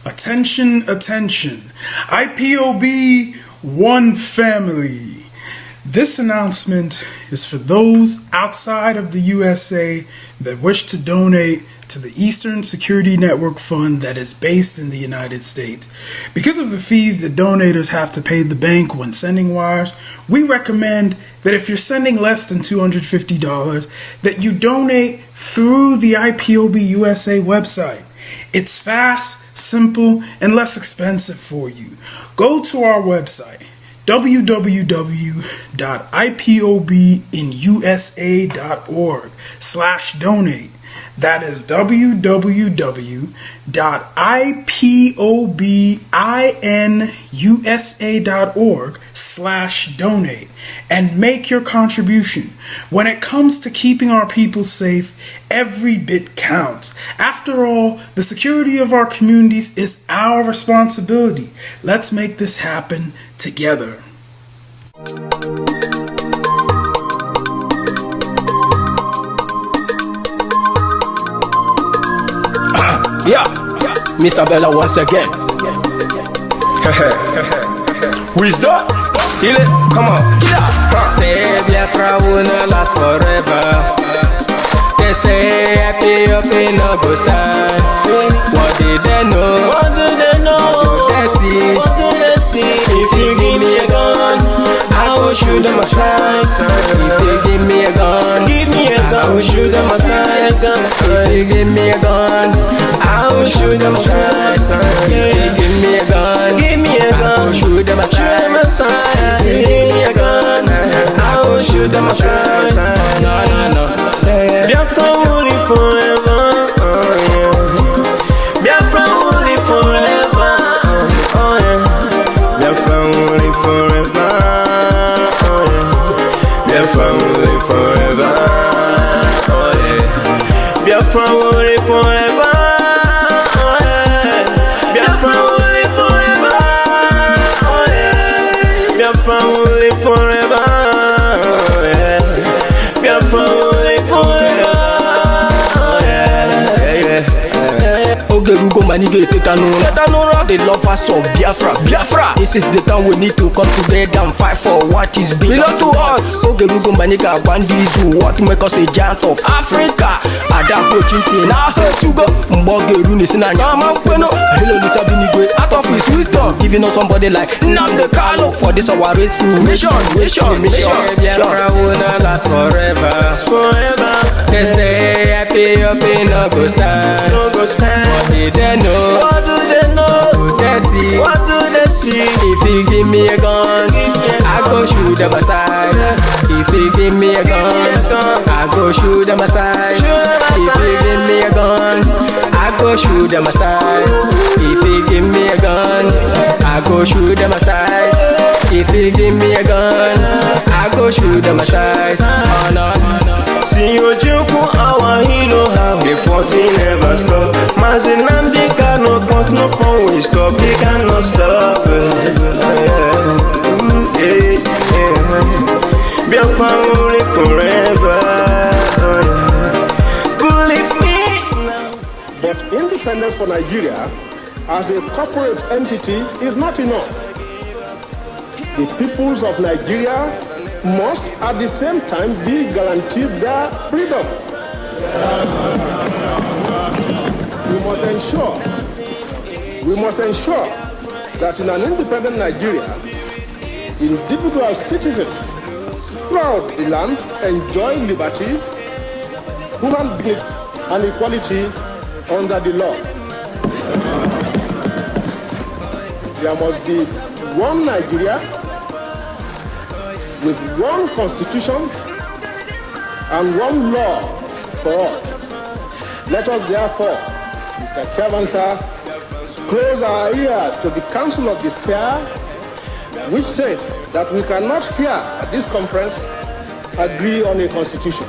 Attention, attention. IPOB One Family. This announcement is for those outside of the USA that wish to donate to the Eastern Security Network Fund that is based in the United States. Because of the fees that donators have to pay the bank when sending wires, we recommend that if you're sending less than $250, that you donate through the IPOB USA website. It's fast, simple, and less expensive for you. Go to our website, www.ipobinusa.org/donate. That is www.ipobinusa.org/donate and make your contribution. When it comes to keeping our people safe, every bit counts. After all, the security of our communities is our responsibility. Let's make this happen together. Yeah, Mr. Bella once again. Wisdom, kill it, come on, get up. Say Biafra will not last forever. They say happy up in no go stand. What did they know? What do they know? What do they see? What do they see? If you give me a gun, I will shoot them aside. If you give me a gun, Give me a gun. I will shoot them aside. If you give me a gun, I will shoot them aside. If you give me a gun, Give me a I gun. will shoot them Shoot them aside. aside. If you give me a gun, I will shoot them aside. No, no, no. Biafra will live forever. Yeah. Biafra will live forever. Yeah. Biafra will live forever. Yeah. Biafra will live forever. Yeah. Biafra will live forever. Yeah. Biafra will live forever. Yeah. Biafra will live forever. Yeah. Biafra will live forever. Ogerugo manige tetanura. The lovers of Biafra. This is the time we need to come together and fight for what is belong to us. Ogerugo maniga bandizu, what make us a giant of Africa. Adapo chinti na hesugo. Mbogeru ni sina nyama kweno. Hello Lisa Binigwe, out of his wisdom, giving us somebody like Nnamdi Kanu for this our rescue mission. Biafra will not last forever. They say happy up in no go stand. No go stand. What did they know? What do they know? What they see? What do they see? If you give me a gun, I go shoot them aside. If you give me a gun, I go shoot them aside. If you give me a gun, I go shoot them aside. If you give me a gun, I go shoot them aside. If you give me a gun, I go shoot them aside. Oh no, See you joke, our hero, how the fighting never stop. Mazi Nnamdi Kanu, but no phone will stop. He cannot stop. Biafra will live forever. Believe me now. But independence for Nigeria as a corporate entity is not enough. The peoples of Nigeria must at the same time be guaranteed their freedom. We must ensure that in an independent Nigeria, individual citizens throughout the land enjoy liberty, human dignity, and equality under the law. There must be one Nigeria with one constitution and one law for all. Let us therefore, Mr. Chairman, sir, close our ears to the Council of Despair, which says that we cannot here at this conference agree on a constitution.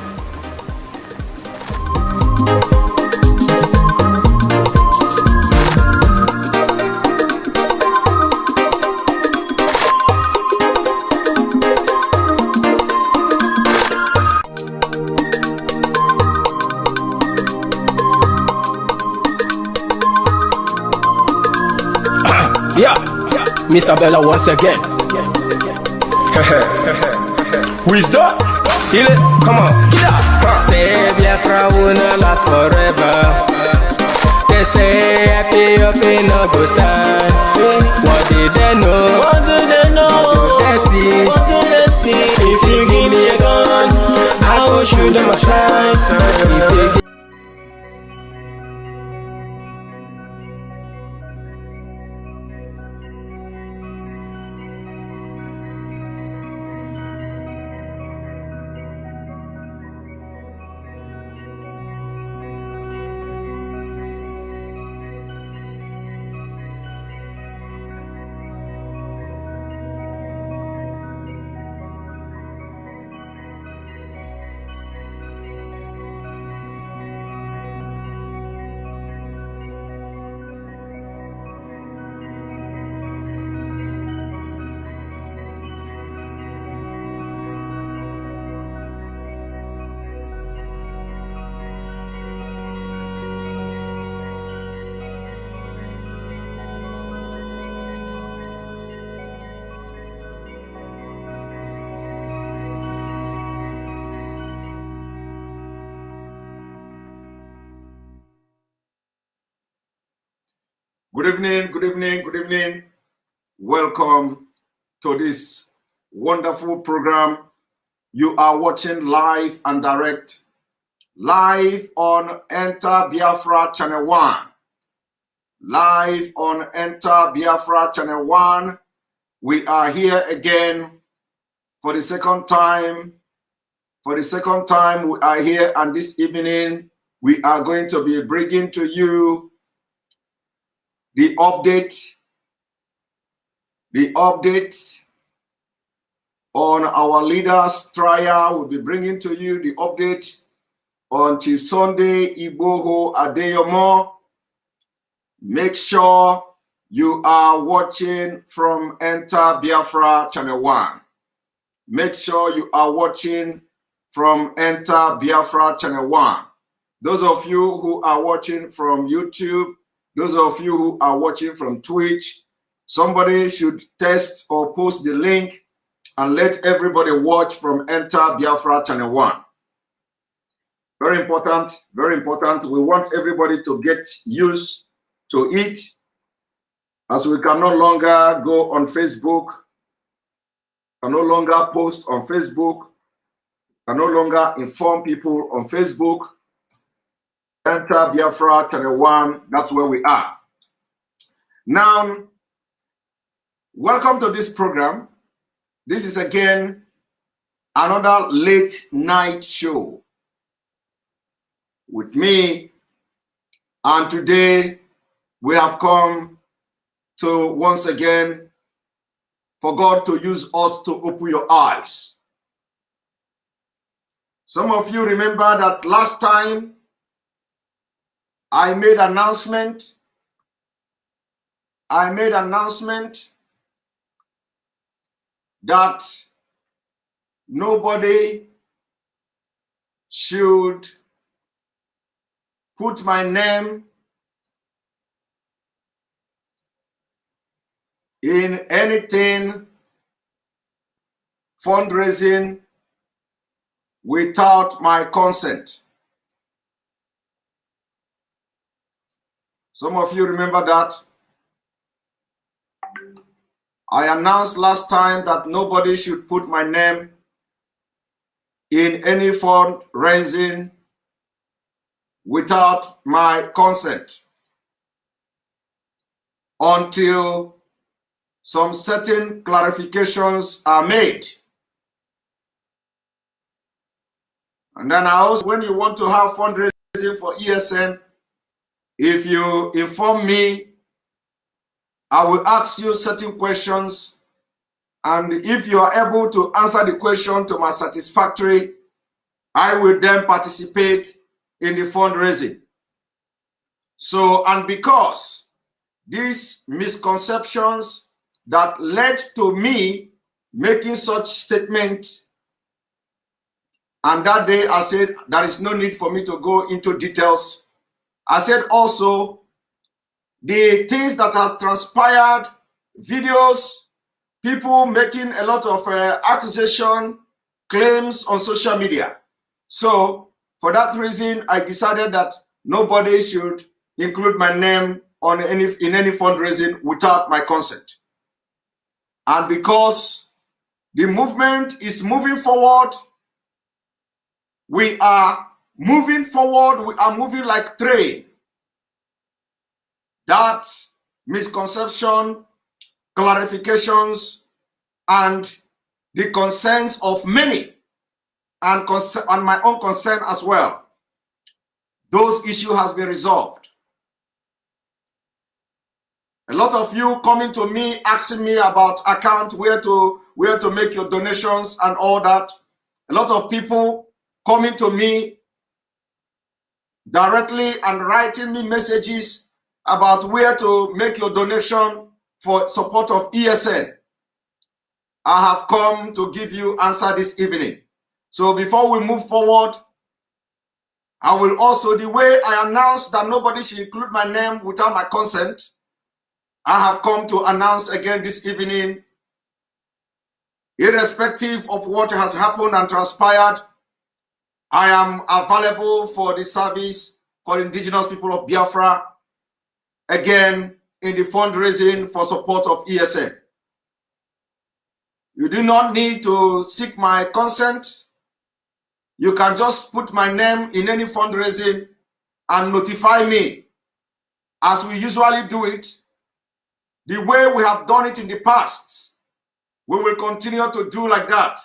Yeah, Mr. Bella once again. Wisdom? Heal it. Come on. Say Biafra will not last forever. They say happy up in no go stand. What did they know? What do they know? What do they see? What do they see? If you give me a gun, I go shoot them aside. If you Good evening, good evening, good evening. Welcome to this wonderful program. You are watching live and direct, live on Enter Biafra Channel 1. Live on Enter Biafra Channel 1. We are here again for the second time. For the second time, we are here, and this evening we are going to be bringing to you the update on our leaders' trial. We'll be bringing to you the update on Chief Sunday Igboho Adeyomo. Make sure you are watching from Enter Biafra Channel 1. Make sure you are watching from Enter Biafra Channel 1. Those of you who are watching from YouTube, those of you who are watching from Twitch, somebody should test or post the link and let everybody watch from Enter Biafra Channel 1. Very important, very important. We want everybody to get used to it, as we can no longer go on Facebook, can no longer post on Facebook, can no longer inform people on Facebook. Enter Biafra Channel 1, that's where we are. Now, welcome to this program. This is again another late night show with me, and today we have come to once again for God to use us to open your eyes. Some of you remember that last time I made an announcement. That nobody should put my name in anything fundraising without my consent. Some of you remember that. I announced last time that nobody should put my name in any fundraising without my consent until some certain clarifications are made. And then I also, when you want to have fundraising for ESN, if you inform me, I will ask you certain questions, and if you are able to answer the question to my satisfactory, I will then participate in the fundraising. So, and because these misconceptions that led to me making such statement, and that day I said there is no need for me to go into details. I said also the things that have transpired videos, people making a lot of accusation, claims on social media. So for that reason, I decided that nobody should include my name in any fundraising without my consent. And because the movement is moving forward, we are moving forward, we are moving like train. That misconception, clarifications, and the concerns of many, and my own concern as well, those issues has been resolved. A lot of you coming to me asking me about account, where to make your donations and all that. A lot of people coming to me directly and writing me messages about where to make your donation for support of ESN. I have come to give you answer this evening. So before we move forward, I will also, the way I announced that nobody should include my name without my consent, I have come to announce again this evening, irrespective of what has happened and transpired, I am available for the service for indigenous people of Biafra, again, in the fundraising for support of ESN. You do not need to seek my consent. You can just put my name in any fundraising and notify me, as we usually do it, the way we have done it in the past. We will continue to do like that.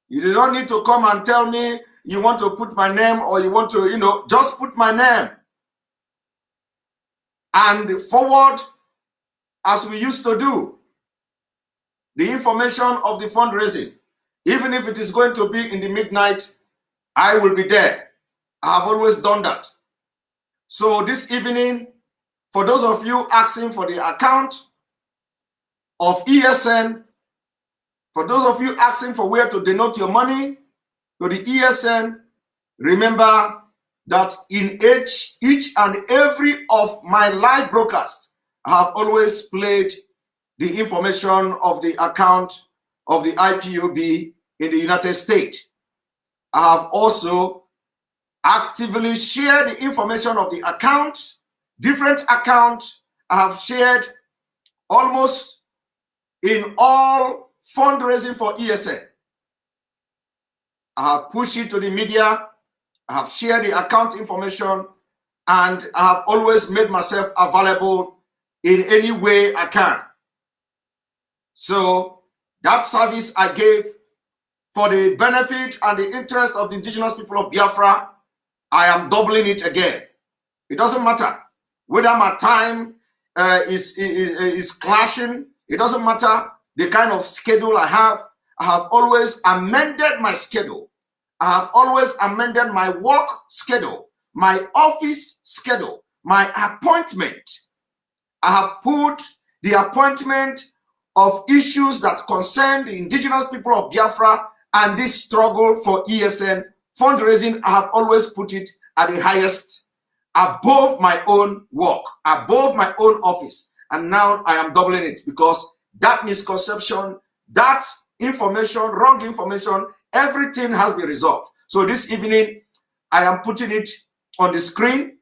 You do not need to come and tell me you want to put my name, or you want to, just put my name and forward as we used to do the information of the fundraising. Even if it is going to be in the midnight, I will be there. I have always done that. So this evening, for those of you asking for the account of ESN, for those of you asking for where to donate your money to the ESN, remember that in each and every of my live broadcasts, I have always played the information of the account of the IPOB in the United States. I have also actively shared the information of the account, different accounts. I have shared almost in all fundraising for ESN. I have pushed it to the media. I have shared the account information, and I have always made myself available in any way I can. So that service I gave for the benefit and the interest of the indigenous people of Biafra, I am doubling it again. It doesn't matter whether my time is clashing. It doesn't matter the kind of schedule I have. I have always amended my schedule. I have always amended my work schedule, my office schedule, my appointment. I have put the appointment of issues that concern the indigenous people of Biafra and this struggle for ESN fundraising. I have always put it at the highest, above my own work, above my own office. And now I am doubling it, because that misconception, that information, wrong information, everything has been resolved. So this evening, I am putting it on the screen,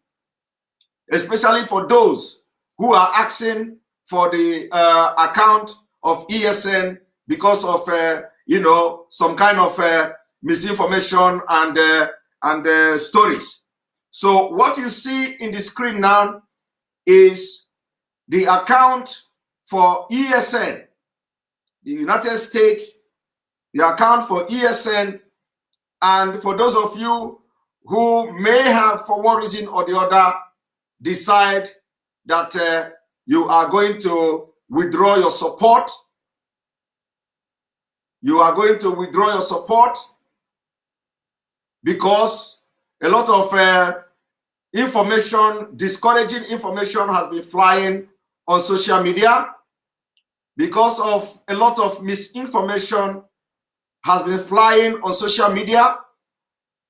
especially for those who are asking for the account of ESN because of some kind of misinformation and stories. So what you see in the screen now is the account for ESN, the United States, the account for ESN. And for those of you who may have, for one reason or the other, decide that you are going to withdraw your support, you are going to withdraw your support because a lot of information, discouraging information has been flying on social media. Because of a lot of misinformation has been flying on social media,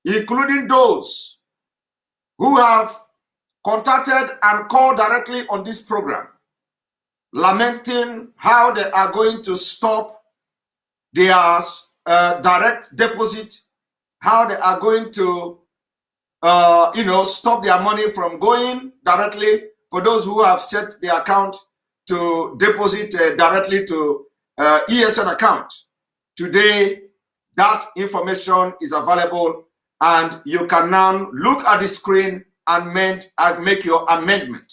including those who have contacted and called directly on this program, lamenting how they are going to stop their direct deposit, how they are going to, stop their money from going directly for those who have set their account to deposit directly to ESN account. Today, that information is available, and you can now look at the screen and make your amendment.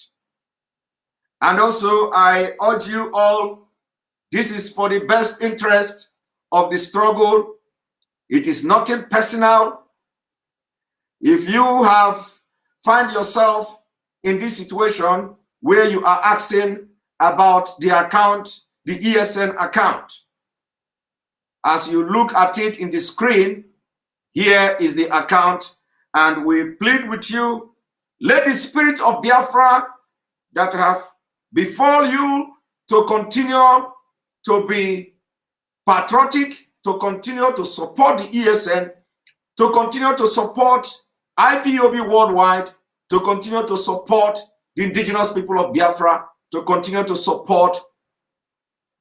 And also, I urge you all, this is for the best interest of the struggle. It is nothing personal. If you find yourself in this situation where you are asking about the account, the ESN account, as you look at it in the screen, here is the account, and we plead with you, let the spirit of Biafra that have befall you to continue to be patriotic, to continue to support the ESN, to continue to support IPOB worldwide, to continue to support the indigenous people of Biafra, to continue to support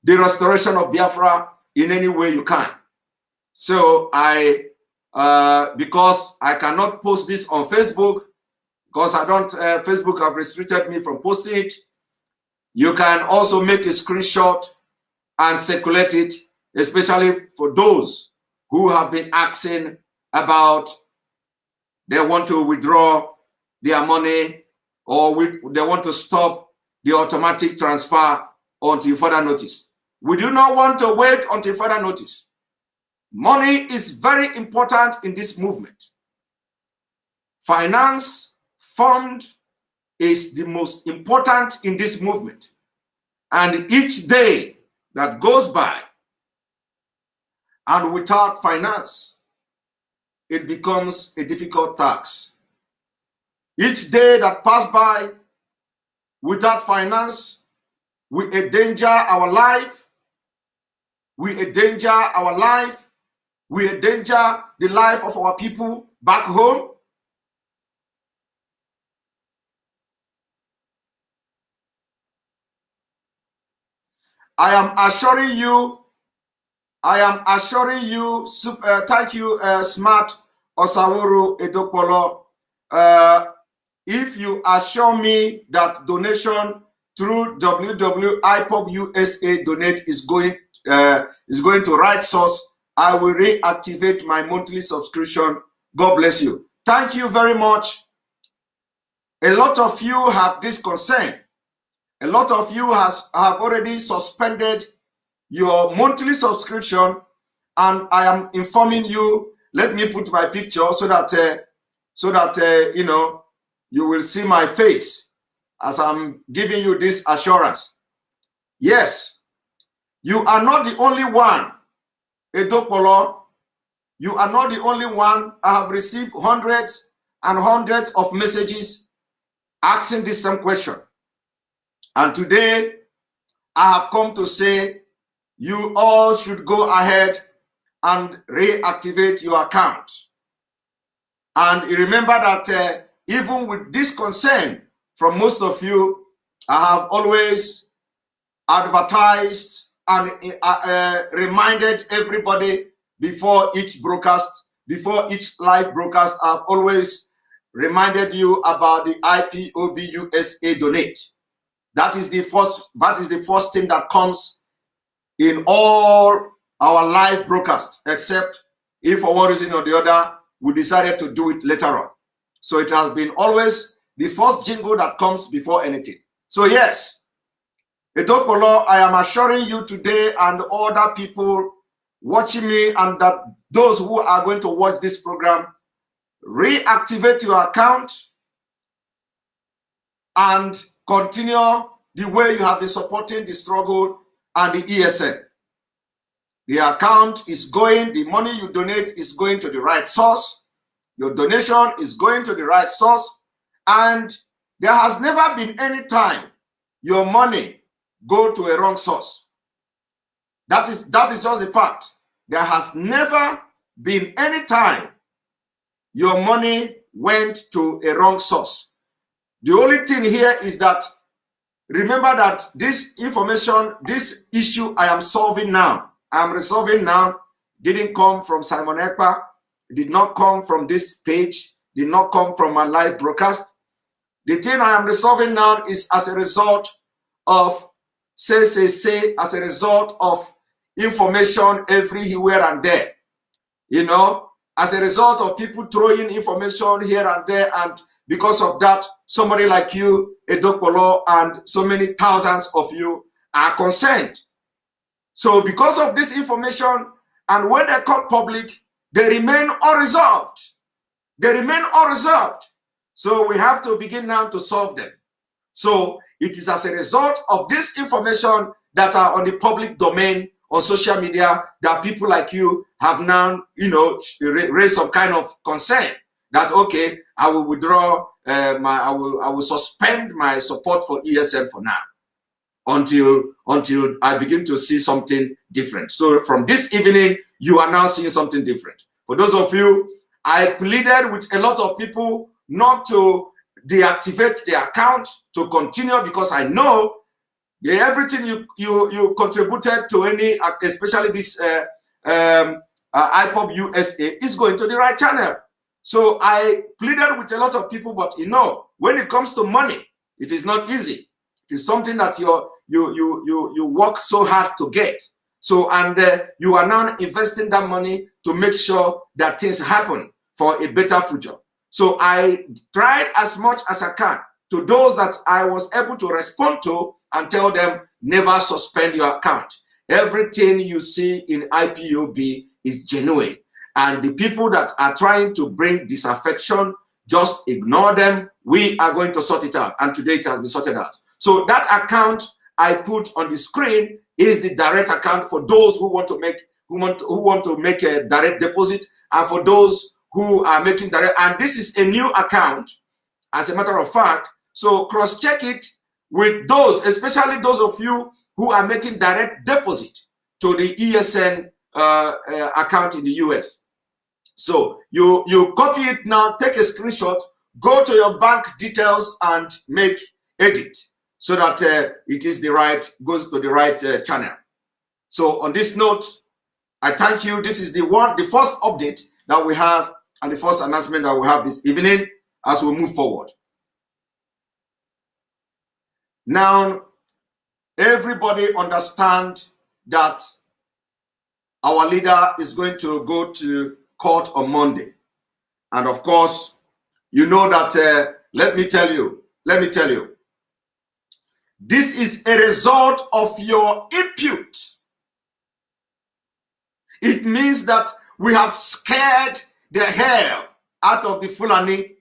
the restoration of Biafra in any way you can. So because I cannot post this on Facebook, because Facebook have restricted me from posting it, you can also make a screenshot and circulate it, especially for those who have been asking about they want to withdraw their money, or they want to stop the automatic transfer until further notice. We do not want to wait until further notice. Money is very important in this movement. Finance, fund is the most important in this movement. And each day that goes by and without finance, it becomes a difficult task. Each day that passes by without finance, we endanger our life. We endanger our life. We endanger the life of our people back home. I am assuring you, thank you, Smart Osawuru Edokpolo. If you assure me that donation through www.ipobusa donate is going to right source, I will reactivate my monthly subscription. God bless you. Thank you very much. A lot of you have this concern. A lot of you have already suspended your monthly subscription, and I am informing you. Let me put my picture so that you will see my face as I'm giving you this assurance. Yes, you are not the only one, Edokpolo. You are not the only one. I have received hundreds and hundreds of messages asking this same question. And today, I have come to say you all should go ahead and reactivate your account. And remember that even with this concern from most of you, I have always advertised and reminded everybody before each broadcast, before each live broadcast, I've always reminded you about the IPOBUSA donate. That is the first thing that comes in all our live broadcasts, except if for one reason or the other we decided to do it later on. So it has been always the first jingle that comes before anything. So yes, Edokpolo, I am assuring you today and other people watching me, and that those who are going to watch this program, reactivate your account and continue the way you have been supporting the struggle and the ESN. The account is going, the money you donate is going to the right source. Your donation is going to the right source. And there has never been any time your money go to a wrong source. That is just a fact. There has never been any time your money went to a wrong source. The only thing here is that remember that this information, this issue I am solving now, I'm resolving now, didn't come from Simon Ekpa, did not come from this page, did not come from my live broadcast. The thing I am resolving now is as a result of as a result of information everywhere and there. You know, as a result of people throwing information here and there, and because of that, somebody like you, Edokpolo, and so many thousands of you are concerned. So because of this information, and when they come public, they remain unresolved. They remain unresolved. So we have to begin now to solve them. So it is as a result of this information that are on the public domain on social media that people like you have now, you know, raised some kind of concern that, okay, I will withdraw I will suspend my support for ESN for now until I begin to see something different. So from this evening, you are now seeing something different. For those of you, I pleaded with a lot of people not to deactivate the account, to continue, because I know everything you contributed to any, especially this IPOB USA, is going to the right channel. So I pleaded with a lot of people, but you know, when it comes to money, it is not easy. It is something that you work so hard to get. So, and you are now investing that money to make sure that things happen for a better future. So I tried as much as I can to those that I was able to respond to and tell them, never suspend your account. Everything you see in IPOB is genuine. And the people that are trying to bring disaffection, just ignore them. We are going to sort it out. And today it has been sorted out. So that account I put on the screen is the direct account for those who want to make a direct deposit, and for those who are making direct. And this is a new account, as a matter of fact. So cross-check it with those, especially those of you who are making direct deposit to the ESN account in the US. So you copy it now, take a screenshot, go to your bank details and make edit so that it is the right, goes to the right channel. So on this note, I thank you. This is the first update that we have and the first announcement that we have this evening as we move forward. Now, everybody understand that our leader is going to go to court on Monday. And of course, you know that, let me tell you, this is a result of your input. It means that we have scared the hell out of the Fulani.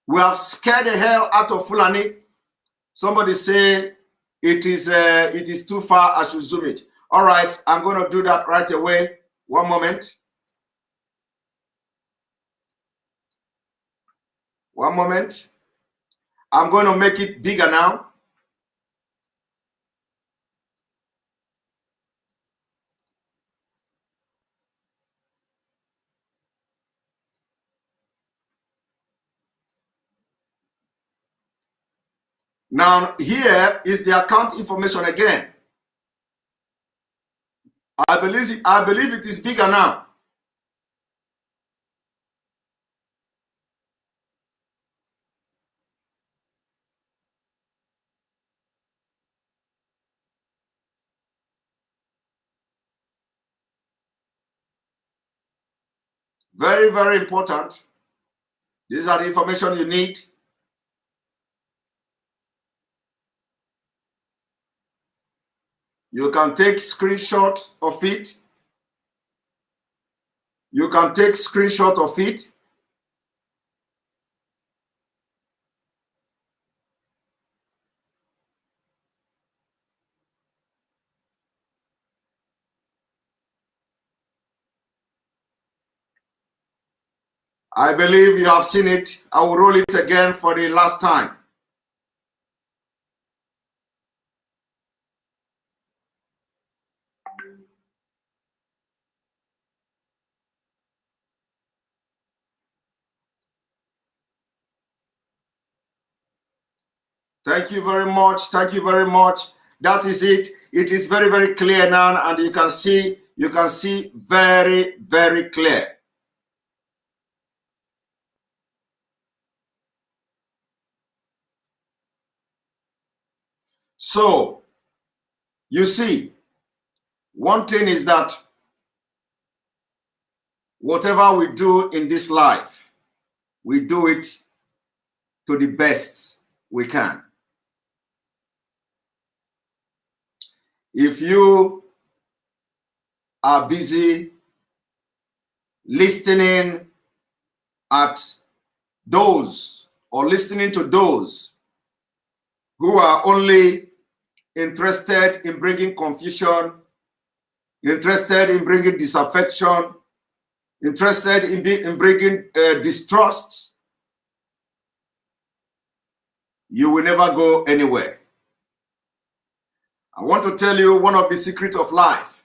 We have scared the hell out of Fulani. Somebody say it is too far, I should zoom it. All right, I'm going to do that right away. One moment. One moment. I'm going to make it bigger now. Now, here is the account information again. I believe it is bigger now. Very, very important. These are the information you need. You can take screenshot of it. You can take screenshot of it. I believe you have seen it. I will roll it again for the last time. Thank you very much. Thank you very much. That is it. It is very, very clear now, and you can see very, very clear. So, you see, one thing is that whatever we do in this life, we do it to the best we can. If you are busy listening at those or listening to those who are only interested in bringing confusion, interested in bringing disaffection, interested in bringing distrust, you will never go anywhere. I want to tell you one of the secrets of life.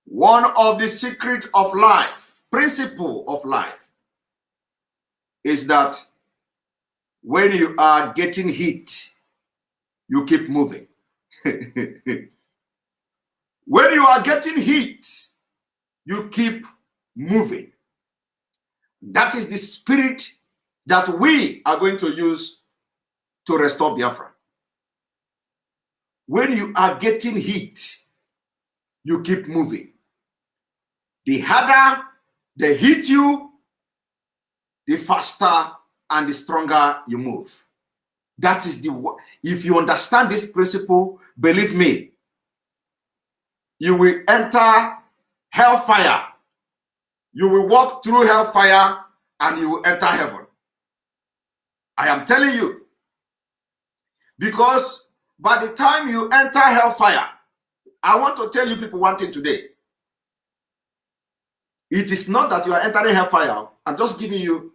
One of the secrets of life, principle of life, is that when you are getting hit, you keep moving. When you are getting hit, you keep moving. That is the spirit that we are going to use to restore Biafra. When you are getting hit, you keep moving. The harder they hit you, the faster and the stronger you move. That is if you understand this principle, believe me, you will enter hellfire. You will walk through hellfire and you will enter heaven. I am telling you. Because by the time you enter hellfire, I want to tell you people one thing today. It is not that you are entering hellfire. I'm just giving you,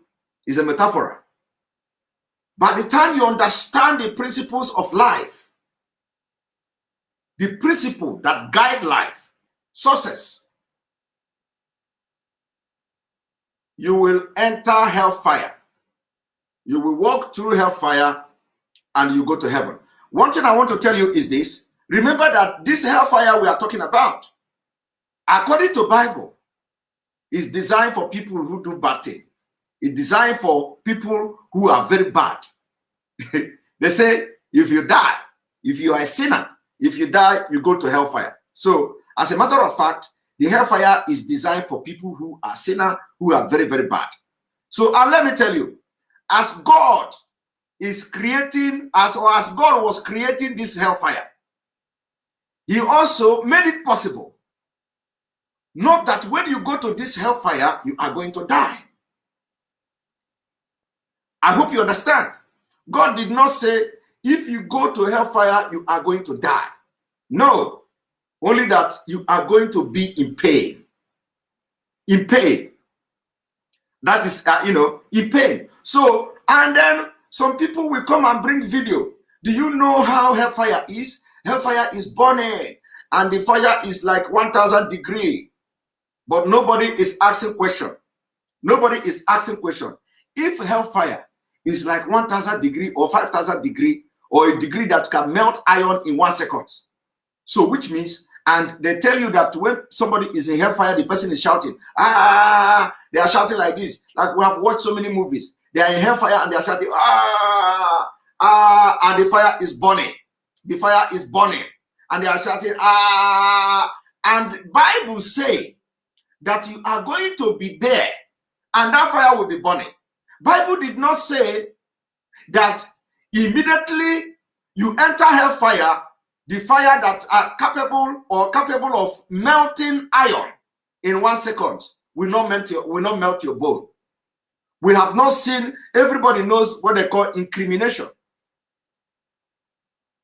is a metaphor. By the time you understand the principles of life, the principle that guide life, success, you will enter hellfire. You will walk through hellfire and you go to heaven. One thing I want to tell you is this. Remember that this hellfire we are talking about, according to Bible, is designed for people who do bad things. It's designed for people who are very bad. They say, if you die, if you are a sinner, if you die, you go to hellfire. So, as a matter of fact, the hellfire is designed for people who are sinners, who are very, very bad. So, and let me tell you, as God is creating, as God was creating this hellfire, He also made it possible. Not that when you go to this hellfire, you are going to die. I hope you understand. God did not say, if you go to hellfire, you are going to die. No, only that you are going to be in pain. In pain. That is, in pain. So, and then some people will come and bring video. Do you know how hellfire is? Hellfire is burning, and the fire is like 1,000 degrees. But nobody is asking question. Nobody is asking question. If hellfire is like 1,000 degrees or 5,000 degrees, or a degree that can melt iron in 1 second. So which means, and they tell you that when somebody is in hellfire, the person is shouting, ah, they are shouting like this. Like we have watched so many movies. They are in hellfire and they are shouting, ah, ah, and the fire is burning. The fire is burning. And they are shouting, ah, and Bible say that you are going to be there and that fire will be burning. Bible did not say that immediately you enter hellfire, the fire that are capable of melting iron in 1 second will not melt your bone. We have not seen, everybody knows what they call incrimination.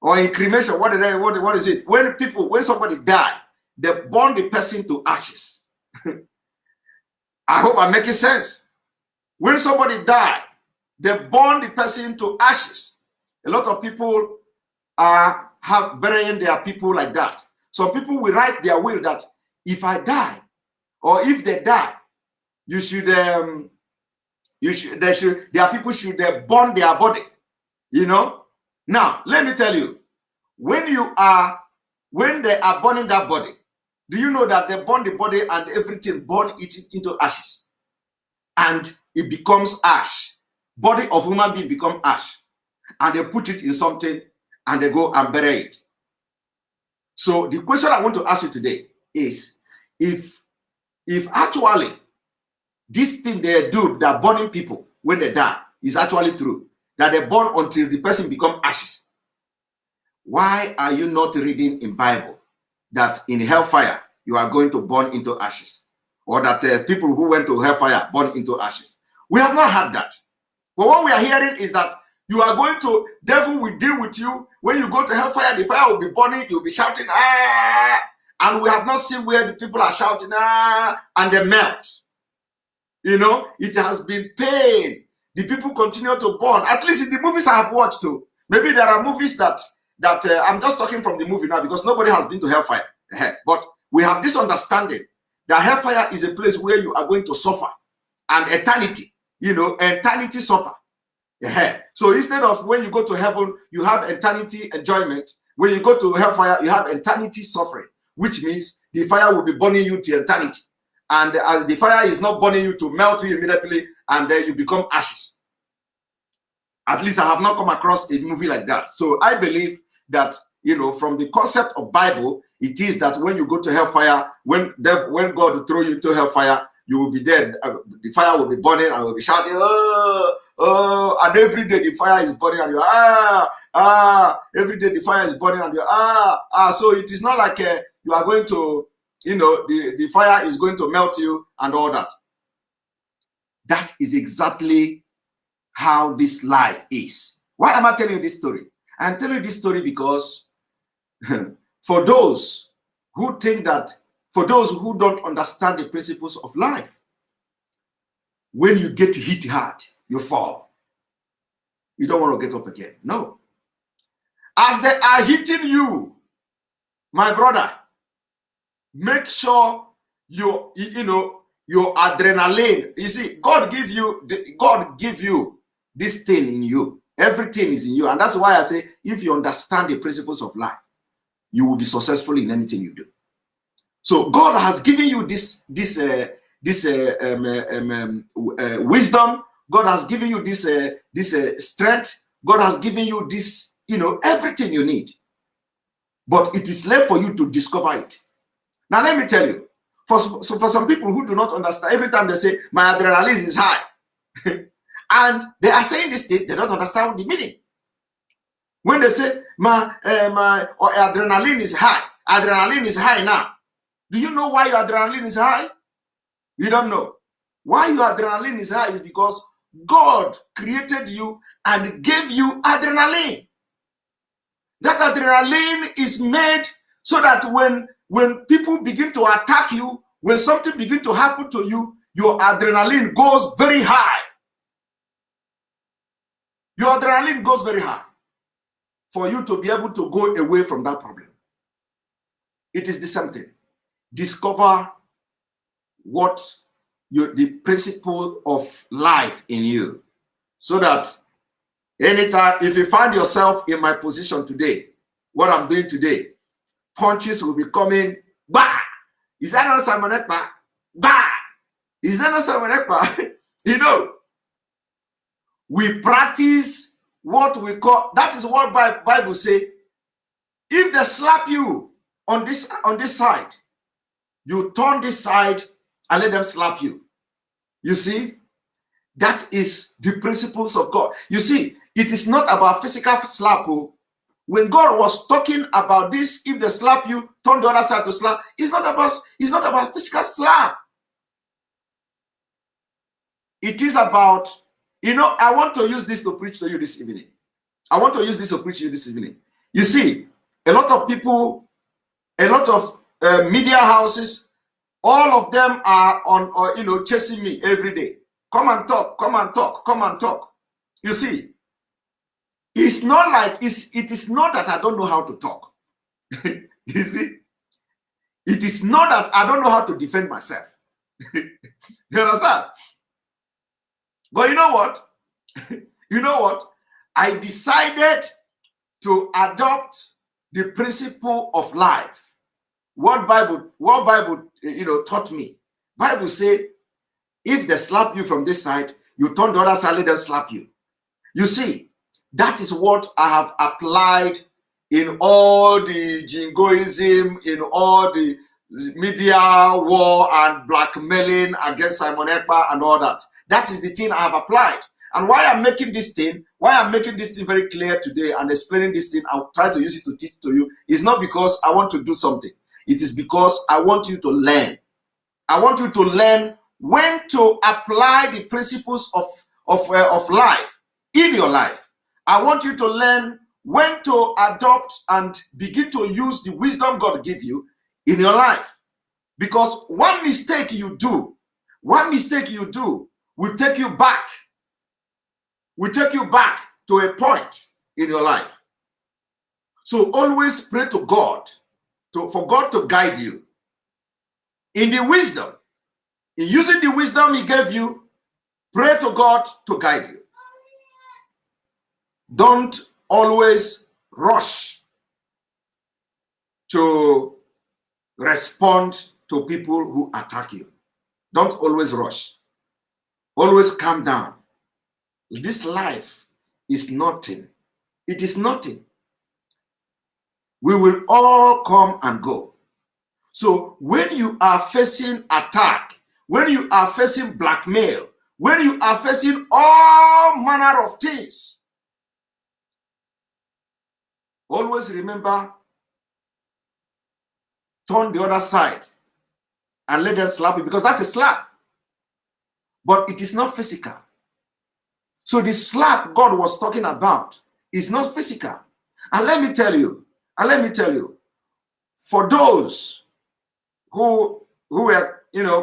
Or incrimination, what is it? When somebody die, they burn the person to ashes. I hope I'm making sense. When somebody die, they burn the person to ashes. A lot of people have burying their people like that. Some people will write their will that if I die, or if they die, their people should burn their body. You know? Now, let me tell you, when they are burning that body, do you know that they burn the body and everything, burn it into ashes? And it becomes ash. Body of human being become ash. And they put it in something and they go and bury it. So the question I want to ask you today is, if actually this thing they do, that burning people when they die, is actually true, that they burn until the person become ashes, why are you not reading in Bible that in hellfire you are going to burn into ashes, or that people who went to hellfire burn into ashes? We have not had that. But what we are hearing is that you are going to, devil will deal with you. When you go to hellfire, the fire will be burning, you'll be shouting, ah! And we have not seen where the people are shouting, ah, and they melt. You know, it has been pain. The people continue to burn. At least in the movies I have watched too. Maybe there are movies that I'm just talking from the movie now because nobody has been to hellfire. But we have this understanding that hellfire is a place where you are going to suffer, and eternity, you know, eternity suffer. So instead of when you go to heaven, you have eternity enjoyment. When you go to hellfire, you have eternity suffering, which means the fire will be burning you to eternity. And the fire is not burning you to melt you immediately, and then you become ashes. At least I have not come across a movie like that. So I believe that, you know, from the concept of Bible, it is that when you go to hellfire, when God will throw you into hellfire, you will be dead. The fire will be burning and will be shouting, oh, oh, and every day the fire is burning and you every day the fire is burning and you so it is not like you are going to, you know, the fire is going to melt you and all that. That is exactly how this life is. Why am I telling you this story? I'm telling you this story because for those who think that, for those who don't understand the principles of life, when you get hit hard, you fall. You don't want to get up again. No. As they are hitting you, my brother, make sure your adrenaline. You see, God give you this thing in you. Everything is in you. And that's why I say, if you understand the principles of life, you will be successful in anything you do. So God has given you this wisdom. God has given you this strength. God has given you this, you know, everything you need. But it is left for you to discover it. Now let me tell you, for some people who do not understand, every time they say my adrenaline is high, and they are saying this thing, they don't understand the meaning. When they say my adrenaline is high now. Do you know why your adrenaline is high? You don't know. Why your adrenaline is high is because God created you and gave you adrenaline. That adrenaline is made so that when people begin to attack you, when something begins to happen to you, your adrenaline goes very high. Your adrenaline goes very high for you to be able to go away from that problem. It is the same thing. Discover what the principle of life in you, so that anytime, if you find yourself in my position today, what I'm doing today, punches will be coming. Bah! Is that not Simon Ekpa? Bah! Is that not Simon Ekpa? You know, we practice what we call, that is what Bible say. If they slap you on this side, you turn this side and let them slap you. You see, that is the principles of God. You see, it is not about physical slap. When God was talking about this, if they slap you, turn the other side to slap. It's not about physical slap. It is about, you know, I want to use this to preach to you this evening. You see, a lot of people, a lot of media houses, all of them are on, chasing me every day. Come and talk, come and talk, come and talk. You see, it's not like, it is not that I don't know how to talk. You see, it is not that I don't know how to defend myself. You understand? But you know what? I decided to adopt the principle of life. What Bible taught me. Bible say, if they slap you from this side, you turn the other side, let them slap you. You see, that is what I have applied in all the jingoism, in all the media war and blackmailing against Simon Ekpa and all that. That is the thing I have applied. And why I'm making this thing very clear today and explaining this thing, I'll try to use it to teach to you, is not because I want to do something. It is because I want you to learn. I want you to learn when to apply the principles of life in your life. I want you to learn when to adopt and begin to use the wisdom God gave you in your life. Because one mistake you do will take you back to a point in your life. So always pray to God, for God to guide you in the wisdom. In using the wisdom he gave you, pray to God to guide you. Don't always rush to respond to people who attack you. Don't always rush. Always calm down. This life is nothing. It is nothing. We will all come and go. So when you are facing attack, when you are facing blackmail, when you are facing all manner of things, always remember, turn the other side and let them slap you, because that's a slap. But it is not physical. So the slap God was talking about is not physical. And let me tell you, for those who were,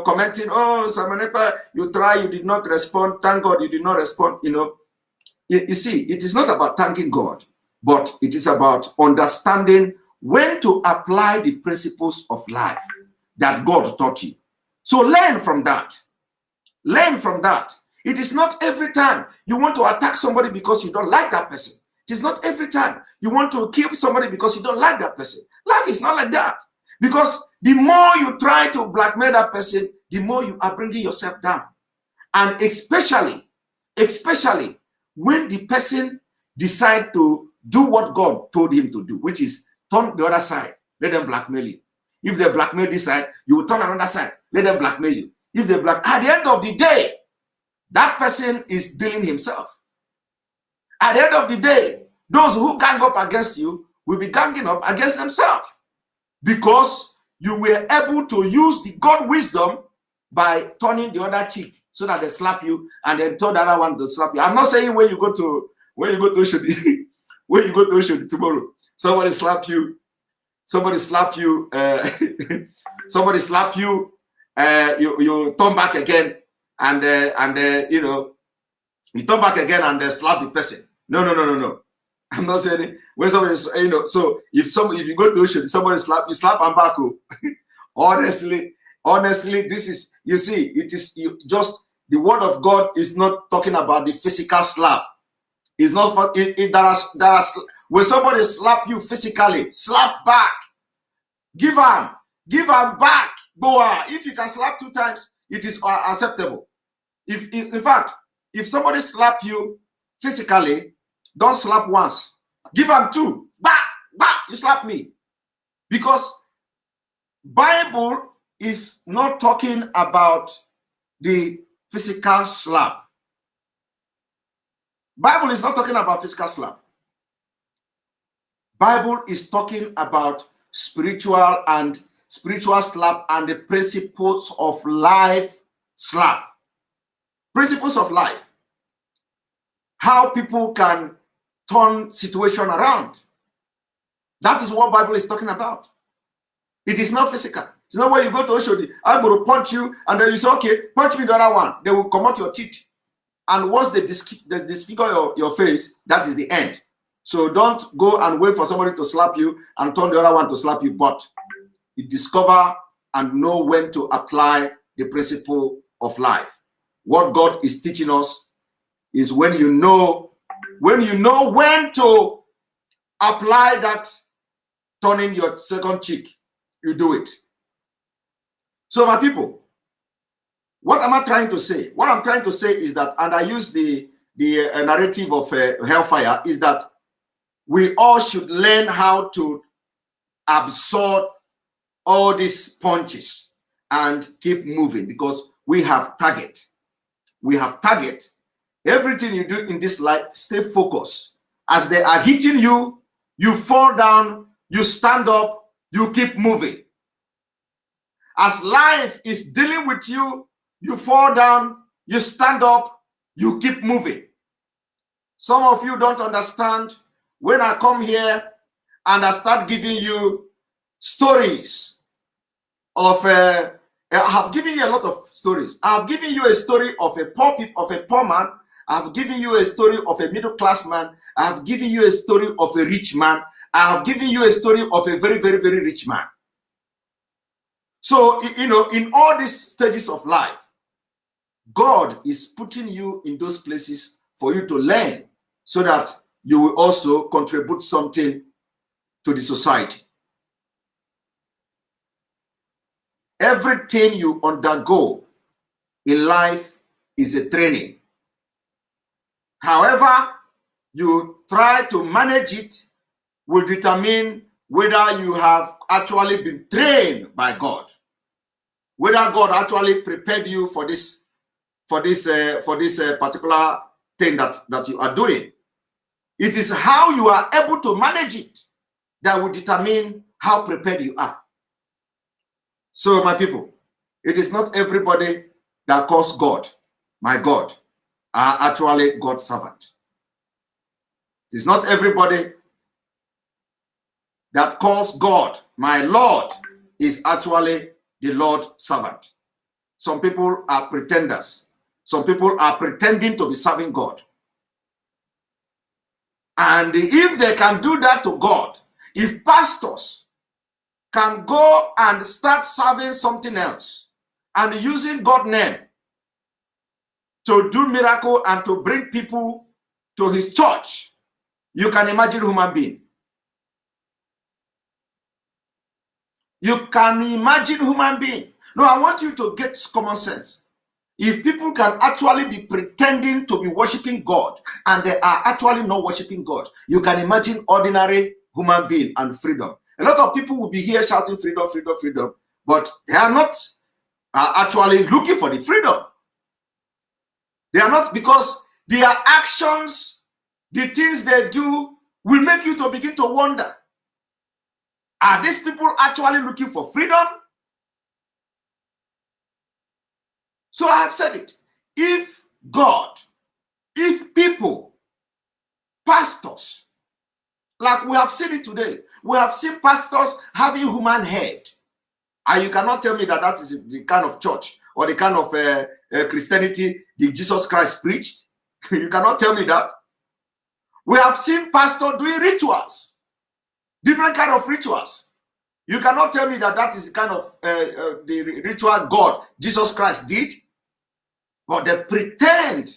commenting, oh, Simon Ekpa, you did not respond, thank God you did not respond, You see, it is not about thanking God, but it is about understanding when to apply the principles of life that God taught you. So learn from that. Learn from that. It is not every time you want to attack somebody because you don't like that person. It is not every time you want to kill somebody because you don't like that person. Life is not like that. Because the more you try to blackmail that person, the more you are bringing yourself down. And especially when the person decides to do what God told him to do, which is turn the other side, let them blackmail you. If they blackmail this side, you will turn another side, let them blackmail you. If they at the end of the day, that person is dealing himself. At the end of the day, those who gang up against you will be ganging up against themselves, because you were able to use the God wisdom by turning the other cheek so that they slap you and then turn the other one to slap you. I'm not saying when you go to Oshodi, when you go to Oshodi tomorrow, somebody slap you, you turn back again and you turn back again and slap the person. No. I'm not saying when somebody, so if you go to Oshodi, somebody slap you, slap and back. Honestly, this is, you see, it is just the word of God is not talking about the physical slap. It's not when somebody slap you physically, slap back, give them back. Boa, if you can slap 2 times, it is acceptable. In fact, if somebody slap you physically, don't slap once. Give them 2. Back, you slap me. Because Bible is not talking about the physical slap. Bible is not talking about physical slap. Bible is talking about spiritual slap and the principles of life slap. Principles of life. How people can turn situation around. That is what Bible is talking about. It is not physical. It's not where you go to Oshodi, I'm going to punch you, and then you say, okay, punch me the other one. They will come out your teeth. And once they disfigure your face, that is the end. So don't go and wait for somebody to slap you and turn the other one to slap you. But you discover and know when to apply the principle of life. What God is teaching us is when you know when you know when to apply that turning your second cheek, you do it. So my people, what am I trying to say? What I'm trying to say is that, and I use the narrative of hellfire, is that we all should learn how to absorb all these punches and keep moving, because we have target. We have target. Everything you do in this life, stay focused. As they are hitting you, you fall down, you stand up, you keep moving. As life is dealing with you, you fall down, you stand up, you keep moving. Some of you don't understand. When I come here and I start giving you stories of I have given you a lot of stories. I have given you a story of a poor man. I have given you a story of a middle class man. I have given you a story of a rich man. I have given you a story of a very, very, very rich man. So, you know, in all these stages of life, God is putting you in those places for you to learn, so that you will also contribute something to the society. Everything you undergo in life is a training. However you try to manage it will determine whether you have actually been trained by God, whether God actually prepared you for this particular thing that you are doing. It is how you are able to manage it that will determine how prepared you are. So, my people, it is not everybody that calls God, my God, are actually God's servant. It is not everybody that calls God, my Lord, is actually the Lord's servant. Some people are pretenders. Some people are pretending to be serving God. And if they can do that to God, if pastors can go and start serving something else and using God's name to do miracle and to bring people to his church, you can imagine human being. You can imagine human being. No, I want you to get common sense. If people can actually be pretending to be worshiping God and they are actually not worshiping God, you can imagine ordinary human being and freedom. A lot of people will be here shouting freedom, freedom, freedom, but they are not actually looking for the freedom. They are not, because their actions, the things they do, will make you to begin to wonder. Are these people actually looking for freedom? So I have said it. If God, if people, pastors, like we have seen it today, we have seen pastors having human head, and you cannot tell me that that is the kind of church or the kind of Christianity that Jesus Christ preached. You cannot tell me that. We have seen pastors doing rituals, different kind of rituals. You cannot tell me that that is the kind of the ritual God, Jesus Christ did. But they pretend,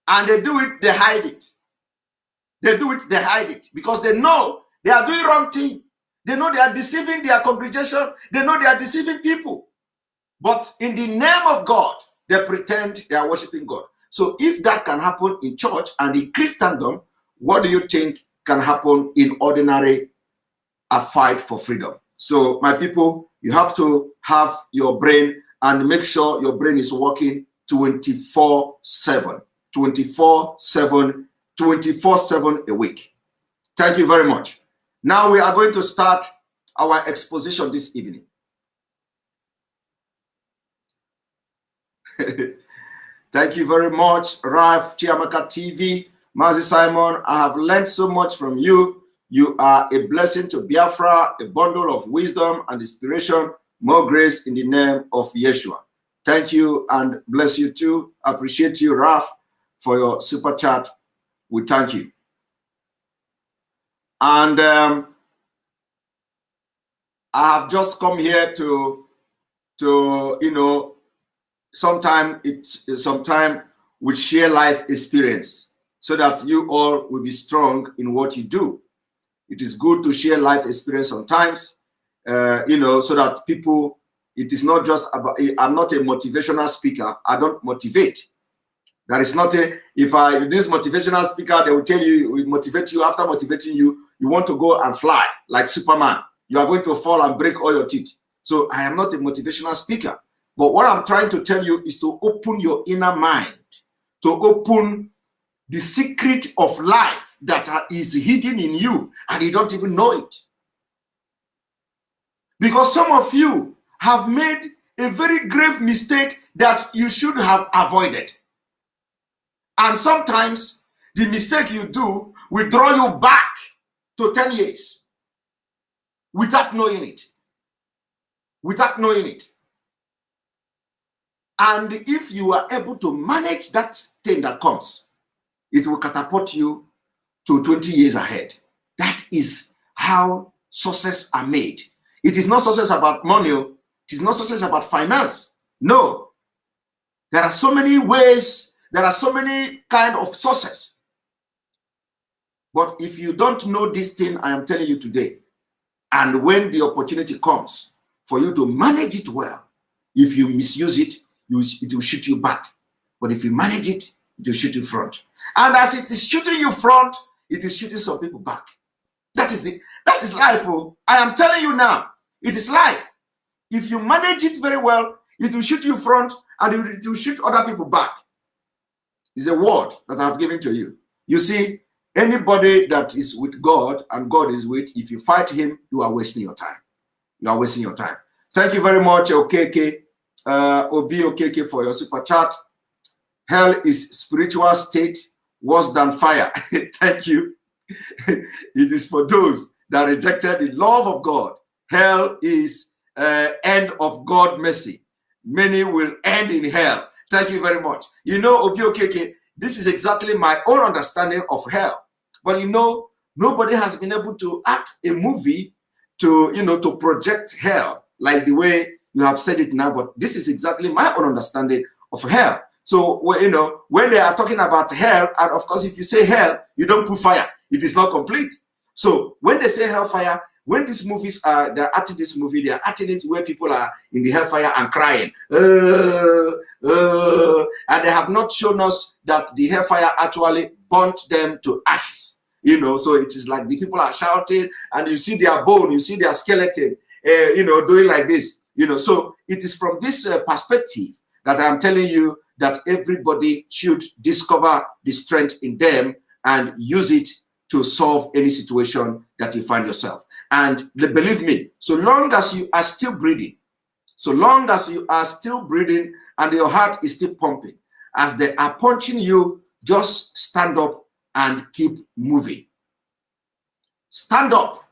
and they do it, they hide it. They do it, they hide it, because they know they are doing wrong thing. They know they are deceiving their congregation. They know they are deceiving people. But in the name of God, they pretend they are worshiping God. So if that can happen in church and in Christendom, what do you think can happen in ordinary a fight for freedom? So my people, you have to have your brain and make sure your brain is working 24/7, 24/7, 24/7 a week. Thank you very much. Now we are going to start our exposition this evening. Thank you very much, Ralph Chiamaka TV, Mazi Simon. I have learned so much from you. You are a blessing to Biafra, a bundle of wisdom and inspiration. More grace in the name of Yeshua. Thank you and bless you too. Appreciate you, Ralph, for your super chat. We thank you. And I have just come here to you know, sometime we share life experience. so that you all will be strong in what you do. It is good to share life experience sometimes, you know, so that people, it is not just about, I'm not a motivational speaker. I don't motivate. That is not a, if this motivational speaker, they will tell you, will motivate you. After motivating you, you want to go and fly like Superman. You are going to fall and break all your teeth. So I am not a motivational speaker. But what I'm trying to tell you is to open your inner mind, to open the secret of life that is hidden in you and you don't even know it. Because some of you have made a very grave mistake that you should have avoided. And sometimes the mistake you do will draw you back to 10 years without knowing it. Without knowing it. And if you are able to manage that thing that comes, it will catapult you to 20 years ahead. That is how success are made. It is not success about money. It is not success about finance. No. There are so many ways. There are so many kind of success. But if you don't know this thing I am telling you today, and when the opportunity comes for you to manage it well, if you misuse it, it will shoot you back. But if you manage it, it will shoot you front. And as it is shooting you front, it is shooting some people back. That is life. Oh. I am telling you now, it is life. If you manage it very well, it will shoot you front and it will shoot other people back. It's a word that I've given to you. You see, anybody that is with God and God is with, if you fight him, you are wasting your time. You are wasting your time. Thank you very much, Okeke. Obi Okeke, for your super chat. Hell is spiritual state worse than fire. Thank you. It is for those that rejected the love of God. Hell is end of God mercy. Many will end in hell. Thank you very much. You know, Obi Okeke, this is exactly my own understanding of hell. But you know, nobody has been able to act a movie to, you know, to project hell like the way you have said it now. But this is exactly my own understanding of hell. So, you know, when they are talking about hell, and of course, if you say hell, you don't put fire. It is not complete. So when they say hellfire, when these movies are, they're acting this movie, they're acting it where people are in the hellfire and crying. And they have not shown us that the hellfire actually burnt them to ashes. You know, so it is like the people are shouting and you see their bone, you see their skeleton, you know, doing like this. You know, so it is from this perspective that I'm telling you that everybody should discover the strength in them and use it to solve any situation that you find yourself. And believe me, so long as you are still breathing, so long as you are still breathing and your heart is still pumping, as they are punching you, just stand up and keep moving. Stand up,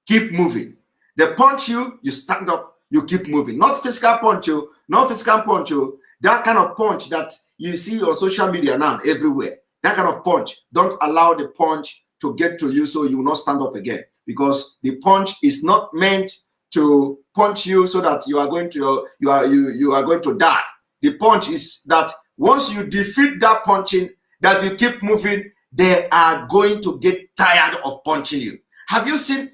keep moving. They punch you, you stand up, you keep moving. Not physical punch you, not physical punch you. That kind of punch that you see on social media now everywhere. That kind of punch. Don't allow the punch to get to you so you will not stand up again. Because the punch is not meant to punch you so that you are going to you are going to die. The punch is that once you defeat that punching, that you keep moving, they are going to get tired of punching you. Have you seen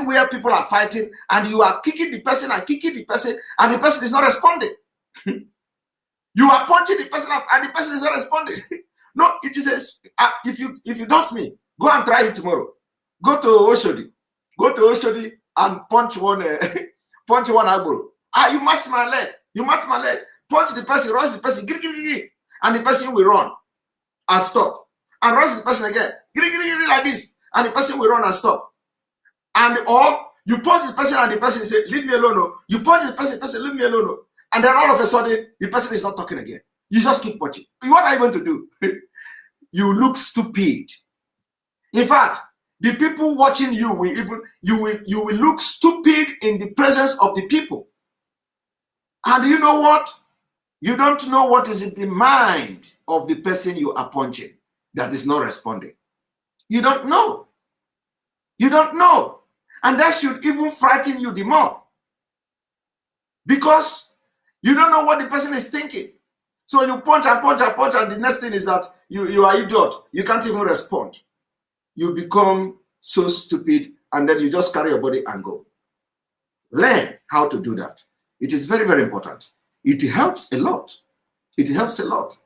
where people are fighting and you are kicking the person and kicking the person and the person is not responding? You are punching the person up and the person is not responding. No, it is if you doubt me, go and try it tomorrow. Go to Oshodi. Go to Oshodi and punch one eyebrow. You match my leg. You match my leg. Punch the person, rush the person, and the person will run and stop. And rush the person again, like this, and the person will run and stop. And or you punch the person and the person say, "Leave me alone." No. You punch the person, "Leave me alone." No. And then all of a sudden, the person is not talking again. You just keep punching. What are you going to do? You look stupid. In fact, the people watching you will you will look stupid in the presence of the people. And you know what? You don't know what is in the mind of the person you are punching that is not responding. You don't know. You don't know. And that should even frighten you the more. Because you don't know what the person is thinking. So you punch and punch and punch, and the next thing is that you are idiot. You can't even respond. You become so stupid, and then you just carry your body and go. Learn how to do that. It is very, very important. It helps a lot. It helps a lot.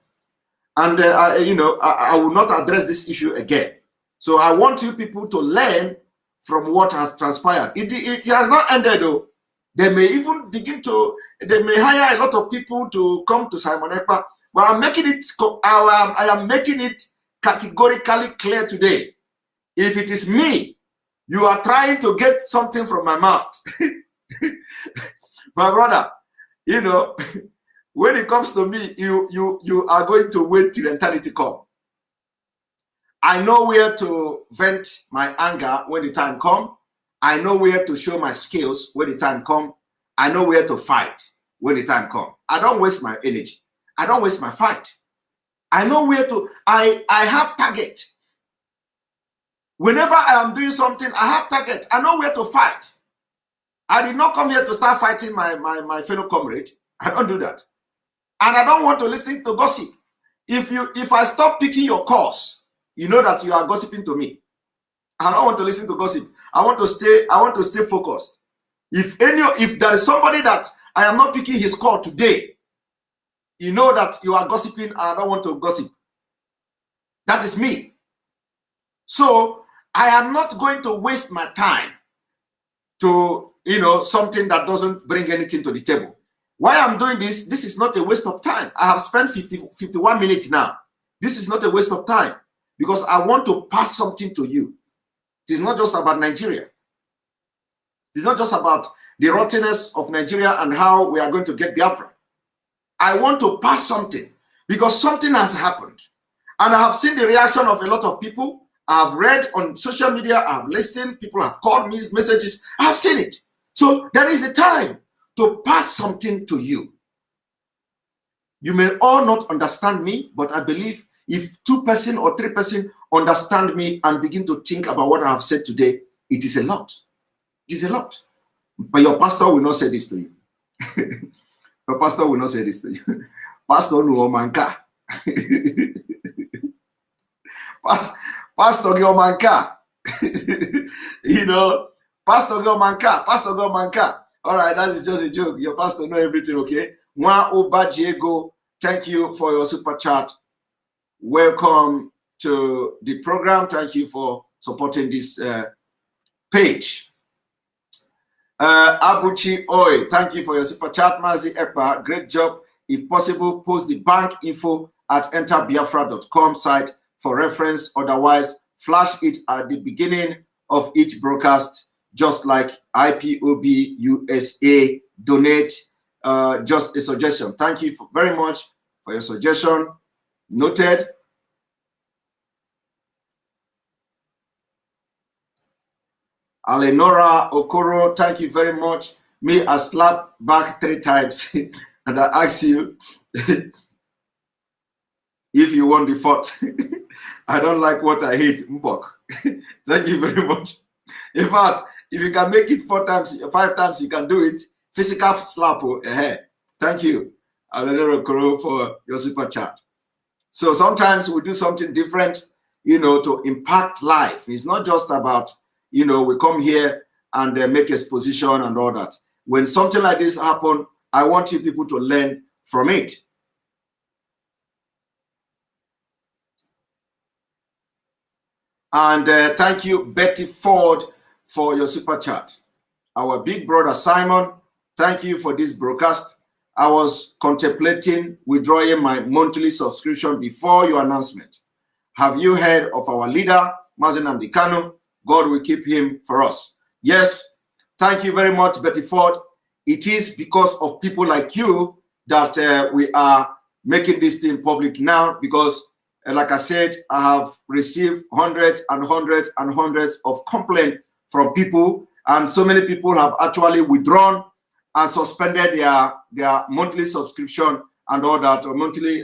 And I will not address this issue again. So I want you people to learn from what has transpired. It has not ended though. They may even they may hire a lot of people to come to Simon Ekpa. But I'm making it, I am making it categorically clear today. If it is me, you are trying to get something from my mouth. My brother, you know, when it comes to me, you are going to wait till eternity come. I know where to vent my anger when the time comes. I know where to show my skills when the time comes. I know where to fight when the time comes. I don't waste my energy. I don't waste my fight. I know where to, I have target. Whenever I am doing something, I have target. I know where to fight. I did not come here to start fighting my fellow comrade. I don't do that. And I don't want to listen to gossip. If I stop picking your calls, you know that you are gossiping to me. I don't want to listen to gossip. I want to stay focused. If there is somebody that I am not picking his call today, you know that you are gossiping and I don't want to gossip. That is me. So I am not going to waste my time to, something that doesn't bring anything to the table. Why I'm doing this is not a waste of time. I have spent 51 minutes now. This is not a waste of time because I want to pass something to you. It is not just about Nigeria. It is not just about the rottenness of Nigeria and how we are going to get Biafra. I want to pass something because something has happened. And I have seen the reaction of a lot of people. I have read on social media, I have listened, people have called me messages. I have seen it. So there is the time to pass something to you. You may all not understand me, but I believe if 2 person or 3 person understand me and begin to think about what I have said today, it is a lot. It is a lot. But your pastor will not say this to you. Your pastor will not say this to you. Pastor Nuomanka. Pastor Gyomanka. Pastor Gyomanka. All right, that is just a joke. Your pastor know everything, okay? Mwa Oba Diego, thank you for your super chat. Welcome to the program. Thank you for supporting this page. Abuchi Oi, thank you for your super chat. Mazi Ekpa, great job. If possible, post the bank info at enterbiafra.com site for reference. Otherwise, flash it at the beginning of each broadcast, just like IPOB USA. Donate. Just a suggestion. Thank you very much for your suggestion. Noted. Alenora Okoro, thank you very much. Me, I slap back 3 times and I ask you if you want the 4th. I don't like what I hate. Mbok. Thank you very much. In fact, if you can make it 4 times, 5 times, you can do it. Physical slap. Thank you, Alenora Okoro, for your super chat. So sometimes we do something different, to impact life. It's not just about, we come here and make exposition and all that. When something like this happens, I want you people to learn from it. And thank you, Betty Ford, for your super chat. Our big brother Simon, thank you for this broadcast. I was contemplating withdrawing my monthly subscription before your announcement. Have you heard of our leader, Mazi Nnamdi Kanu? God will keep him for us. Yes, thank you very much, Betty Ford. It is because of people like you that we are making this thing public now, because like I said, I have received hundreds and hundreds and hundreds of complaints from people, and so many people have actually withdrawn and suspended their monthly subscription and all that, or monthly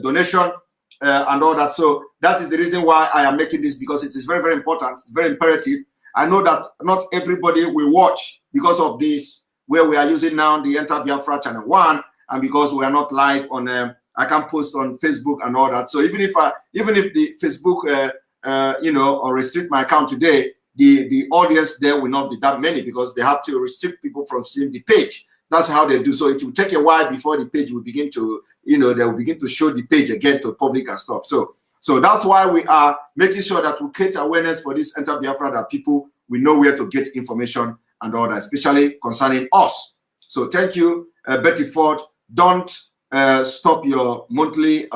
donation and all that. So that is the reason why I am making this, because it is very, very important. It's very imperative. I know that not everybody will watch because of this, where we are using now the Enter Biafra channel 1, and because we are not live on I can't post on Facebook and all that. So even if the Facebook, or restrict my account today, the audience there will not be that many because they have to restrict people from seeing the page. That's how they do. So it will take a while before the page will begin to, they will begin to show the page again to the public and stuff. So that's why we are making sure that we create awareness for this Enter Biafra, that people will know where to get information and all that, especially concerning us. So thank you, Betty Ford. Don't stop your monthly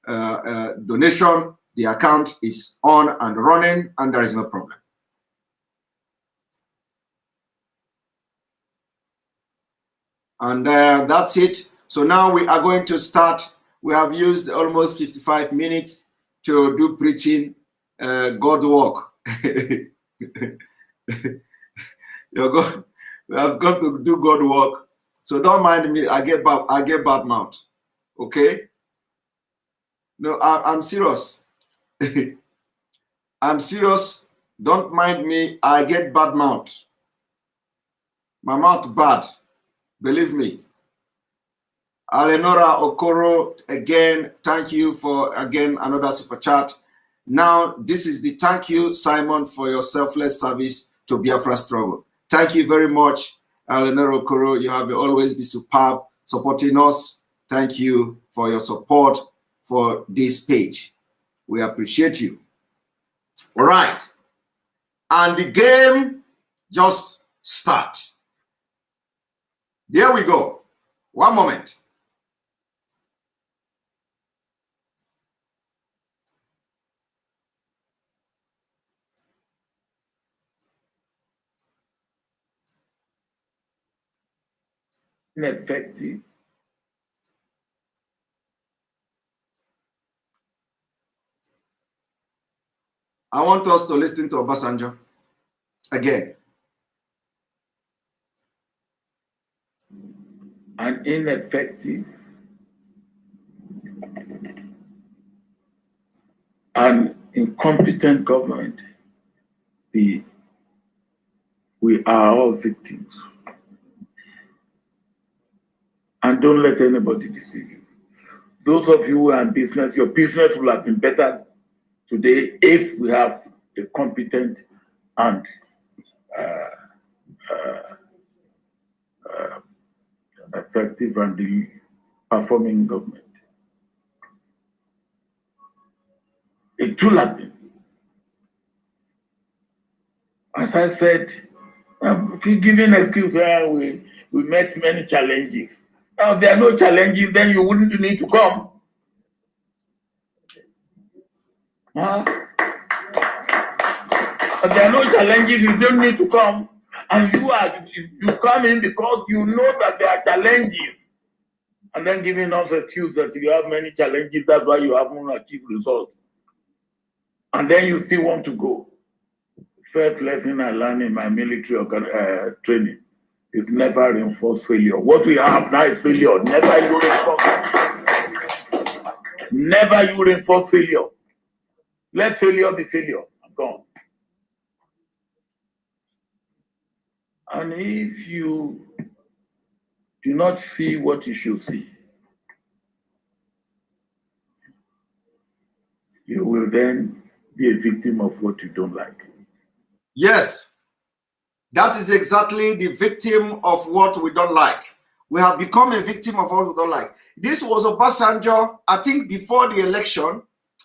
donation. The account is on and running, and there is no problem. And that's it. So now we are going to start. We have used almost 55 minutes to do preaching, God work. We have got to do God work. So don't mind me. I get bad mouth. Okay? No, I'm serious. I'm serious. Don't mind me. I get bad mouth. My mouth bad. Believe me. Alenora Okoro, again, thank you for, again, another super chat. Now, this is the thank you, Simon, for your selfless service to Biafra struggle. Thank you very much, Alenora Okoro. You have always been superb supporting us. Thank you for your support for this page. We appreciate you. All right. And the game just starts. There we go. One moment. Ineffective. I want us to listen to Obasanjo again. An ineffective and incompetent government. We are all victims. And don't let anybody deceive you. Those of you who are in business, your business will have been better today if we have a competent and effective and performing government. It will have been. As I said, giving excuse where we met many challenges. Now, if there are no challenges, then you wouldn't need to come. Huh? If there are no challenges, you don't need to come. And you come in because you know that there are challenges. And then giving us an excuse that you have many challenges, that's why you haven't achieved results. And then you still want to go. First lesson I learned in my military training is never reinforce failure. What we have now is failure. Never you reinforce. Never you reinforce failure. Let failure be failure. I'm gone. And if you do not see what you should see, you will then be a victim of what you don't like. Yes, that is exactly the victim of what we don't like. We have become a victim of what we don't like. This was Obasanjo, I think before the election,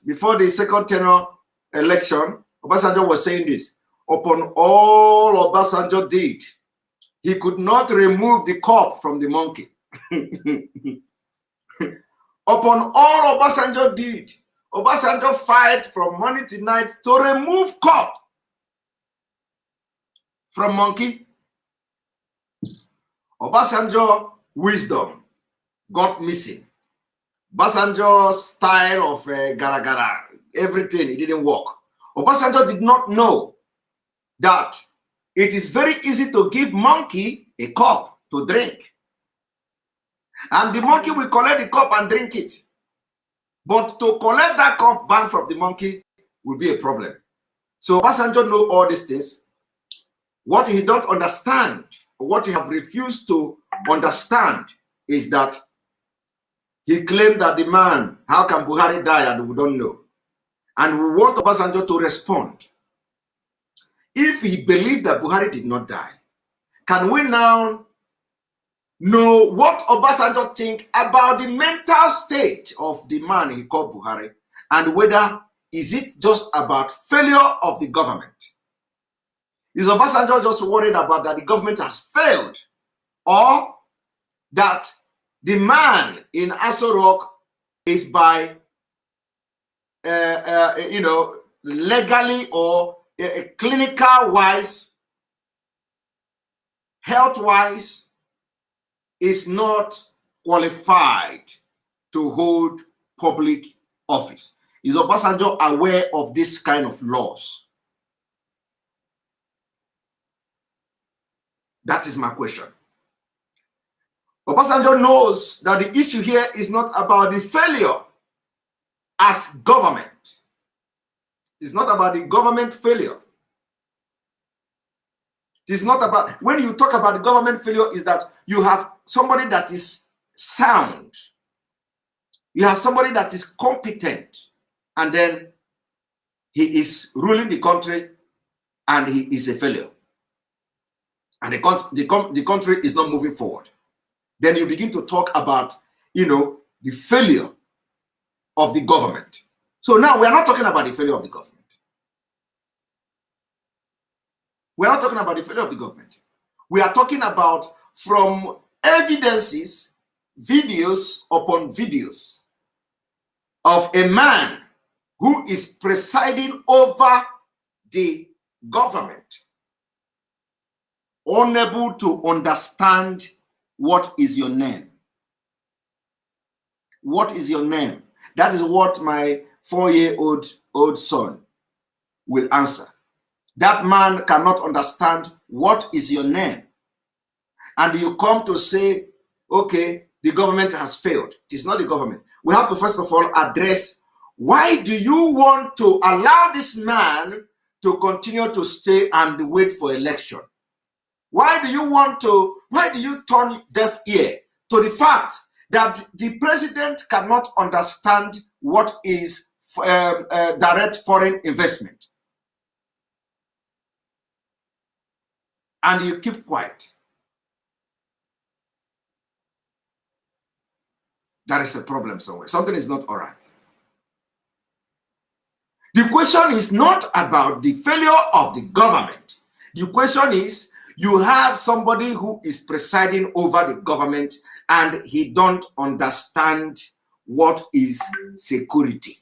before the second tenure election, Obasanjo was saying this. Upon all Obasanjo did, he could not remove the cub from the monkey. Upon all Obasanjo did, Obasanjo fight from morning to night to remove cub from monkey. Obasanjo wisdom got missing. Obasanjo's style of gara-gara, everything, it didn't work. Obasanjo did not know that it is very easy to give monkey a cup to drink. And the monkey will collect the cup and drink it. But to collect that cup back from the monkey will be a problem. So Obasanjo knows all these things. What he don't understand, what he have refused to understand is that He claimed that the man, how can Buhari die, and we don't know. And we want Obasanjo to respond. If he believed that Buhari did not die, can we now know what Obasanjo think about the mental state of the man he called Buhari, and whether is it just about failure of the government? Is Obasanjo just worried about that the government has failed, or that the man in Aso Rock is by, legally or clinical wise, health wise, is not qualified to hold public office? Is Obasanjo aware of this kind of laws? That is my question. Obasanjo knows that the issue here is not about the failure as government. It's not about the government failure. It's not about, when you talk about the government failure, is that you have somebody that is sound. You have somebody that is competent, and then he is ruling the country and he is a failure. And the country is not moving forward. Then you begin to talk about, the failure of the government. So now we are not talking about the failure of the government. We are not talking about the failure of the government. We are talking about, from evidences, videos upon videos of a man who is presiding over the government, unable to understand what is your name. What is your name? That is what my 4-year-old son will answer. That man cannot understand what is your name. And you come to say, okay, the government has failed. It is not the government. We have to first of all address, why do you want to allow this man to continue to stay and wait for election? Why do you turn deaf ear to the fact that the president cannot understand what is direct foreign investment? And you keep quiet. There is a problem somewhere. Something is not all right. The question is not about the failure of the government. The question is, you have somebody who is presiding over the government and he don't understand what is security.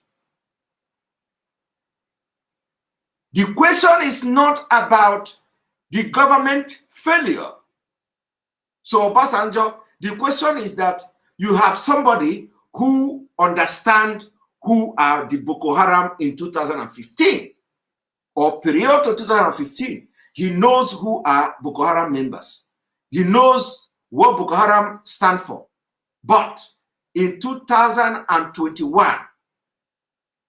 The question is not about the government failure. So, Obasanjo, the question is that you have somebody who understands who are the Boko Haram in 2015 or period to 2015. He knows who are Boko Haram members. He knows what Boko Haram stand for. But in 2021,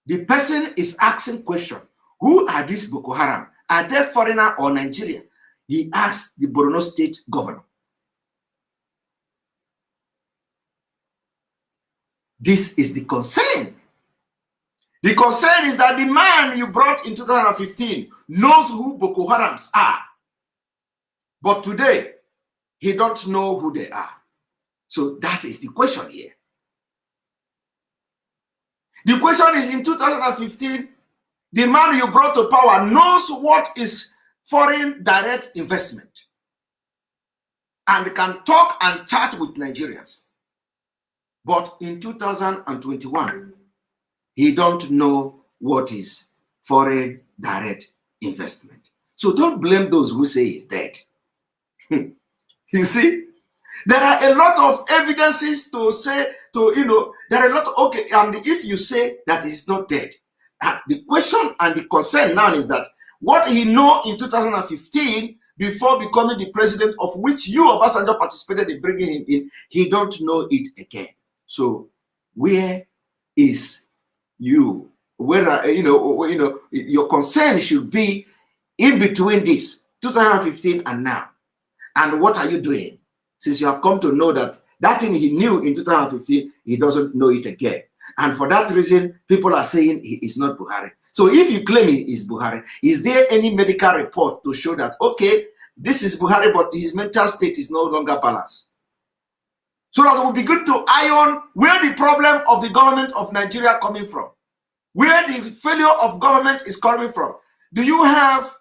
the person is asking question, who are these Boko Haram? Are they foreigner or Nigerian? He asked the Borno State governor. This is the concern. The concern is that the man you brought in 2015 knows who Boko Harams are. But today, he don't know who they are. So that is the question here. The question is, in 2015, the man you brought to power knows what is foreign direct investment and can talk and chat with Nigerians. But in 2021, he don't know what is foreign direct investment. So don't blame those who say he's dead. You see, there are a lot of evidences to say, there are a lot of, okay, and if you say that he's not dead, the question and the concern now is that what he know in 2015 before becoming the president, of which you, Obasanjo, participated in bringing him in, he don't know it again. So where is you? Where your concern should be in between this 2015 and now. And what are you doing? Since you have come to know that That thing he knew in 2015, he doesn't know it again. And for that reason, people are saying he is not Buhari. So if you claim he is Buhari, is there any medical report to show that, okay, this is Buhari, but his mental state is no longer balanced? So that it would be good to iron where the problem of the government of Nigeria coming from, where the failure of government is coming from. Do you have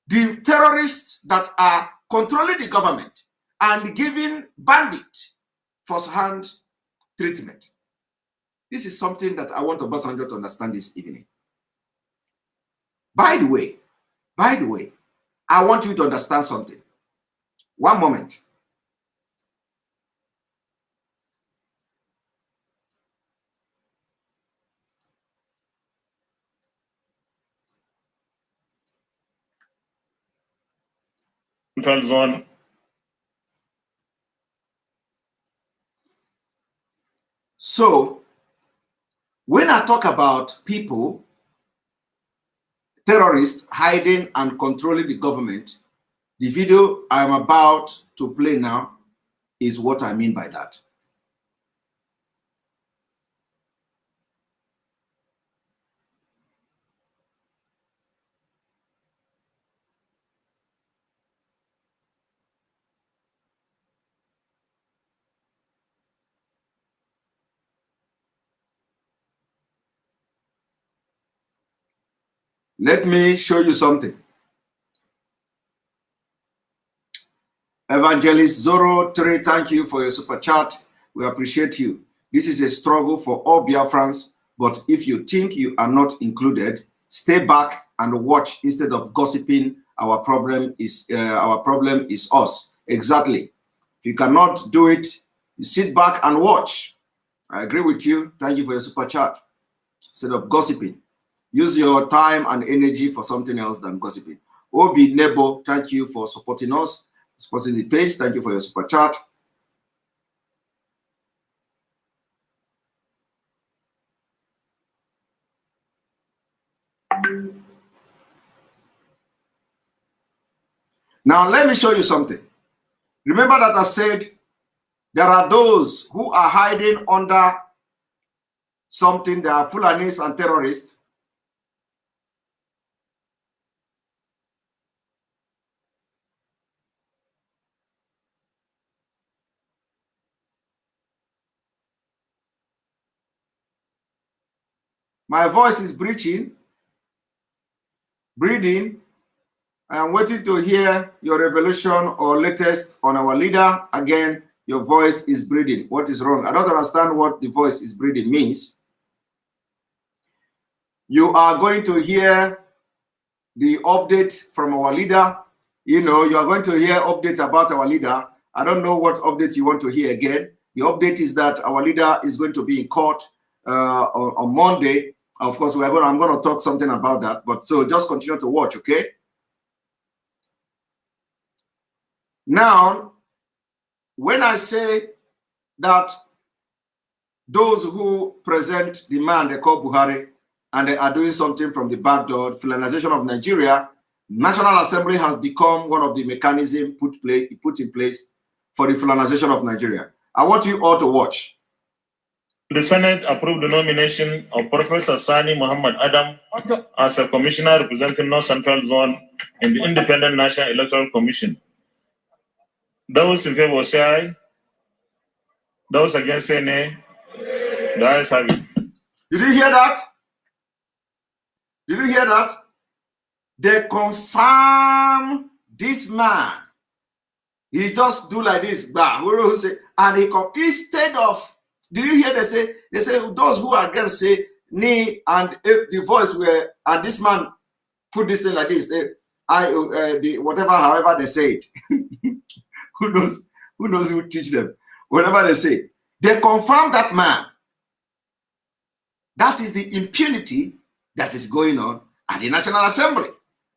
the terrorists that are controlling the government and giving bandits first-hand treatment? This is something that I want Obasanjo to understand this evening. By the way, I want you to understand something. One moment. Central Zone. So, when I talk about people, terrorists hiding and controlling the government, the video I am about to play now is what I mean by that. Let me show you something. Evangelist Zoro 3, thank you for your super chat. We appreciate you. This is a struggle for all Biafrans, but if you think you are not included, stay back and watch instead of gossiping. Our problem is us. Exactly. If you cannot do it, you sit back and watch. I agree with you. Thank you for your super chat. Instead of gossiping, use your time and energy for something else than gossiping. Obi Nebo, thank you for supporting us, supporting the page. Thank you for your super chat. Now, let me show you something. Remember that I said there are those who are hiding under something. They are Fulanis and terrorists. My voice is breathing. I am waiting to hear your revelation or latest on our leader. Again, your voice is breathing. What is wrong? I don't understand what the voice is breathing means. You are going to hear the update from our leader. You know, you are going to hear updates about our leader. I don't know what update you want to hear again. The update is that our leader is going to be in court on Monday. Of course, I'm going to talk something about that. But so just continue to watch, okay? Now, when I say that those who present the man they call Buhari and they are doing something from the back door, Fulanization of Nigeria, National Assembly has become one of the mechanisms put in place for the Fulanization of Nigeria. I want you all to watch. The Senate approved the nomination of Professor Sani Muhammad Adam as a commissioner representing North Central Zone in the Independent National Electoral Commission. Those in favor say aye. Those against say nay. The ayes have it. Did you hear that? Did you hear that? They confirm this man. He just do like this, and he instead of. Do you hear they say those who are against say nay, and if the voice were and this man put this thing like this, however they say it. Who knows who teach them? Whatever they say, they confirm that man. That is the impunity that is going on at the National Assembly,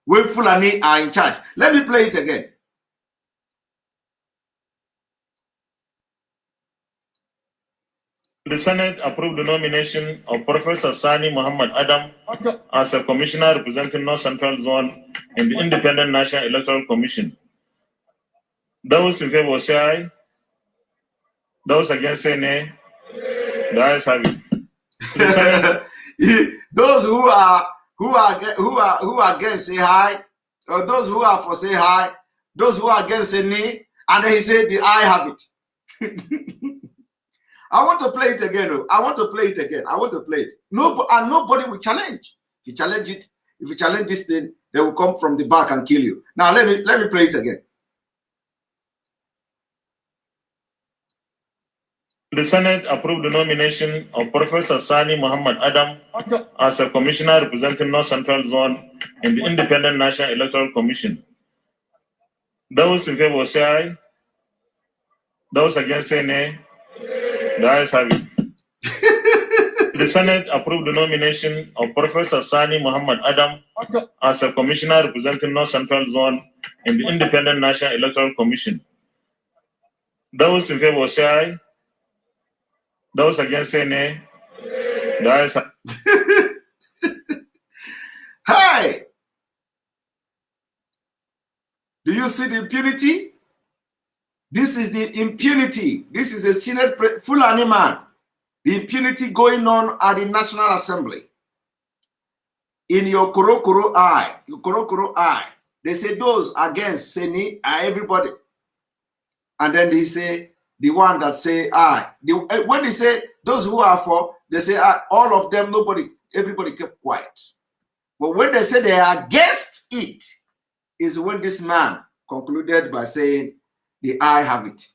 where Fulani are in charge. Let me play it again. The Senate approved the nomination of Professor Sani Muhammad Adam as a commissioner representing North Central Zone in the Independent National Electoral Commission. Those in favor say aye. Those against say nay. The ayes have it. The Senate, Those who are against say hi, or those who are for say hi, those who are against say nay, and then he said the I have it. I want to play it again. I want to play it again. I want to play it. No, and nobody will challenge. If you challenge it, if you challenge this thing, they will come from the back and kill you. Now let me play it again. the Senate approved the nomination of Professor Sani Muhammad Adam as a commissioner representing North Central Zone in the Independent National Electoral Commission. Those in favor say aye. Those against say nay. The ayes have it. The Senate approved the nomination of Professor Sani Muhammad Adam as a commissioner representing North Central Zone in the Independent National Electoral Commission. Those in favor say aye. Those against say nay. The ayes have it. Hey! Do you see the impunity? This is the impunity. This is a Senate Fulani man. The impunity going on at the National Assembly. In your Korokoro eye, they say those against Seni are everybody. And then they say the one that say I. When they say those who are for, they say all of them, nobody, everybody kept quiet. But when they say they are against it, is when this man concluded by saying, the I have it.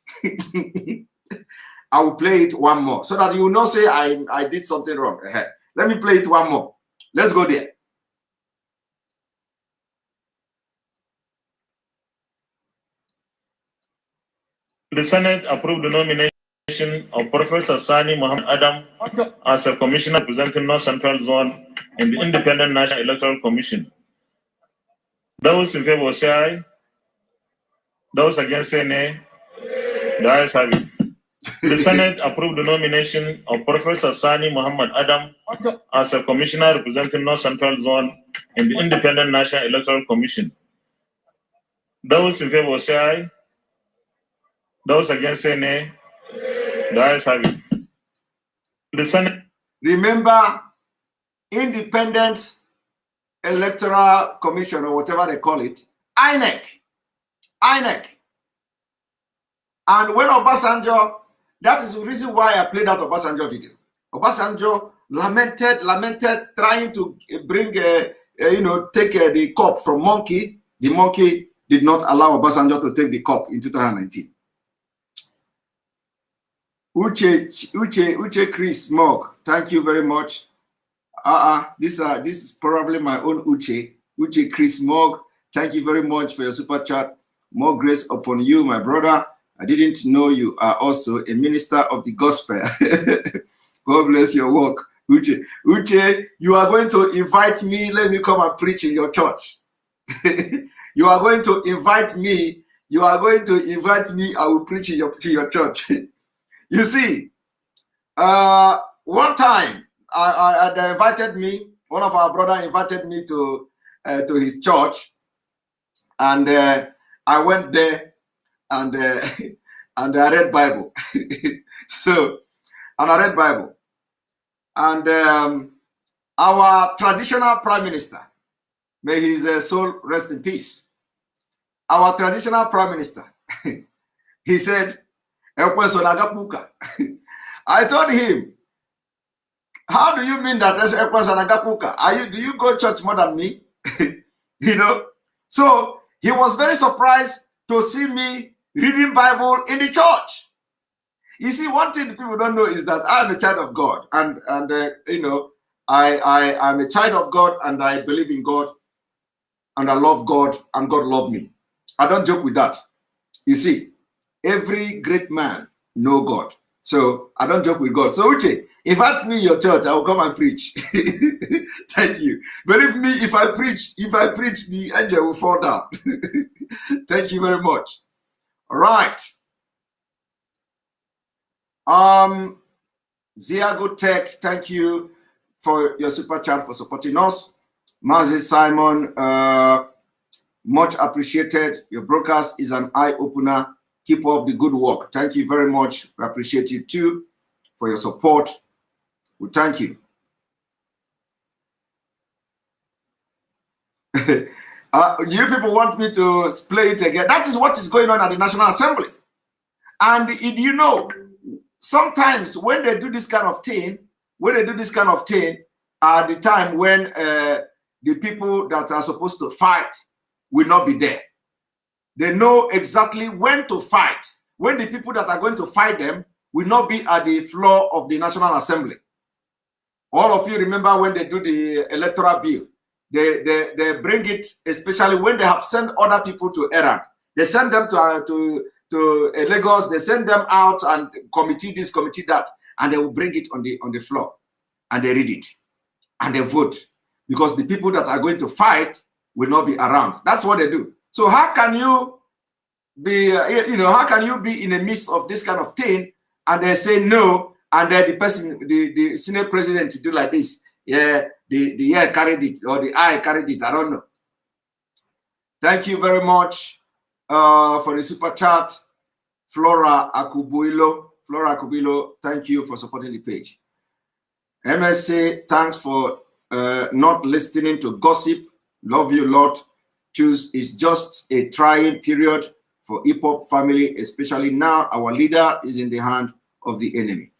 I will play it one more so that you will not say I did something wrong. Let me play it one more. Let's go there. The Senate approved the nomination of Professor Sani Muhammad Adam as a commissioner representing North Central Zone in the Independent National Electoral Commission. Those in favor say aye. Those against say nay. The ayes have it. The Senate approved the nomination of Professor Sani Muhammad Adam as a commissioner representing North Central Zone in the Independent National Electoral Commission. Those in favor say aye. Those against say nay. The ayes have it. The Senate. Remember, Independent Electoral Commission, or whatever they call it, INEC. And when Obasanjo, that is the reason why I played that Obasanjo video. Obasanjo lamented, trying to bring, take the cup from monkey. The monkey did not allow Obasanjo to take the cup in 2019. Uche Chris Mog, thank you very much. This is probably my own Uche Chris Mog. Thank you very much for your super chat. More grace upon you, my brother. I didn't know you are also a minister of the gospel. God bless your work, Uche. Uche, you are going to invite me. Let me come and preach in your church. You are going to invite me. I will preach in your church. You see, one time they invited me. One of our brothers invited me to his church, and I went there, and I read Bible. I read Bible, and our traditional prime minister, may his soul rest in peace. Our traditional prime minister, he said, I told him, how do you mean that that's do you go church more than me? So he was very surprised to see me reading Bible in the church. You see, one thing people don't know is that I'm a child of God, and I'm a child of God, and I believe in God, and I love God, and God loves me. I don't joke with that. You see, every great man know God, so I don't joke with God. So Uche, invite me your church, I will come and preach. Thank you. Believe me, if I preach, the angel will fall down. Thank you very much. All right. Ziago Tech, thank you for your super chat, for supporting us. Mazi Simon, much appreciated. Your broadcast is an eye-opener Keep up the good work. Thank you very much. We appreciate you too for your support. We thank you. You people want me to play it again. That is what is going on at the National Assembly. And you know, sometimes when they do this kind of thing, at the time when the people that are supposed to fight will not be there. They know exactly when to fight, when the people that are going to fight them will not be at the floor of the National Assembly. All of you remember when they do the electoral bill, they bring it, especially when they have sent other people to errand. They send them to Lagos, they send them out and committee this, committee that, and they will bring it on the floor, and they read it, and they vote, because the people that are going to fight will not be around. That's what they do. So how can you be, how can you be in the midst of this kind of thing, and they say no, and then the person, the Senate president do like this? Yeah, the ear carried it, or the eye carried it. I don't know. Thank you very much for the super chat, Flora Akubuilo. Flora Akubuilo, thank you for supporting the page. MSC, thanks for not listening to gossip. Love you a lot. Choose is just a trying period for hip hop family, especially now our leader is in the hand of the enemy.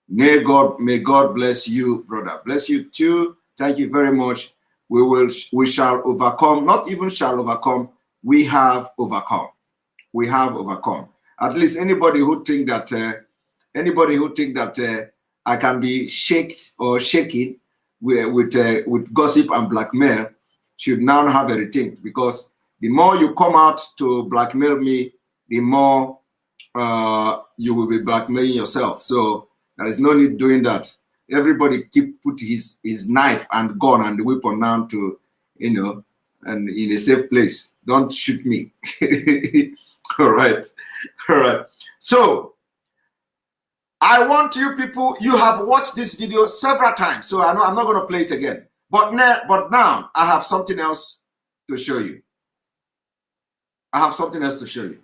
May God bless you, brother. Bless you too. Thank you very much. We shall overcome. Not even shall overcome. We have overcome. We have overcome. At least anybody who think that I can be shaken with gossip and blackmail should now have a rethink, because the more you come out to blackmail me, the more you will be blackmailing yourself. So there is no need doing that. Everybody put his knife and gun and the weapon now to, and in a safe place. Don't shoot me. All right. So I want you people, you have watched this video several times, so I know I'm not going to play it again. But now I have something else to show you. I have something else to show you.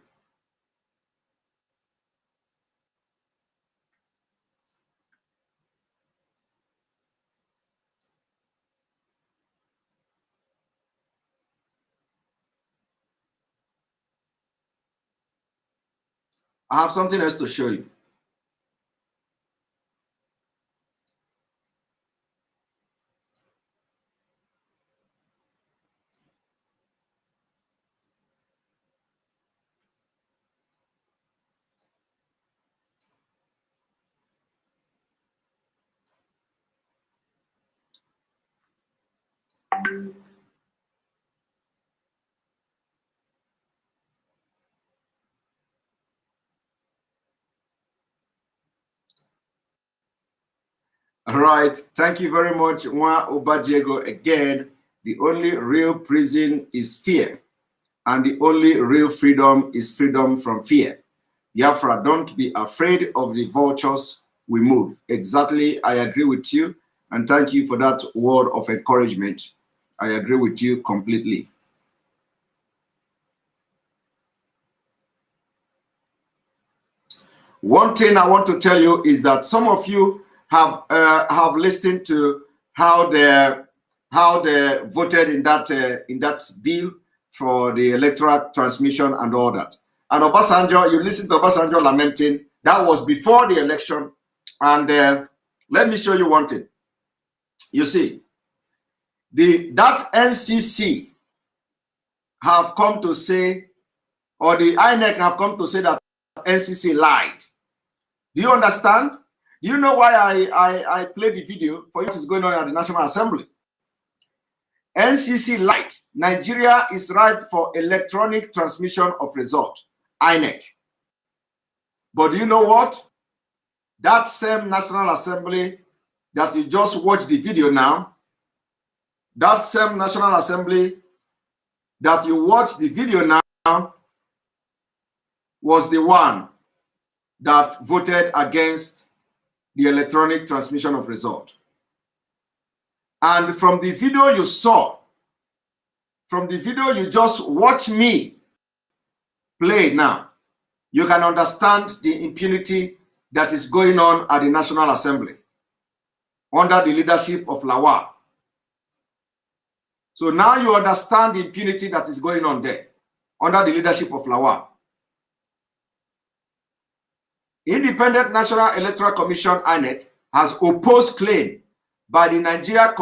I have something else to show you. All right. Thank you very much, Nwa Obadiego. Again, the only real prison is fear, and the only real freedom is freedom from fear. Biafra, don't be afraid of the vultures. We move. Exactly. I agree with you. And thank you for that word of encouragement. I agree with you completely. One thing I want to tell you is that some of you have listened to how they voted in that bill for the electoral transmission and all that. And Obasanjo, you listened to Obasanjo lamenting. That was before the election. And let me show you one thing. You see, that NCC have come to say, or the INEC have come to say that NCC lied. Do you understand? Do you know why I played the video for what is going on at the National Assembly? NCC lied. Nigeria is ripe for electronic transmission of result. INEC. But do you know what? That same National Assembly that you just watched the video now, that same National Assembly that you watched the video now was the one that voted against the electronic transmission of result. And from the video you saw, from the video you just watched me play now, you can understand the impunity that is going on at the National Assembly under the leadership of Lawal. So now you understand the impunity that is going on there under the leadership of Lawal. Independent National Electoral Commission, INEC, has opposed claim by the Nigeria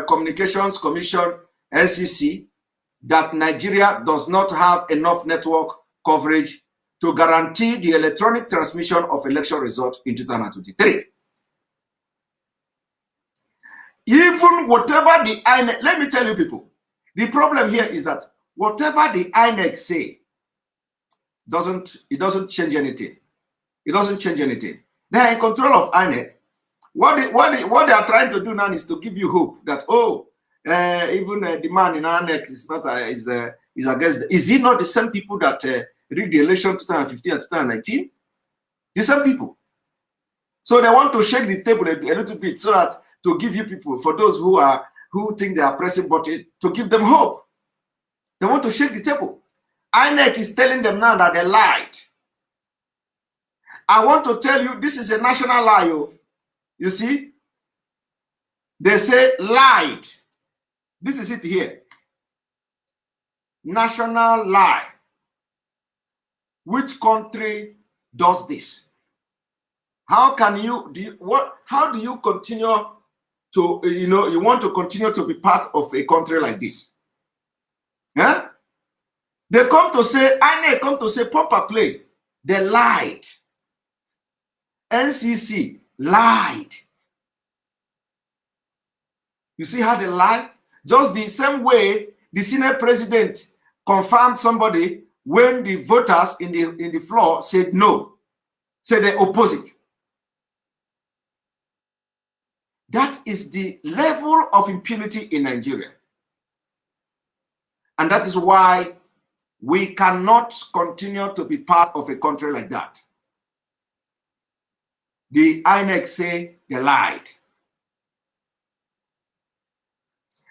Communications Commission, NCC, that Nigeria does not have enough network coverage to guarantee the electronic transmission of election results in 2023. Even whatever the INEC, let me tell you people, the problem here is that whatever the INEC say, it doesn't change anything. It doesn't change anything. They are in control of INEC. What they are trying to do now is to give you hope that, oh, even the man in INEC is not is against. Is it not the same people that rigged the election 2015 and 2019? The same people. So they want to shake the table a little bit so that to give you people, for those who think they are pressing button, to give them hope. They want to shake the table. INEC is telling them now that they lied. I want to tell you, this is a national lie. You see? They say lied. This is it here. National lie. Which country does this? How can how do you continue to, you want to continue to be part of a country like this? Yeah? They come to say, INEC come to say, proper play. They lied. NCC lied. You see how they lie? Just the same way the Senate president confirmed somebody when the voters in the floor said no, said the opposite. That is the level of impunity in Nigeria. And that is why we cannot continue to be part of a country like that. The INEC say they lied.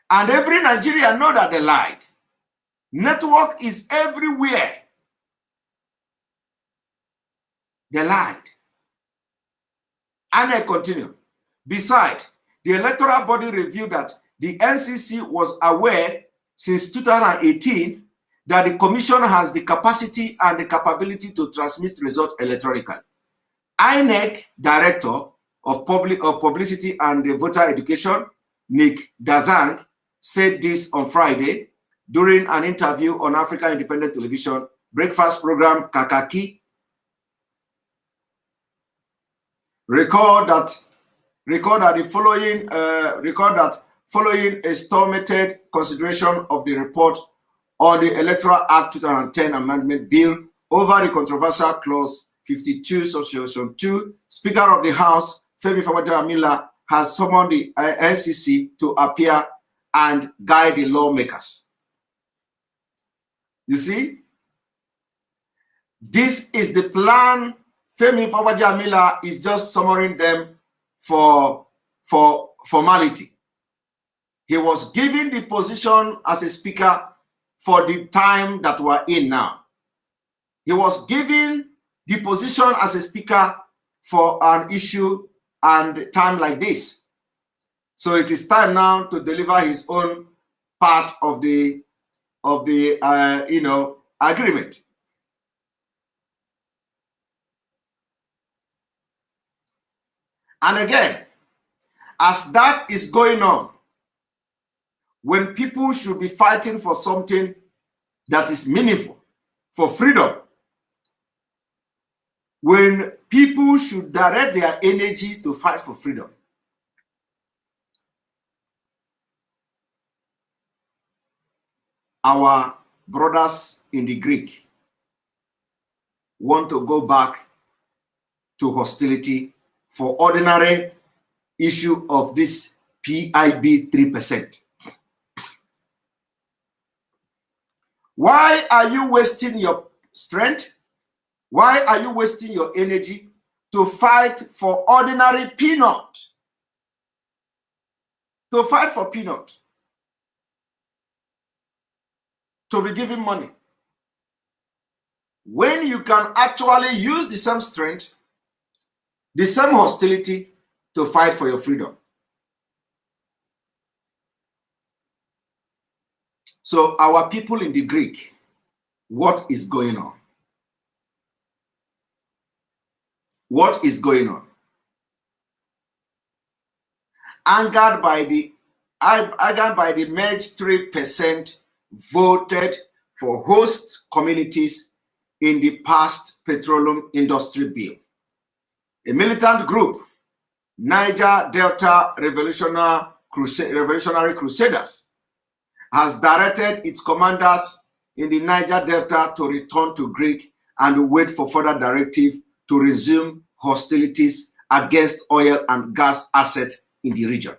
And every Nigerian know that they lied. Network is everywhere. They lied. INEC continue. Besides, the electoral body reviewed that the NCC was aware since 2018 that the commission has the capacity and the capability to transmit results electronically. INEC Director of Publicity and Voter Education, Nick Dazang, said this on Friday during an interview on Africa Independent Television breakfast program Kakaki. Record that following a stomachted consideration of the report on the Electoral Act 2010 Amendment Bill over the controversial clause 52, subsection 2, Speaker of the House, Femi Fawajara has summoned the NCC to appear and guide the lawmakers. You see, this is the plan. Femi Fawajara is just summoning them for formality. He was given the position as a speaker for the time that we're in now. He was given the position as a speaker for an issue and time like this. So it is time now to deliver his own part of the agreement. And again, as that is going on, when people should be fighting for something that is meaningful, for freedom, when people should direct their energy to fight for freedom, our brothers in the Greek want to go back to hostility for ordinary issue of this PIB 3%. Why are you wasting your strength? Why are you wasting your energy to fight for ordinary peanut? To fight for peanut. To be given money. when you can actually use the same strength, the same hostility to fight for your freedom. So our people in the Greek, what is going on? What is going on? Angered by the merged 3% voted for host communities in the past petroleum industry bill. A militant group, Niger Delta Revolutionary Crusaders, has directed its commanders in the Niger Delta to return to Greek and wait for further directive to resume hostilities against oil and gas assets in the region.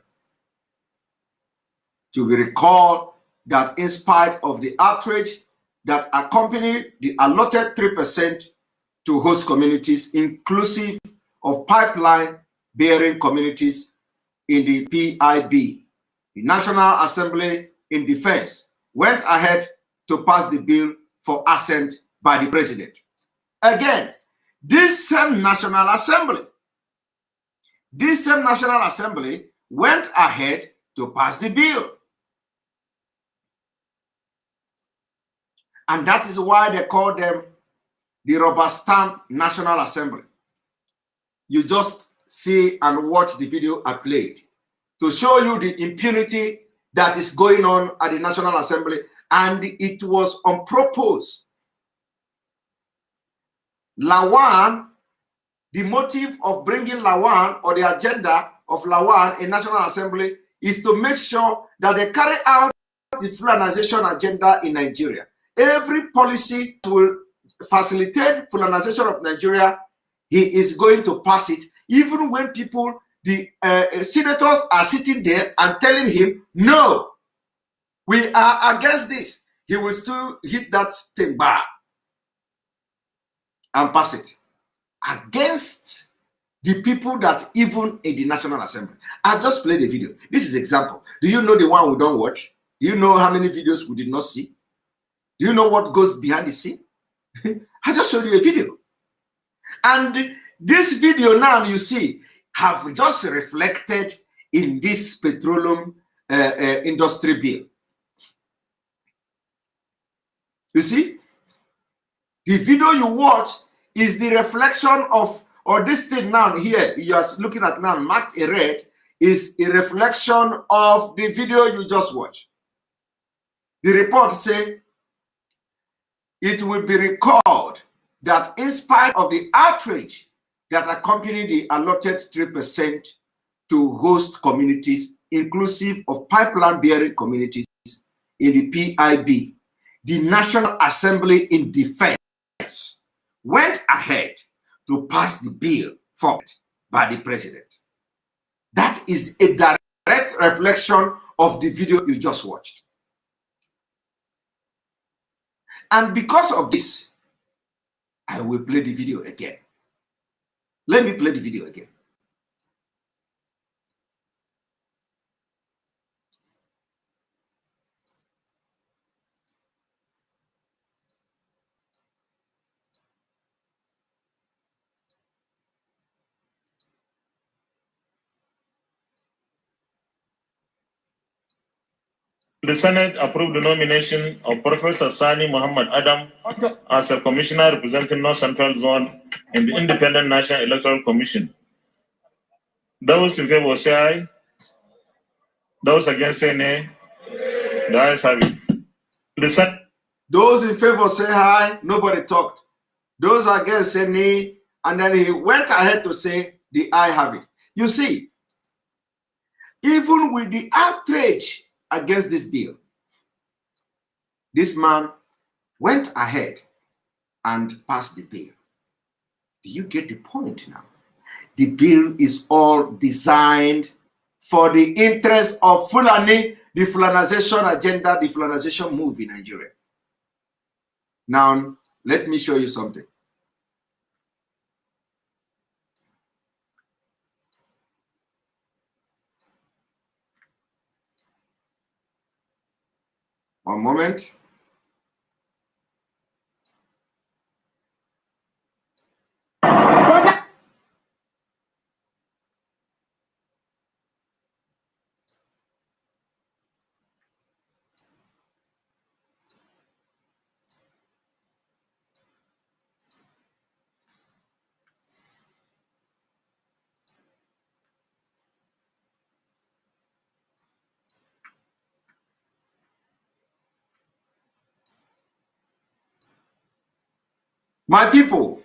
To be recalled that in spite of the outrage that accompanied the allotted 3% to host communities, inclusive of pipeline-bearing communities in the PIB, the National Assembly in Defense went ahead to pass the bill for assent by the president. Again, this same National Assembly went ahead to pass the bill. And that is why they call them the rubber stamp National Assembly. You just see and watch the video I played to show you the impunity that is going on at the National Assembly, and it was on purpose. Lawan, the motive of bringing Lawan, or the agenda of Lawan in National Assembly, is to make sure that they carry out the Fulanization agenda in Nigeria. Every policy will facilitate Fulanization of Nigeria, he is going to pass it, even when people, the senators are sitting there and telling him, no, we are against this. He will still hit that thing back and pass it against the people that even in the National Assembly. I just played a video. This is example. Do you know the one we don't watch? Do you know how many videos we did not see? Do you know what goes behind the scene? I just showed you a video. And this video now you see have just reflected in this petroleum industry bill. You see? The video you watch is the reflection of, or this thing now here, you are looking at now, marked in red, is a reflection of the video you just watched. The report says, it will be recalled that in spite of the outrage that accompanied the allotted 3% to host communities, inclusive of pipeline-bearing communities in the PIB, the National Assembly in Defense went ahead to pass the bill forward by the president. That is a direct reflection of the video you just watched. And because of this, I will play the video again. Let me play the video again. The Senate approved the nomination of Professor Sani Muhammad Adam as a commissioner representing North Central Zone in the Independent National Electoral Commission. Those in favor say aye. Those against say nay. The ayes have it. Those in favor say aye. Nobody talked. Those against say nay. And then he went ahead to say the ayes have it. You see, even with the outrage against this bill, this man went ahead and passed the bill. Do you get the point now? The bill is all designed for the interest of Fulani, the Fulanization agenda, the Fulanization move in Nigeria. Now, let me show you something. One moment. My people,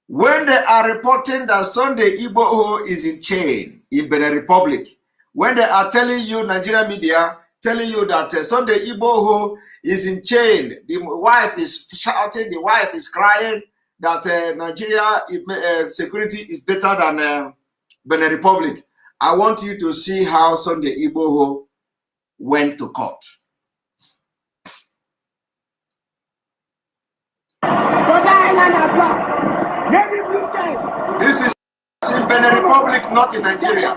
when they are reporting that Sunday Igboho is in chain in Benin Republic, when they are telling you, Nigerian media, telling you that Sunday Igboho is in chain, the wife is shouting, the wife is crying, that Nigeria security is better than Benin Republic. I want you to see how Sunday Igboho went to court. This is in Benin Republic, not in Nigeria.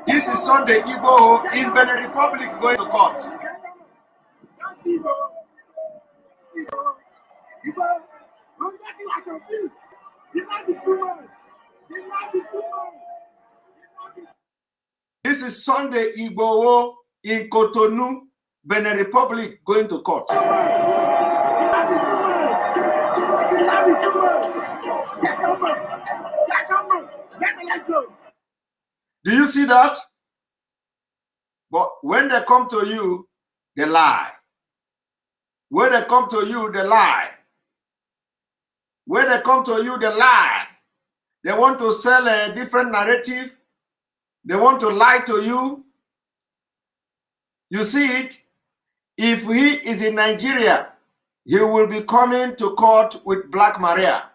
This is Sunday Igboho in Benin Republic going to court. This is Sunday Igboho in Cotonou, Benin Republic going to court. Do you see that? But when they come to you, they lie. When they come to you, they lie. When they come to you, they lie. They want to sell a different narrative. They want to lie to you. You see it? If he is in Nigeria, he will be coming to court with Black Maria.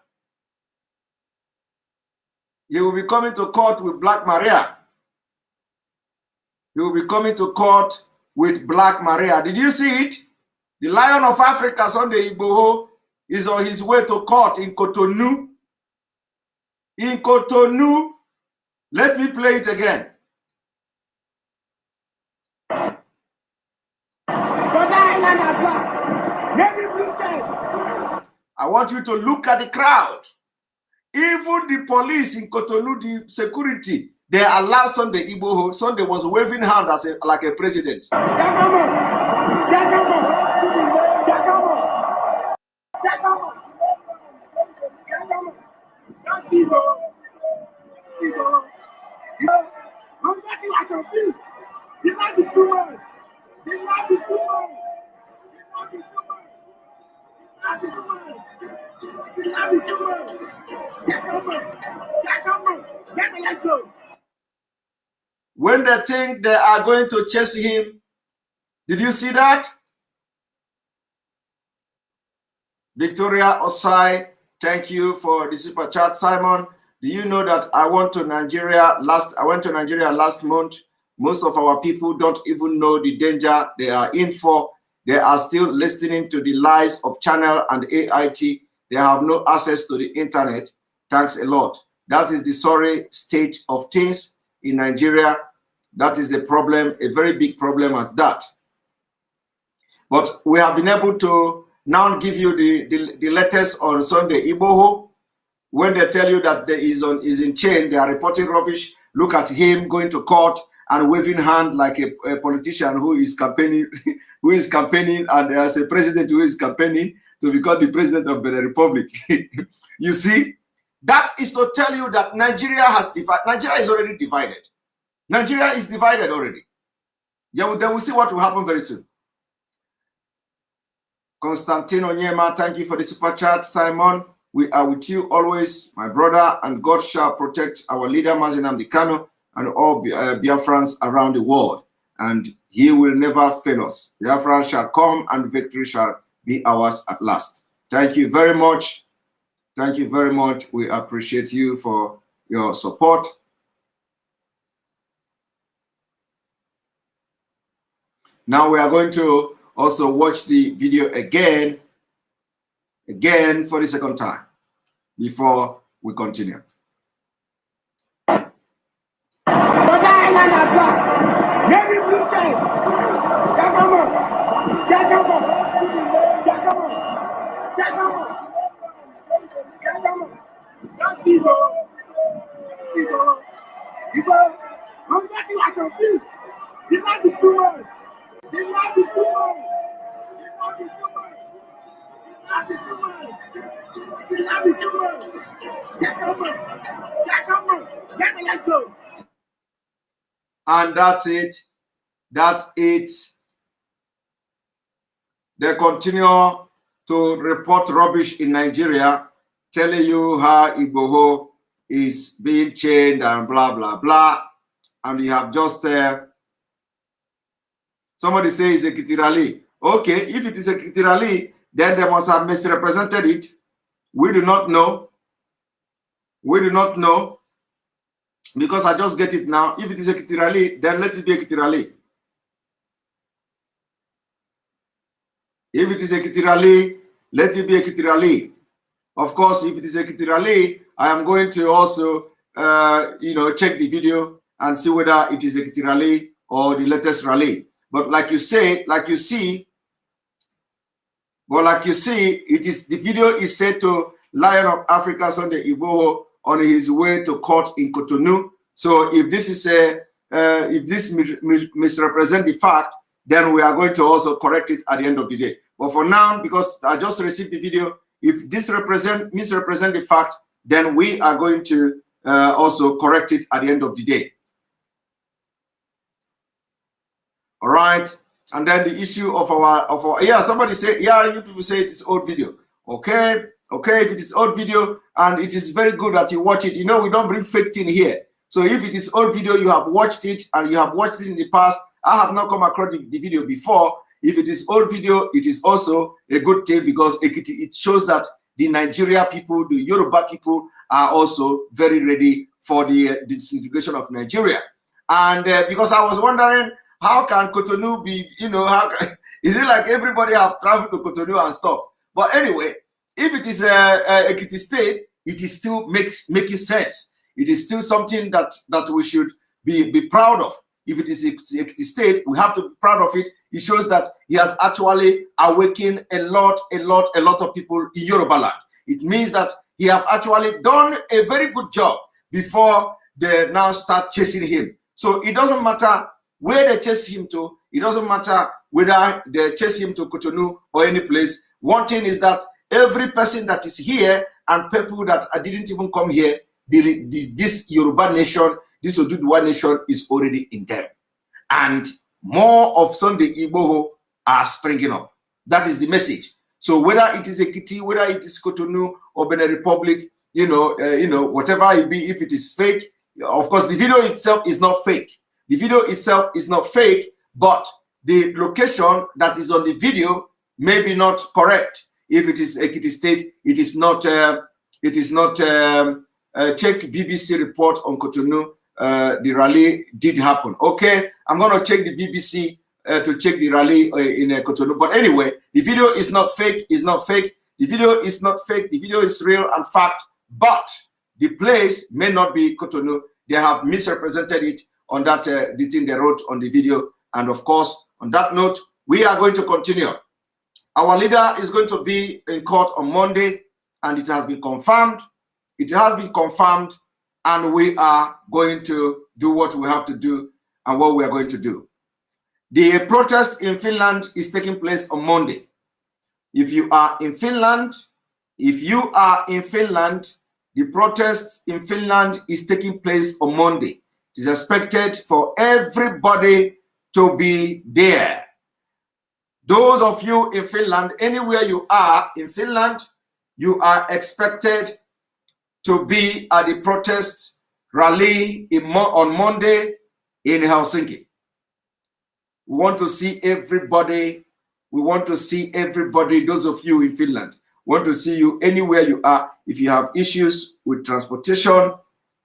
He will be coming to court with Black Maria. He will be coming to court with Black Maria. Did you see it? The Lion of Africa, Sunday Igboho, is on his way to court in Cotonou. In Cotonou, let me play it again. I want you to look at the crowd. Even the police in Cotonou, the security, they allowed Sunday Igboho. Sunday was waving hand as like a president. When they think they are going to chase him, did you see that? Victoria Osai, thank you for the super chat. Simon, do you know that I went to Nigeria last month? Most of our people don't even know the danger they are in for. They are still listening to the lies of Channel and AIT. They have no access to the internet. Thanks a lot. That is the sorry state of things in Nigeria. That is the problem, a very big problem as that. But we have been able to now give you the latest on Sunday Igboho. When they tell you that there is in chain, they are reporting rubbish. Look at him going to court and waving hand like a politician who is campaigning, and as a president who is campaigning to become the president of the Republic. You see, that is to tell you that Nigeria is already divided. Nigeria is divided already. Yeah, then we'll see what will happen very soon. Constantino Nyema, thank you for the super chat. Simon, we are with you always, my brother, and God shall protect our leader, Mazi Nnamdi Kanu, and all Biafrans around the world. And he will never fail us. Biafra shall come and victory shall be ours at last. Thank you very much. Thank you very much. We appreciate you for your support. Now we are going to also watch the video again for the second time before we continue. And that's it. That's it. They continue to report rubbish in Nigeria, telling you how Igboho is being chained and blah, blah, blah. And you have just, somebody says it's a Kitirali. Okay, if it is a Kitirali, then they must have misrepresented it. We do not know. We do not know. Because I just get it now. If it is a Kitirali, then let it be a Kitirali. If it is a Kitirali, let it be a Kitirali. Of course, if it is a Kitirali, I am going to also, check the video and see whether it is a Kitirali or the latest rally. But like you see, it is the video is set to Lion of Africa Sunday Igboho on his way to court in Cotonou. So if this is if this misrepresent the fact, then we are going to also correct it at the end of the day. But for now, because I just received the video, if this misrepresent the fact, then we are going to also correct it at the end of the day. All right. And then the issue of our yeah, somebody say, yeah, you people say it is old video. Okay, if it is old video and it is very good that you watch it, we don't bring fake thing here. So if it is old video, you have watched it and you have watched it in the past. I have not come across the video before. If it is old video, it is also a good thing because it shows that the Nigeria people, the Yoruba people are also very ready for the disintegration of Nigeria. And because I was wondering, how can Cotonou be, is it like everybody have traveled to Cotonou and stuff? But anyway, if it is a Ekiti state, it is still making sense. It is still something that we should be proud of. If it is Ekiti state, we have to be proud of it. It shows that he has actually awakened a lot of people in Yoruba land. It means that he have actually done a very good job before they now start chasing him. So it doesn't matter where they chase him to. It doesn't matter whether they chase him to Cotonou or any place. One thing is that every person that is here and people that didn't even come here, this Yoruba nation, this Oduduwa nation is already in them. And more of Sunday Igboho are springing up. That is the message. So whether it is Ekiti, whether it is Cotonou or Benin Republic, whatever it be, if it is fake, of course, the video itself is not fake. The video itself is not fake, but the location that is on the video may be not correct. If it is Ekiti State, it is not. Check BBC report on Cotonou. The rally did happen. Okay, I'm gonna check the BBC to check the rally in Cotonou. But anyway, the video is not fake. It's not fake. The video is not fake. The video is real and fact. But the place may not be Cotonou. They have misrepresented it on that the thing they wrote on the video. And of course, on that note, we are going to continue. Our leader is going to be in court on Monday, and it has been confirmed. It has been confirmed, and we are going to do what we have to do and what we are going to do. The protest in Finland is taking place on Monday. If you are in Finland, the protest in Finland is taking place on Monday. It is expected for everybody to be there. Those of you in Finland, anywhere you are in Finland, you are expected to be at the protest rally on Monday in Helsinki. We want to see everybody. We want to see everybody, those of you in Finland. We want to see you anywhere you are. If you have issues with transportation,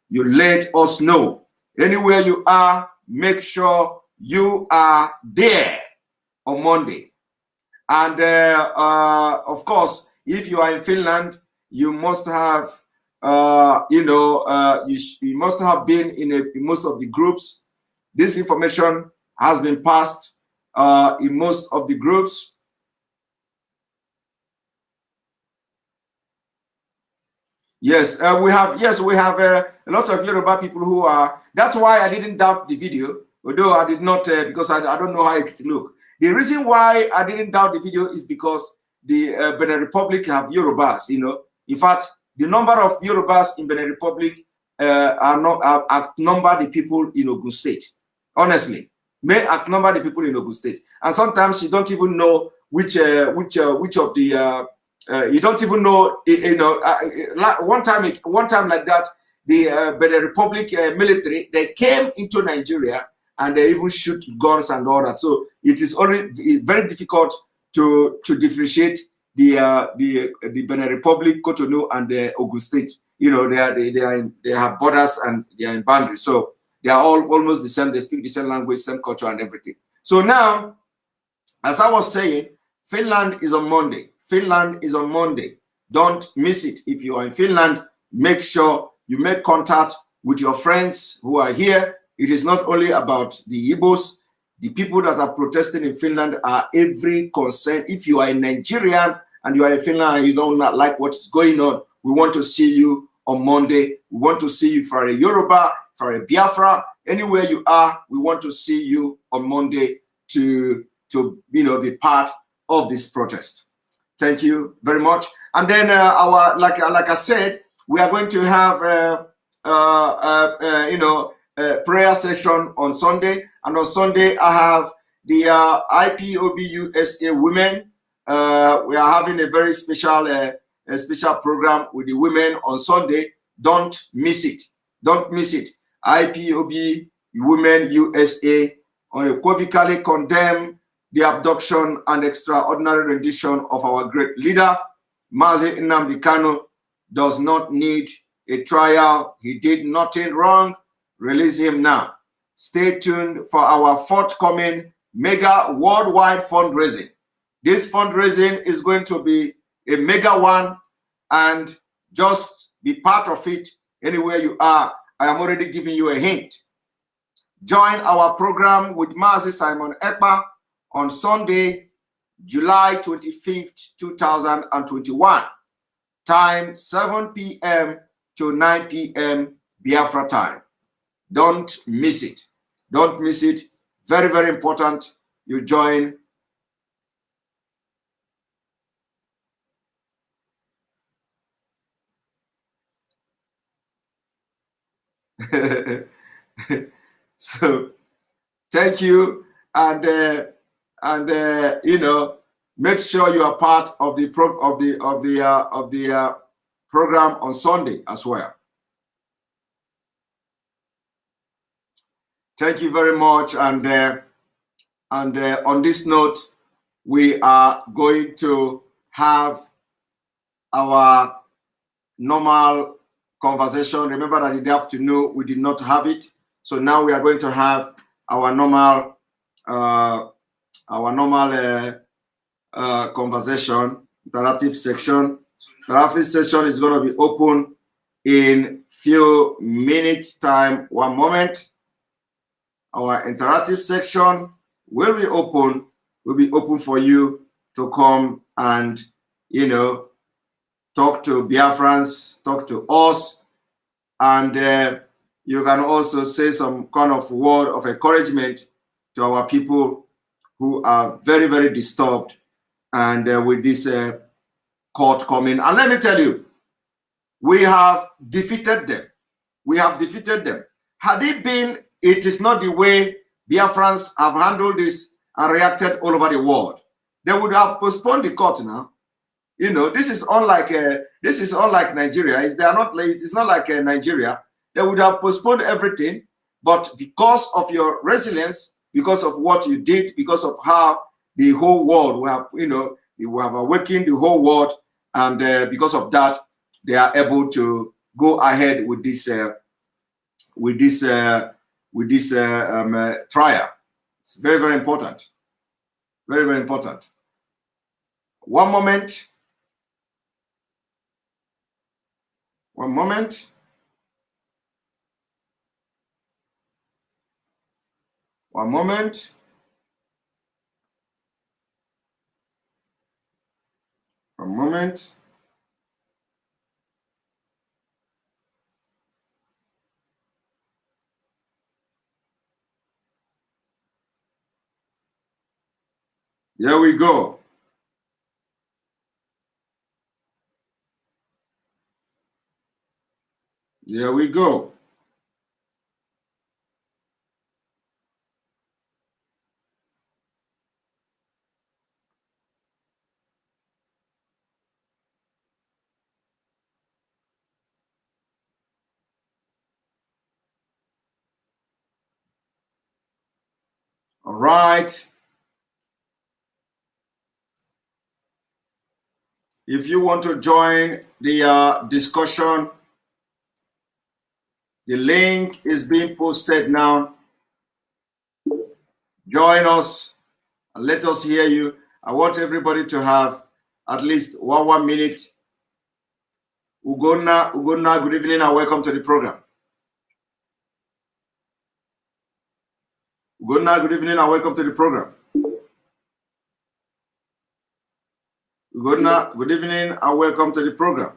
you let us know. Anywhere you are, make sure you are there on Monday. And of course, if you are in Finland, you must have, you must have been in most of the groups. This information has been passed in most of the groups. Yes, we have a lot of Yoruba people who are. That's why I didn't doubt the video, although I did not, because I don't know how it look. The reason why I didn't doubt the video is because the Benin Republic have Yorubas. In fact, the number of Yorubas in Benin Republic outnumber the people in Ogun State. Honestly, may outnumber the people in Ogun State, and sometimes you don't even know which of the you don't even know, one time like that, the Benin Republic military, they came into Nigeria and they even shoot guns and all that. So it is only very difficult to differentiate the Benin Republic, Cotonou, and the Ogun State. You know, they have borders and they are in boundaries. So they are all almost the same. They speak the same language, same culture, and everything. So now, as I was saying, Finland is on Monday. Finland is on Monday. Don't miss it. If you are in Finland, make sure you make contact with your friends who are here. It is not only about the Igbos. The people that are protesting in Finland are every concern. If you are a Nigerian and you are in Finland and you don't like what is going on, we want to see you on Monday. We want to see you for a Yoruba, for a Biafra, anywhere you are. We want to see you on Monday to be part of this protest. Thank you very much. And then like I said, we are going to have prayer session on Sunday. And on Sunday, I have the IPOB USA women. We are having a very special program with the women on Sunday. Don't miss it. Don't miss it. IPOB Women USA unequivocally condemn the abduction and extraordinary rendition of our great leader. Mazi Nnamdi Kanu does not need a trial. He did nothing wrong. Release him now. Stay tuned for our forthcoming mega worldwide fundraising. This fundraising is going to be a mega one, and just be part of it anywhere you are. I am already giving you a hint. Join our program with Mazi Simon Ekpa on Sunday, July 25th, 2021. Time 7 p.m. to 9 p.m. Biafra time. Don't miss it. Don't miss it. Very, very important. You join. So thank you, and make sure you are part of the program on Sunday as well. Thank you very much, and on this note, we are going to have our normal conversation. Remember that in the afternoon we did not have it, so now we are going to have our normal conversation, interactive section. Interactive session is going to be open in few minutes time. One moment. Our interactive section will be open. Will be open for you to come and talk to Biafrans, talk to us, and you can also say some kind of word of encouragement to our people who are very, very disturbed and with this court coming. And let me tell you, we have defeated them. We have defeated them. Had it is not the way Biafrans have handled this and reacted all over the world, they would have postponed the court now. This is unlike Nigeria. It's not like Nigeria. They would have postponed everything, but because of your resilience, because of what you did, because of how the whole world we have awakened the whole world, and because of that, they are able to go ahead with this trial. It's very, very important. Very, very important. One moment. One moment. One moment. One moment. There we go. There we go. All right. If you want to join the discussion, the link is being posted now. Join us and let us hear you. I want everybody to have at least 1 minute. Ugonna, good evening and welcome to the program. Ugonna, good evening and welcome to the program. Ugonna, good evening and welcome to the program.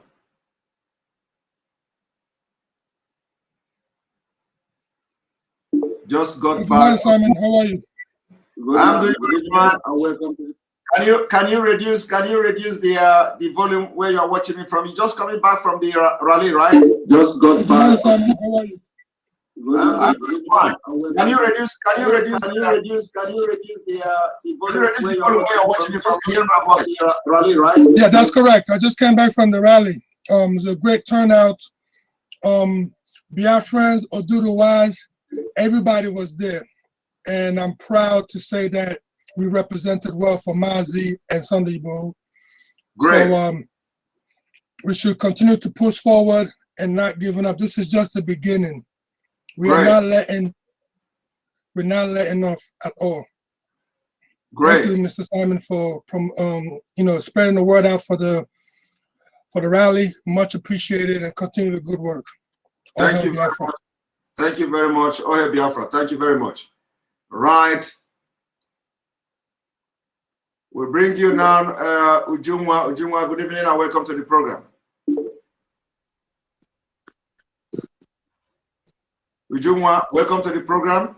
Just got back. Simon, how are you? I'm doing good, man. And welcome to the... Can you reduce the volume where you are watching it from? You just coming back from the rally, right? Just got back. Simon, how are you? I'm doing fine. Can you reduce the volume where you're watching it from? Hear my voice. Rally, right? Yeah, that's correct. I just came back from the rally. It was a great turnout. Biafrans, Oduduwas, everybody was there. And I'm proud to say that we represented well for Mazi and Nnamdi Igboho. Great. So we should continue to push forward and not giving up. This is just the beginning. We're not letting off at all. Great. Thank you, Mr. Simon, for spreading the word out for the rally. Much appreciated, and continue the good work. Thank you very much. Thank you very much. Ohe Biafra. Thank you very much. Right. We'll bring you now, Ujumwa. Ujumwa, good evening and welcome to the program. Ujumwa, welcome to the program.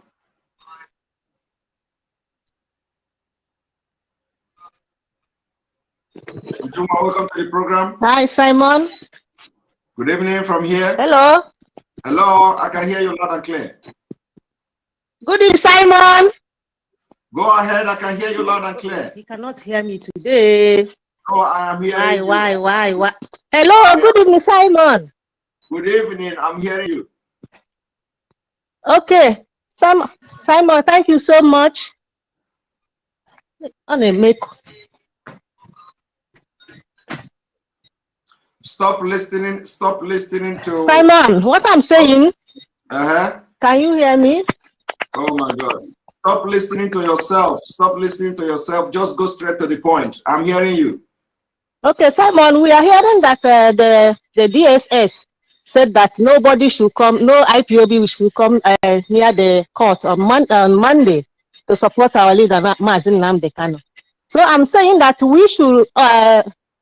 Ujumwa, welcome to the program. Hi, Simon. Good evening from here. Hello. Hello, I can hear you loud and clear. Good evening, Simon. Go ahead, I can hear you loud and clear. You cannot hear me today. Oh, I am hearing you. Why? Hello, good evening, Simon. Good evening, I'm hearing you. Okay, Simon, thank you so much. Stop listening to Simon, what I'm saying. Uh-huh. Can you hear me? Oh my God. Stop listening to yourself. Stop listening to yourself. Just go straight to the point. I'm hearing you. Okay, Simon, we are hearing that the DSS said that nobody should come, no IPOB should come near the court on Monday to support our leader, Mazi Nnamdi Kanu. So I'm saying that we should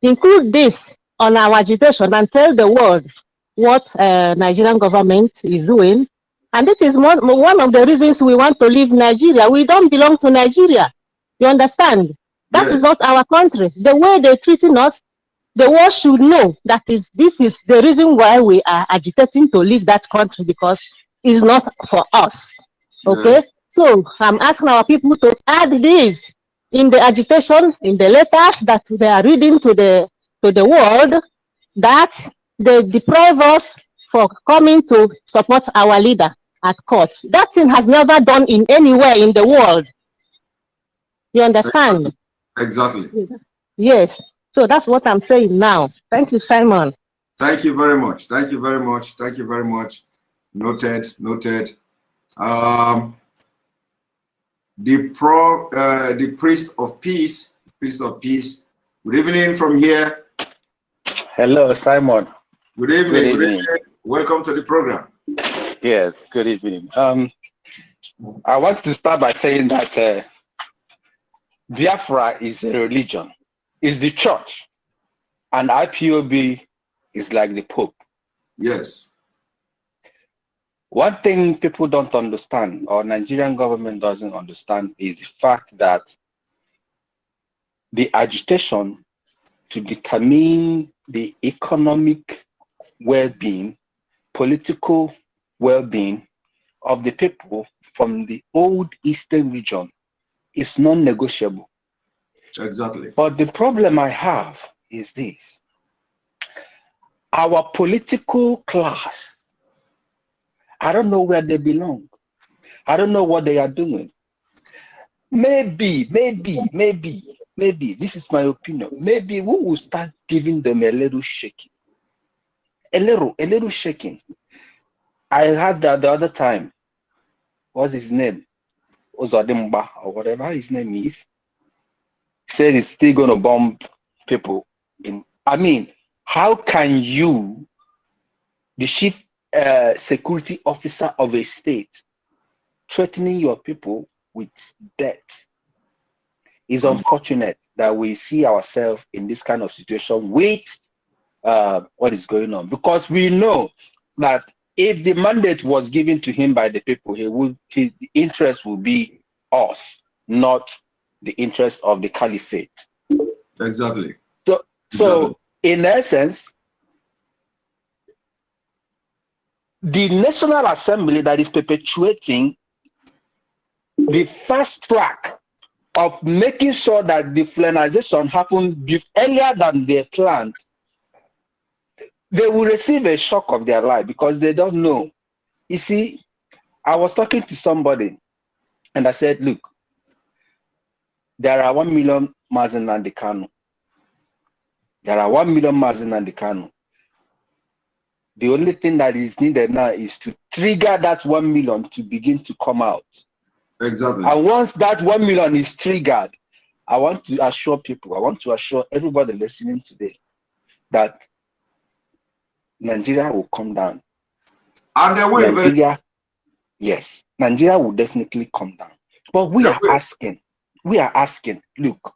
include this on our agitation and tell the world what Nigerian government is doing. And this is one of the reasons we want to leave Nigeria. We don't belong to Nigeria. You understand? That is not our country. The way they're treating us, the world should know that this is the reason why we are agitating to leave that country, because it's not for us. Okay? Yes. So I'm asking our people to add this in the agitation, in the letters that they are reading to the world, that they deprive us for coming to support our leader at court. That thing has never done in anywhere in the world. You understand? Exactly. Yes. So that's what I'm saying now. Thank you, Simon. Thank you very much. Thank you very much. Thank you very much. Noted. Noted. The priest of peace. Good evening from here. Hello, Simon. Good evening. Good evening. Welcome to the program. Yes. Good evening. I want to start by saying that Biafra is a religion. Is the church, and IPOB is like the Pope. Yes. One thing people don't understand, or Nigerian government doesn't understand, is the fact that the agitation to determine the economic well-being, political well-being of the people from the old Eastern region is non-negotiable. Exactly. But the problem I have is this. Our political class, I don't know where they belong. I don't know what they are doing. maybe, this is my opinion. Maybe we will start giving them a little shaking. A little shaking. I heard that the other time. What's his name? Ozodimba, or whatever his name is. Said he's still going to bomb people. I mean, how can you, the chief security officer of a state, threatening your people with death? It's unfortunate that we see ourselves in this kind of situation with what is going on, because we know that if the mandate was given to him by the people, his interest will be us, not the interest of the caliphate. Exactly. So in essence, the National Assembly that is perpetuating the fast track of making sure that the Fulanization happened earlier than they planned, they will receive a shock of their life because they don't know. You see, I was talking to somebody and I said, look, there are 1 million Mazi Nnamdi Kanu. There are 1 million Mazi Nnamdi Kanu. The only thing that is needed now is to trigger that 1 million to begin to come out. Exactly. And once that 1 million is triggered, I want to assure people, I want to assure everybody listening today that Nigeria will come down. And they will. Yes, Nigeria will definitely come down. But we are asking, look,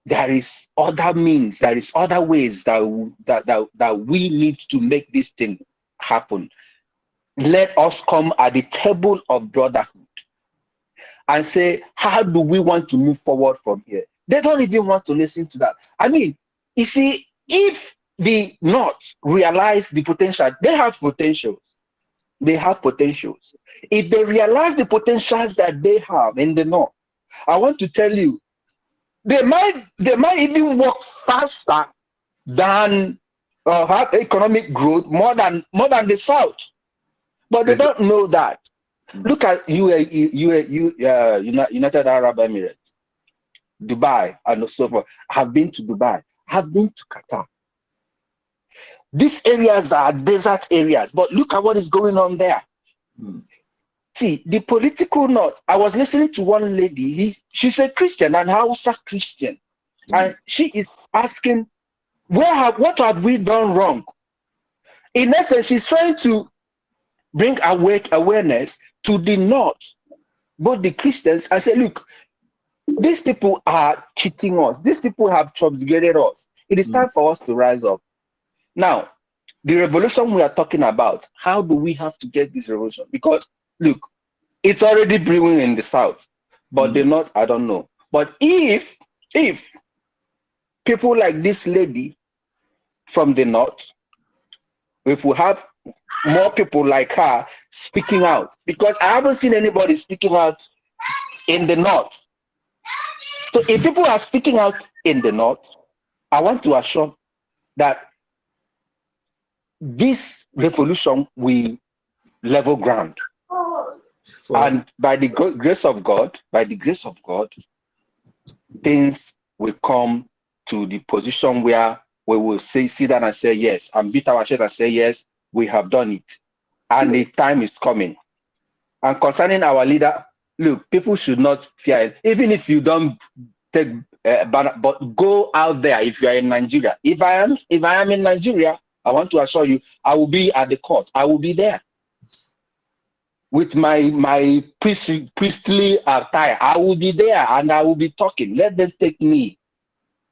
there is other means, there is other ways that we need to make this thing happen. Let us come at the table of brotherhood and say, how do we want to move forward from here? They don't even want to listen to that. I mean, you see, if the North realize the potential, they have potentials. They have potentials. If they realize the potentials that they have in the North, I want to tell you, they might even work faster than have economic growth more than the South, but they don't know that. Look at United Arab Emirates, Dubai, and so forth. Have been to Dubai. Have been to Qatar. These areas are desert areas, but look at what is going on there. See, the political North. I was listening to one lady. She's a Christian, an Hausa Christian, and she is asking, what have we done wrong? In essence, she's trying to bring awareness to the North, both the Christians, and say, look, these people are cheating us. These people have subjugated us. It is time for us to rise up. Now, the revolution we are talking about, how do we have to get this revolution? Because, look, it's already brewing in the South, but the North, I don't know. But if people like this lady from the North, if we have more people like her speaking out, because I haven't seen anybody speaking out in the North. So if people are speaking out in the North, I want to assure that this revolution will level ground. And by the grace of God, things will come to the position where we will sit down and say, yes, and beat our chest and say, yes, we have done it. And the time is coming. And concerning our leader, look, people should not fear it. Even if you don't take but go out there if you are in Nigeria. If I am in Nigeria, I want to assure you, I will be at the court. I will be there with my priestly attire. I will be there and I will be talking. Let them take me.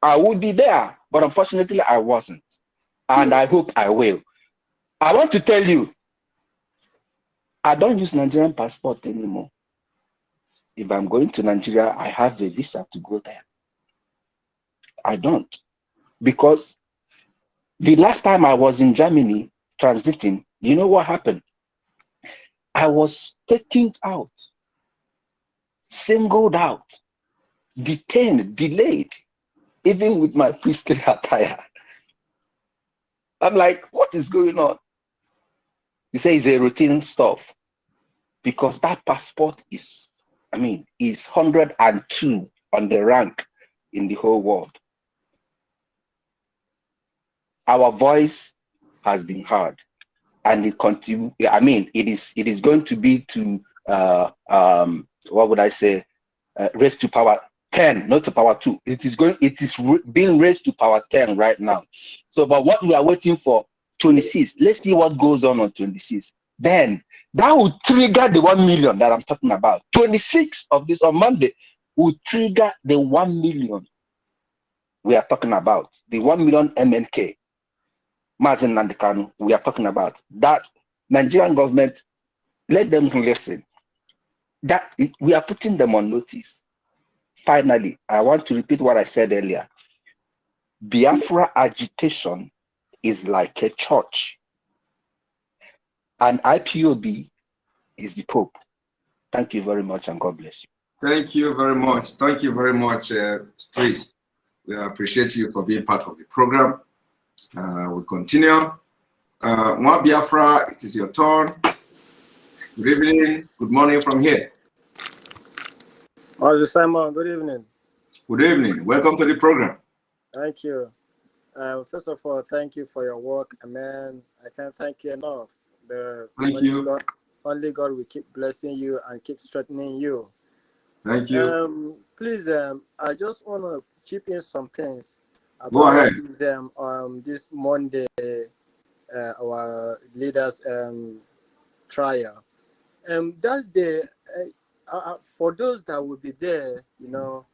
I would be there, but unfortunately I wasn't. And I hope I will. I want to tell you, I don't use Nigerian passport anymore. If I'm going to Nigeria, I have a visa to go there. I don't. Because the last time I was in Germany transiting, you know what happened? I was taken out, singled out, detained, delayed, even with my priestly attire. I'm like, what is going on? He says it's a routine stuff because that passport is I mean, is 102 on the rank in the whole world. Our voice has been heard, and it continue. I mean, it is going to be to what would I say? Raised to power 10, not to power 2. It is being raised to power 10 right now. So, but what we are waiting for 26. Let's see what goes on 26. Then that will trigger the 1 million that I'm talking about. 26 of this on Monday will trigger the 1 million we are talking about. The 1 million MNK. Mazi Nnamdi Kanu, we are talking about. That Nigerian government, let them listen. That we are putting them on notice. Finally, I want to repeat what I said earlier. Biafra agitation is like a church, and IPOB is the Pope. Thank you very much, and God bless you. Thank you very much. Thank you very much, Priest. We appreciate you for being part of the program. We'll continue. Mwa Biafra, it is your turn. Good evening. Good morning from here. Mazi Simon, good evening. Good evening. Welcome to the program. Thank you. First of all, thank you for your work. Amen. I can't thank you enough. Thank you. Only God will keep blessing you and keep strengthening you. Thank you. Please, I just want to chip in some things about Go ahead. this Monday, our leaders trial. That's the for those that will be there, you know,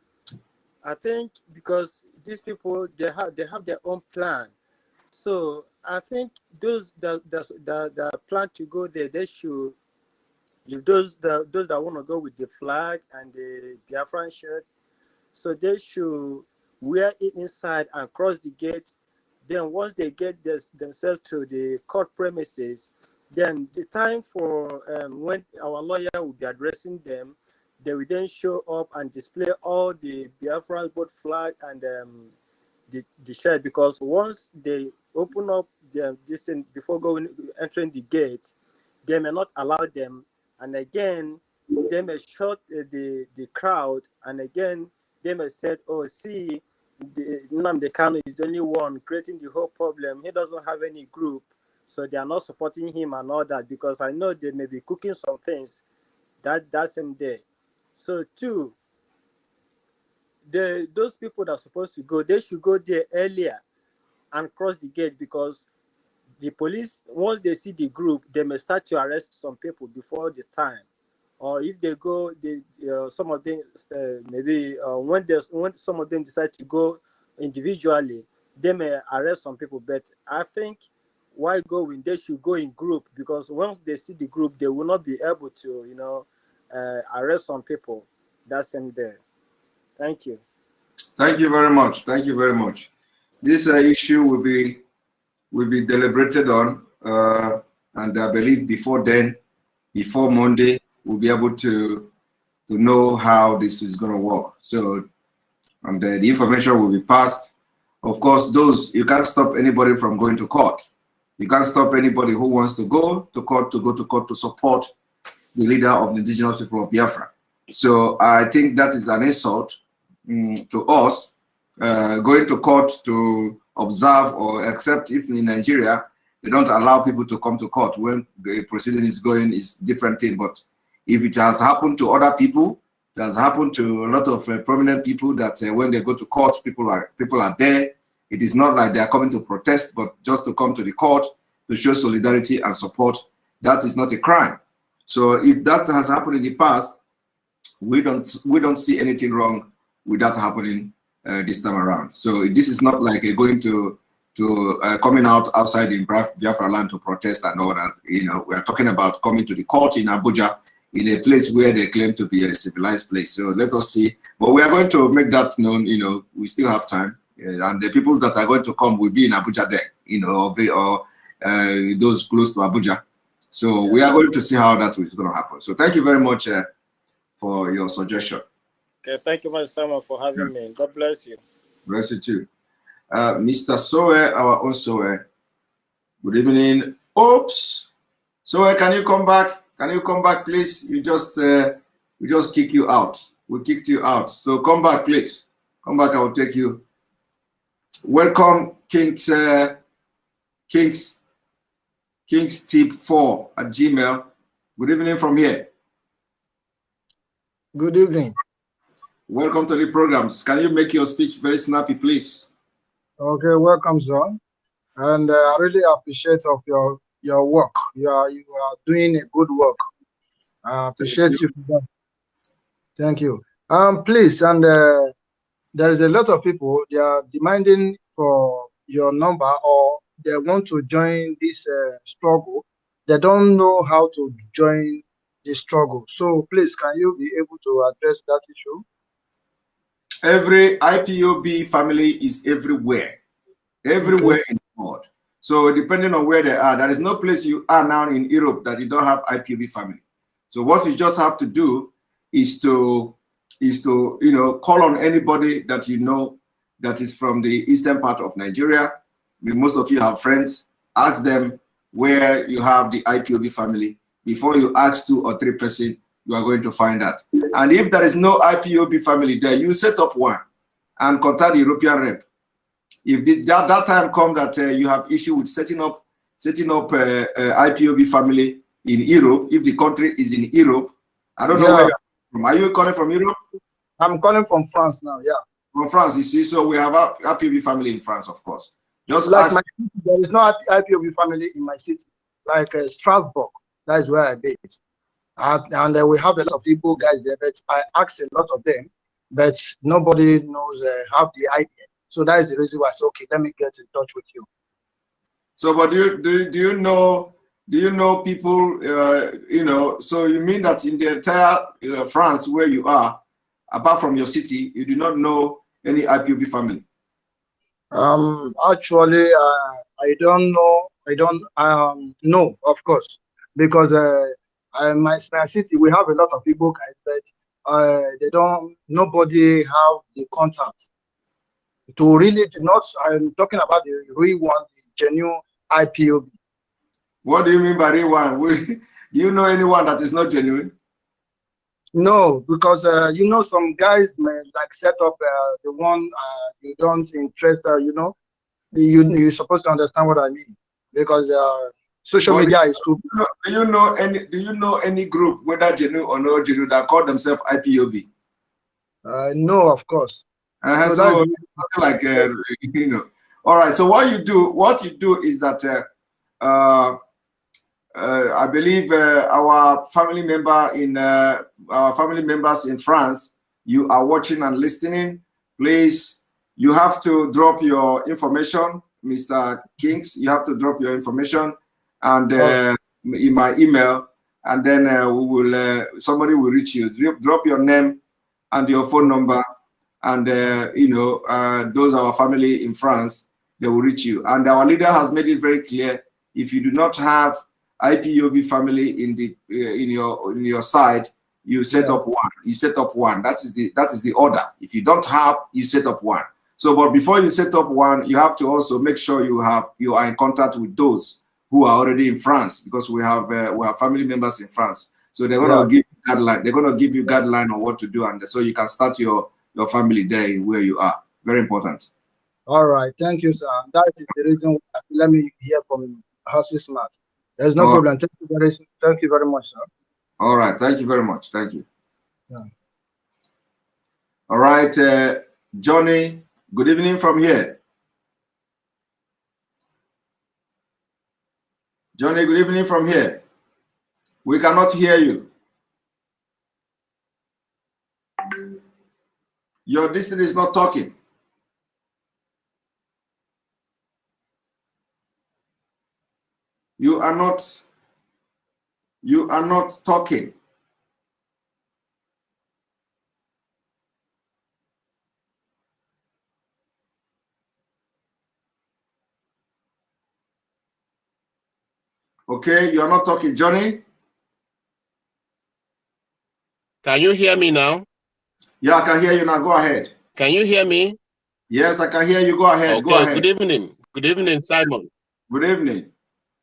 I think because these people they have their own plan. So I think those that plan to go there, they should. If those that want to go with the flag and the Biafran shirt, so they should wear it inside and cross the gate. Then once they get themselves to the court premises, then the time for when our lawyer will be addressing them, they will then show up and display all the Biafran both flag and the shirt, because once they open up this thing before entering the gate, they may not allow them, and again they may shut the crowd, and again they may say, oh, see, Nnamdi Kanu is the only one creating the whole problem. He doesn't have any group, so they are not supporting him and all that, because I know they may be cooking some things that same day. So two, those people that are supposed to go, they should go there earlier and cross the gate, because the police, once they see the group, they may start to arrest some people before the time. Or if they go, some of them maybe when some of them decide to go individually, they may arrest some people. But I think why go when they should go in group, because once they see the group, they will not be able to, you know, arrest some people that same day. Thank you. Thank you very much. Thank you very much. This issue will be deliberated on, and I believe before then, before Monday, we'll be able to know how this is going to work. So, and the information will be passed. Of course, you can't stop anybody from going to court. You can't stop anybody who wants to go to court to support the leader of the indigenous people of Biafra. So I think that is an insult to us, going to court to observe, or except if in Nigeria they don't allow people to come to court when the proceeding is going, is different thing. But if it has happened to other people, it has happened to a lot of prominent people that when they go to court, people are there. It is not like they are coming to protest, but just to come to the court to show solidarity and support. That is not a crime. So if that has happened in the past, we don't see anything wrong with that happening this time around. So this is not like going to coming outside in Biafra land to protest and all that. You know, we are talking about coming to the court in Abuja, in a place where they claim to be a civilized place. So let us see. But we are going to make that known. You know, we still have time, and the people that are going to come will be in Abuja there. You know, or those close to Abuja. So we are going to see how that is going to happen. So thank you very much for your suggestion. Okay, thank you much, Simon, for having me. God bless you. Bless you too. Mr. Soe, our own Soe. Good evening. Oops. Soe, can you come back? Can you come back, please? You just We just kick you out. We kicked you out. So come back, please. Come back. I will take you. Welcome, King's Tip 4 at Gmail. Good evening from here. Good evening. Welcome to the programs. Can you make your speech very snappy, please? Okay, welcome, son. And I really appreciate of your work. You are doing a good work. I appreciate you for that. Thank you. Please, and there is a lot of people, they are demanding for your number, or they want to join this struggle. They don't know how to join the struggle. So please, can you be able to address that issue? Every IPOB family is everywhere in the world. So depending on where they are, there is no place you are now in Europe that you don't have IPOB family. So what you just have to do is to call on anybody that you know that is from the eastern part of Nigeria. I mean, most of you have friends. Ask them where you have the IPOB family. Before you ask 2 or 3 persons, you are going to find out. And if there is no IPOB family there, you set up one and contact the European rep. If that time comes that you have issue with setting up IPOB family in Europe, if the country is in Europe, I don't know where you're from. Are you calling from Europe? I'm calling from France now, yeah. From France, you see, so we have a IPOB family in France, of course. Just like there is no IPOB family in my city, like Strasbourg. That is where I base. And we have a lot of Igbo guys there, but I asked a lot of them, but nobody knows have the idea. So that is the reason why I said, okay, let me get in touch with you. So, but do you know people? So you mean that in the entire France where you are, apart from your city, you do not know any IPOB family? Actually, I don't know. I don't know, of course, because my city we have a lot of Igbo guys, but they don't. Nobody have the contacts to really do not. I'm talking about the real one, the genuine IPOB. What do you mean by real one? Do you know anyone that is not genuine? No, because some guys may like set up the one you don't interest. You're supposed to understand what I mean, because social media is too. Do you know any group, whether genuine or not genuine, that call themselves IPOB? No, of course. So that's like All right. So what you do is that I believe our family members in France, you are watching and listening. Please, you have to drop your information, Mr. Kings. You have to drop your information and in my email, and then somebody will reach you. Drop your name and your phone number, and those are our family in France. They will reach you. And our leader has made it very clear: if you do not have IPOB family in your side, you set up one. You set up one. That is the order. If you don't have, you set up one. So, but before you set up one, you have to also make sure you are in contact with those who are already in France, because we have family members in France. So they're gonna give you guideline. They're gonna give you guideline on what to do, and so you can start your family there where you are. Very important. All right, thank you, sir. That is the reason why. Let me hear from Hussey Smart. There's no problem. Thank you very much, sir. All right, thank you very much. Thank you. Yeah. All right, Johnny, good evening from here. Johnny, good evening from here. We cannot hear you. Your distance is not talking. You are not talking. Okay, you are not talking, Johnny. Can you hear me now? Yeah, I can hear you now. Go ahead. Can you hear me? Yes, I can hear you. Go ahead. Okay, go ahead. Good evening. Good evening, Simon. Good evening.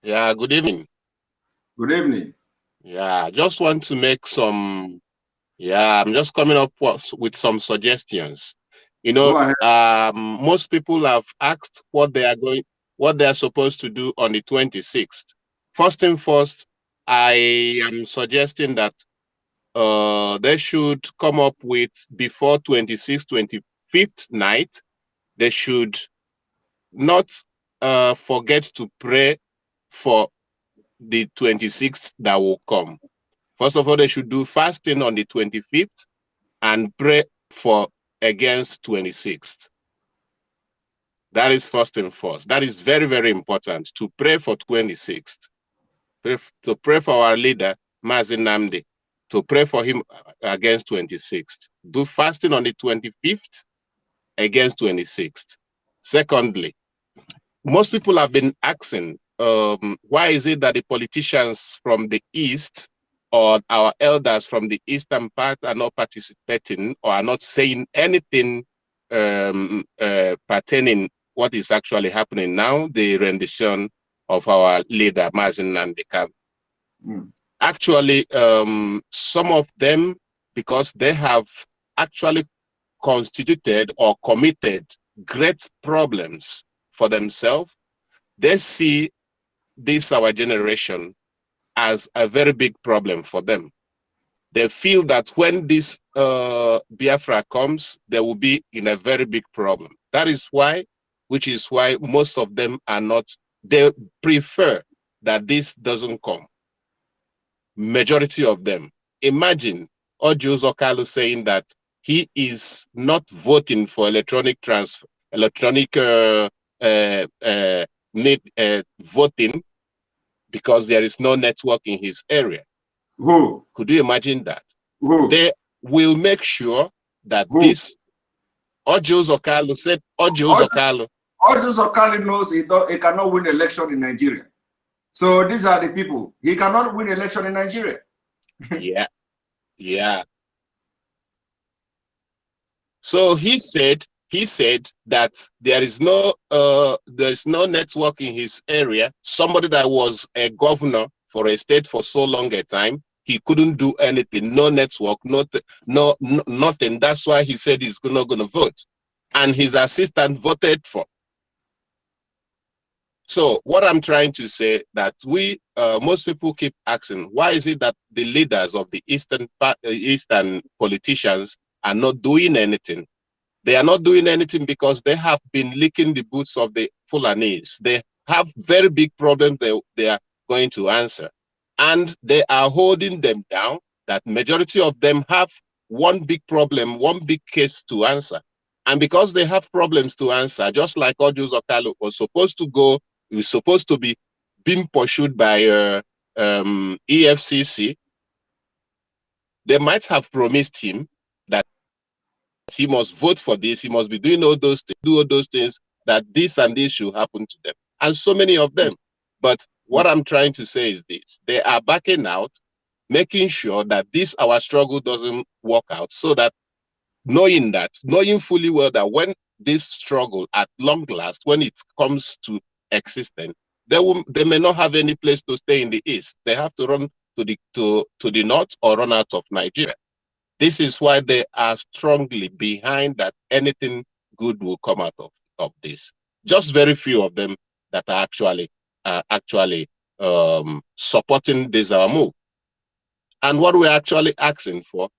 Yeah, good evening. Good evening. Yeah, I just want to make some Yeah, I'm just coming up with some suggestions. You know, most people have asked what they are supposed to do on the 26th. First thing first, I am suggesting that they should come up with before 26th, 25th night. They should not forget to pray for the 26th that will come. First of all, they should do fasting on the 25th and pray for against 26th. That is first and first. That is very, very important to pray for 26th. To pray for our leader, Mazi Nnamdi, to pray for him against 26th. Do fasting on the 25th against 26th. Secondly, most people have been asking, why is it that the politicians from the East or our elders from the eastern part are not participating or are not saying anything pertaining what is actually happening now, the rendition of our leader, Mazi Nnamdi Kanu. Actually, some of them, because they have actually constituted or committed great problems for themselves, they see this, our generation, as a very big problem for them. They feel that when this Biafra comes, they will be in a very big problem. That is why, which is why most of them are not, they prefer that this doesn't come. Majority of them. Imagine Ojo Zokalu saying that he is not voting for electronic transfer, electronic voting because there is no network in his area. Who? Could you imagine that? Who? They will make sure that this Ojo Zokalu said Ojo Zokalu knows he cannot win election in Nigeria. So these are the people. He cannot win election in Nigeria. Yeah. Yeah. So he said that there is no network in his area. Somebody that was a governor for a state for so long a time, he couldn't do anything, no network, nothing. That's why he said he's not going to vote. And his assistant voted for. So what I'm trying to say that we, most people keep asking, why is it that the leaders of the Eastern politicians are not doing anything? They are not doing anything because they have been licking the boots of the Fulanis. They have very big problems they are going to answer. And they are holding them down, that majority of them have one big problem, one big case to answer. And because they have problems to answer, just like Ojo Zokalu was supposed to go, he was supposed to be being pursued by EFCC, they might have promised him that he must vote for this, he must be doing all those things, do all those things, that this and this should happen to them. And so many of them. But what I'm trying to say is this: they are backing out, making sure that this, our struggle, doesn't work out, so that knowing fully well that when this struggle at long last, when it comes to existence, they may not have any place to stay in the East. They have to run to the north or run out of Nigeria. This is why they are strongly behind that anything good will come out of this. Just very few of them that are actually supporting this our move. And what we're actually asking for,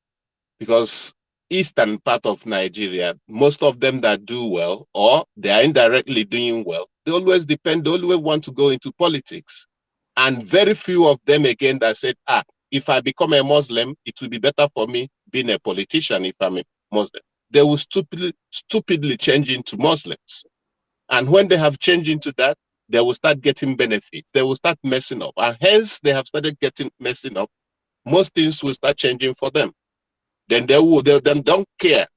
because eastern part of Nigeria, most of them that do well or they are indirectly doing well, they always want to go into politics. And very few of them again that said, if I become a Muslim, it will be better for me being a politician if I'm a Muslim. They will stupidly change into Muslims. And when they have changed into that, they will start getting benefits. They will start messing up. And hence they have started messing up. Most things will start changing for them. Then they don't care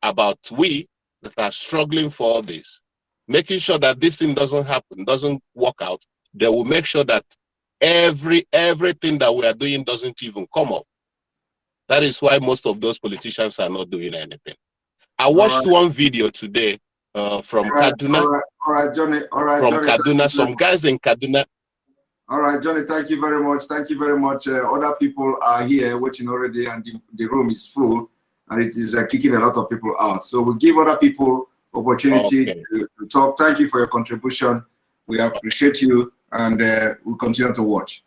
about we that are struggling for all this. Making sure that this thing doesn't happen, doesn't work out. They will make sure that everything that we are doing doesn't even come up. That is why most of those politicians are not doing anything. I watched one video today from Kaduna. All right, Johnny. From Kaduna, some guys in Kaduna. All right, Johnny, thank you very much. Thank you very much. Other people are here waiting already, and the room is full, and it is kicking a lot of people out. So we'll give other people opportunity to talk. Thank you for your contribution. We appreciate you, and we'll continue to watch.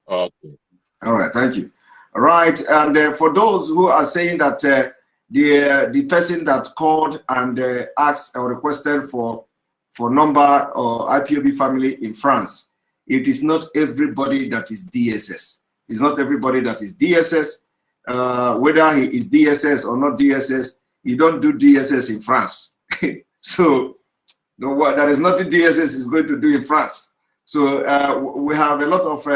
Okay. All right, thank you. All right, and for those who are saying that the person that called and asked or requested for number or IPOB family in France, it is not everybody that is DSS. It's not everybody that is DSS. Whether he is DSS or not DSS, you don't do DSS in France. So there is nothing DSS is going to do in France. So we have a lot of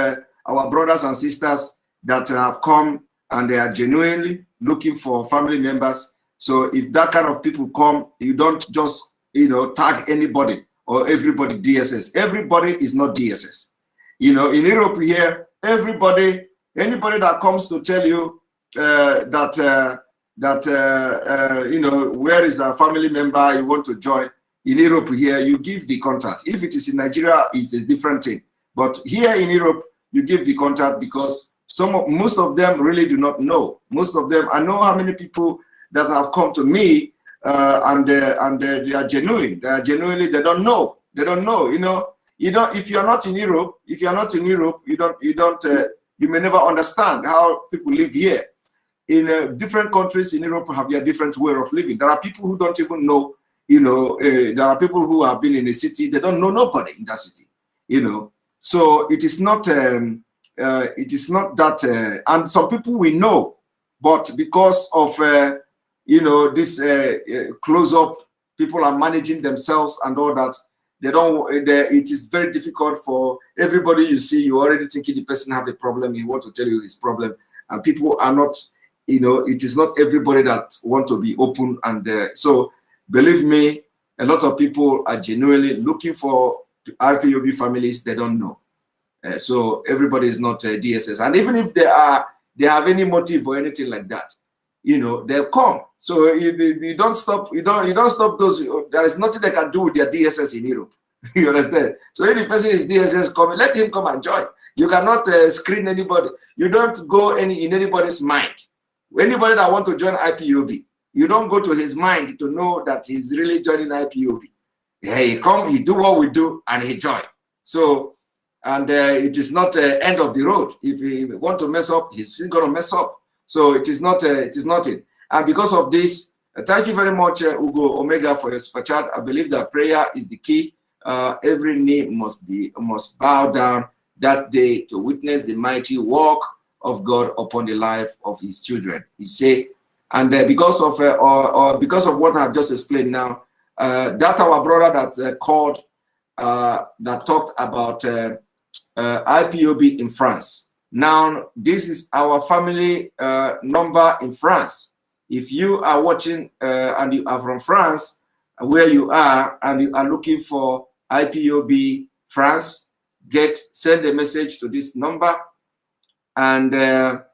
our brothers and sisters that have come and they are genuinely looking for family members. So if that kind of people come, you don't just tag anybody or everybody DSS. Everybody is not DSS. In Europe here, anybody that comes to tell you where is a family member you want to join, in Europe here, you give the contact. If it is in Nigeria, it's a different thing. But here in Europe, you give the contact because most of them really do not know. Most of them, I know how many people that have come to me and they are genuine. They are genuinely, they don't know. They don't know. If you're not in Europe, you may never understand how people live here. In different countries in Europe have their different way of living. There are people who don't even know. There are people who have been in a city, they don't know nobody in that city. So it is not that, and some people we know, but because of this close-up, people are managing themselves and all that. It is very difficult for everybody you see. You already thinking the person have a problem. He want to tell you his problem, and people are not. It is not everybody that want to be open, and so believe me, a lot of people are genuinely looking for IPOB families. They don't know. So everybody is not DSS, and even if they have any motive or anything like that, they'll come. So you don't stop. You don't stop those. There is nothing they can do with their DSS in Europe. You understand? So if the person is DSS coming, let him come and join. You cannot screen anybody. You don't go in anybody's mind. Anybody that want to join IPOB, you don't go to his mind to know that he's really joining IPOB. Yeah, he come, he do what we do, and he join. So. And it is not the end of the road. If he want to mess up, he's going to mess up. So it is not it. And because of this, thank you very much, Ugo Omega, for your super chat. I believe that prayer is the key. Every knee must bow down that day to witness the mighty work of God upon the life of his children. He say, and because of what I've just explained now, that our brother that called, that talked about IPOB in France. Now, this is our family number in France. If you are watching and you are from France, where you are, and you are looking for IPOB France, send a message to this number, and the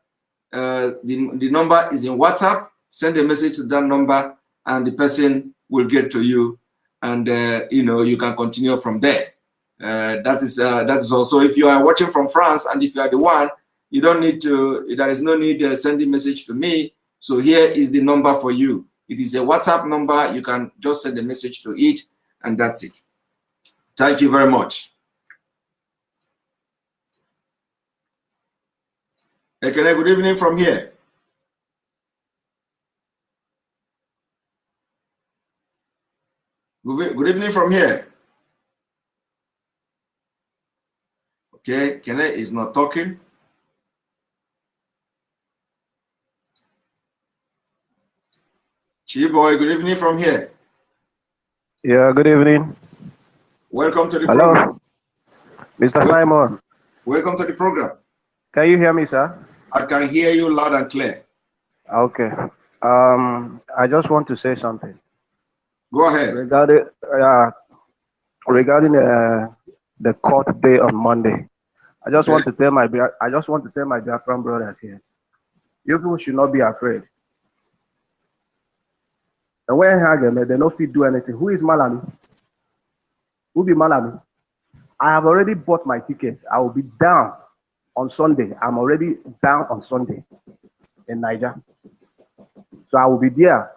number is in WhatsApp. Send a message to that number, and the person will get to you, and you can continue from there. That is also, if you are watching from France and if you are the one, you don't need to, there is no need sending message to me. So here is the number for you. It is a WhatsApp number. You can just send a message to it, and that's it. Thank you very much. Ekene, good evening from here. Good evening from here. Okay, Kene is not talking. Chiboy, good evening from here. Yeah, good evening. Welcome to the program. Mr. Simon. Welcome to the program. Can you hear me, sir? I can hear you loud and clear. Okay. I just want to say something. Go ahead. Regarding the court day on Monday. I just want to tell my Biafran brothers here. You people should not be afraid. And when Hagen, they don't fit do anything. Who is Malami? Who be Malami? I have already bought my ticket. I will be down on Sunday. I'm already down on Sunday in Niger. So I will be there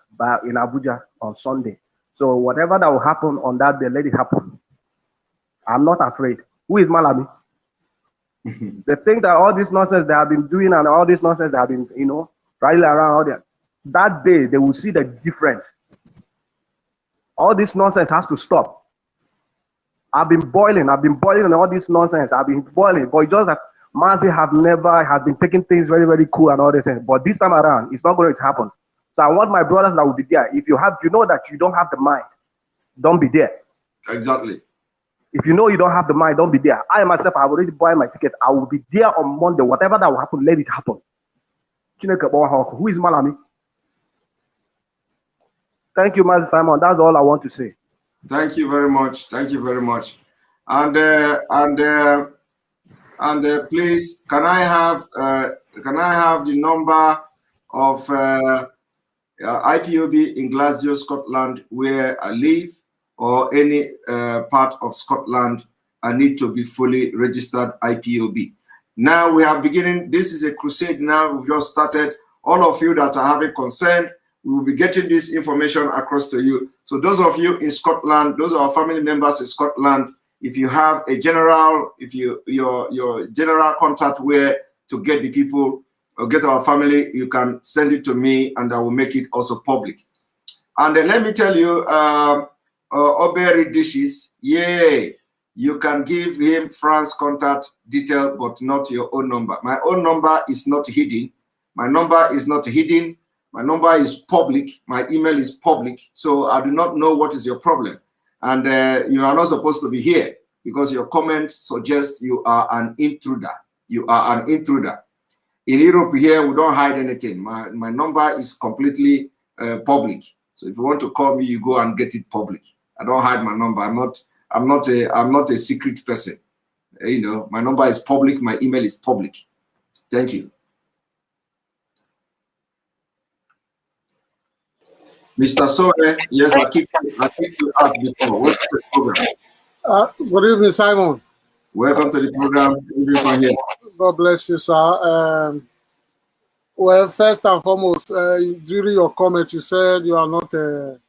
in Abuja on Sunday. So whatever that will happen on that day, let it happen. I'm not afraid. Who is Malami? They think that all this nonsense they have been doing and all this nonsense they have been, riding around all that day, they will see the difference. All this nonsense has to stop. I've been boiling on all this nonsense. I've been boiling, but it's just that Mazi has been taking things very, very cool and all this things. But this time around, it's not going to happen. So I want my brothers that will be there. If you know that you don't have the mind, don't be there. Exactly. If you know you don't have the mind, don't be there. I myself, I've already bought my ticket. I will be there on Monday. Whatever that will happen, let it happen. Who is Malami? Thank you, Mazi Simon. That's all I want to say. Thank you very much. Thank you very much. And please, can I have the number of IPOB in Glasgow, Scotland, where I live, or any part of Scotland? I need to be fully registered IPOB. Now we are beginning. This is a crusade. Now we've just started. All of you that are having concern, we will be getting this information across to you. So those of you in Scotland, those are our family members in Scotland, if you have a general, your general contact where to get the people or get our family, you can send it to me and I will make it also public. And then let me tell you, Oberry Dishes, yay, you can give him Fran's contact detail, but not your own number. My own number is not hidden. My number is not hidden. My number is public. My email is public. So I do not know what is your problem. And you are not supposed to be here because your comment suggests you are an intruder. You are an intruder. In Europe here, we don't hide anything. My number is completely public. So if you want to call me, you go and get it public. I don't hide my number. I'm not a secret person. My number is public. My email is public. Thank you. Mr. Sore, yes, I keep you out before. What's the program? Good evening, Simon. Welcome to the program. Here. God bless you, sir. Well, first and foremost, during your comment, you said you are not an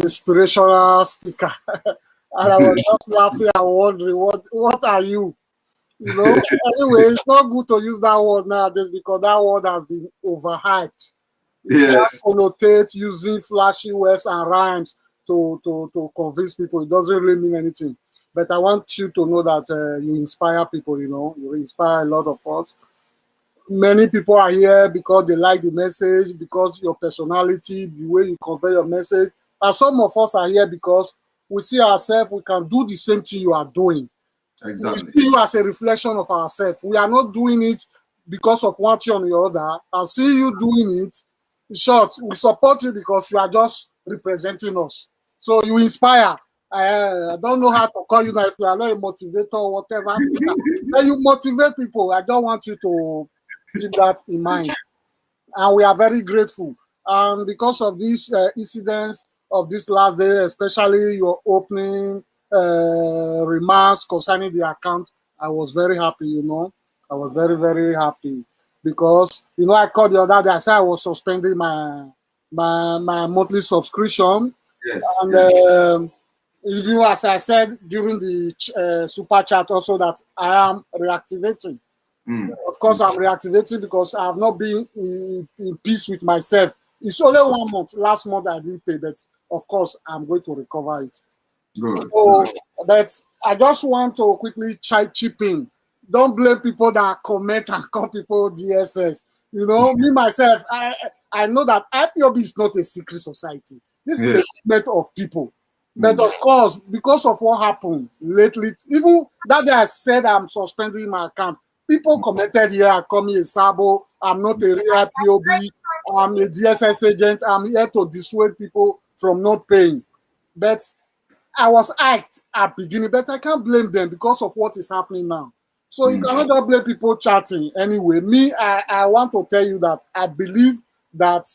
inspirational speaker. And I was just laughing and wondering, what are you? Anyway, it's not good to use that word nowadays because that word has been overhyped. Yes. Connotate using flashy words and rhymes to convince people. It doesn't really mean anything. But I want you to know that you inspire people, you inspire a lot of us. Many people are here because they like the message, because your personality, the way you convey your message. And some of us are here because we see ourselves, we can do the same thing you are doing. Exactly. We see you as a reflection of ourselves. We are not doing it because of one thing or the other. And see you doing it. In short, we support you because you are just representing us. So you inspire. I don't know how to call you now if you are not a motivator or whatever. And you motivate people. I don't want you to keep that in mind. And we are very grateful. And because of these incidents of this last day, especially your opening remarks concerning the account, I was very happy, I was very, very happy. Because, I called the other day, I said I was suspending my monthly subscription. Yes. And even as I said during the super chat also that I am reactivating. Of course, I'm reactivating because I have not been in peace with myself. It's only 1 month. Last month I didn't pay, but of course I'm going to recover it. Good. So, but I just want to quickly chip in. Don't blame people that comment and call people DSS. Me myself, I know that IPOB is not a secret society. This is a segment of people. But of course, because of what happened lately, even that day I said I'm suspending my account, people commented here, I call me a Sabo, I'm not a real IPOB, I'm a DSS agent, I'm here to dissuade people from not paying. But I was asked at the beginning, but I can't blame them because of what is happening now. So you cannot just blame people chatting anyway. Me, I want to tell you that I believe that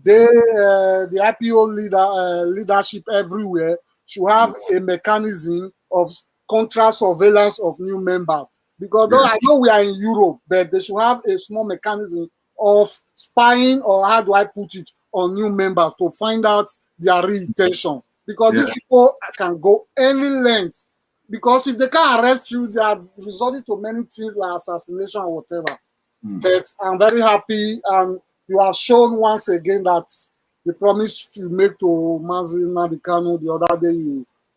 the IPO leadership everywhere should have a mechanism of contra surveillance of new members. Because though I know we are in Europe, but they should have a small mechanism of spying, or how do I put it, on new members to find out their real intention. Because these people can go any length. Because if they can't arrest you, they are resorting to many things like assassination or whatever. But I'm very happy, and you have shown once again that the promise you make to Mazi Nnamdi Kanu the other day,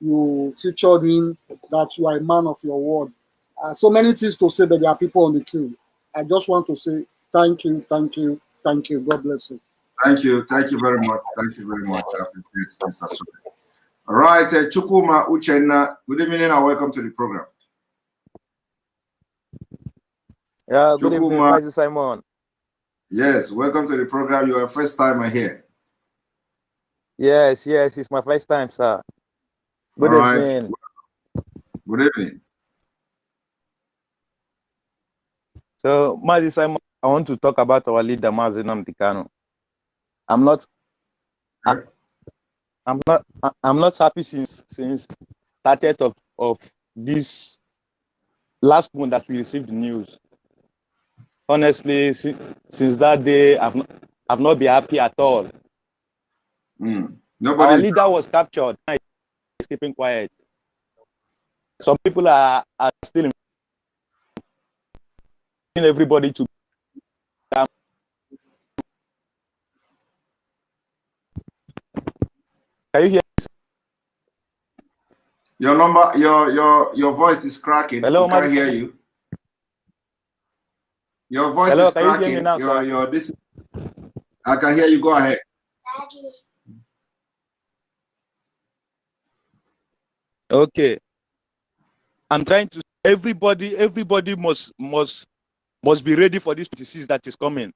you featured him, that you are a man of your word. So many things to say, but there are people on the queue. I just want to say thank you, thank you, thank you. God bless you. Thank you very much. Thank you very much. I appreciate it, Mr. Sule. All right, Chukuma Uchenna, good evening and welcome to the program. Yeah, good evening, Mazi Simon. Yes, welcome to the program. You are first timer here. Yes, it's my first time, sir. Good evening. Good evening. So, Mazi Simon, I want to talk about our leader, Mazi Nnamdi Kanu. I'm not happy since 30th of this last month that we received the news. Honestly, since that day, I've not been happy at all. Our leader was captured. He's keeping quiet. Some people are still everybody to come. Can you hear me? Your number, your voice is cracking. Hello, I can't hear you. Your voice is cracking. Can you hear me now, sir? I can hear you. Go ahead. Okay. I'm trying to. Everybody must be ready for this disease that is coming.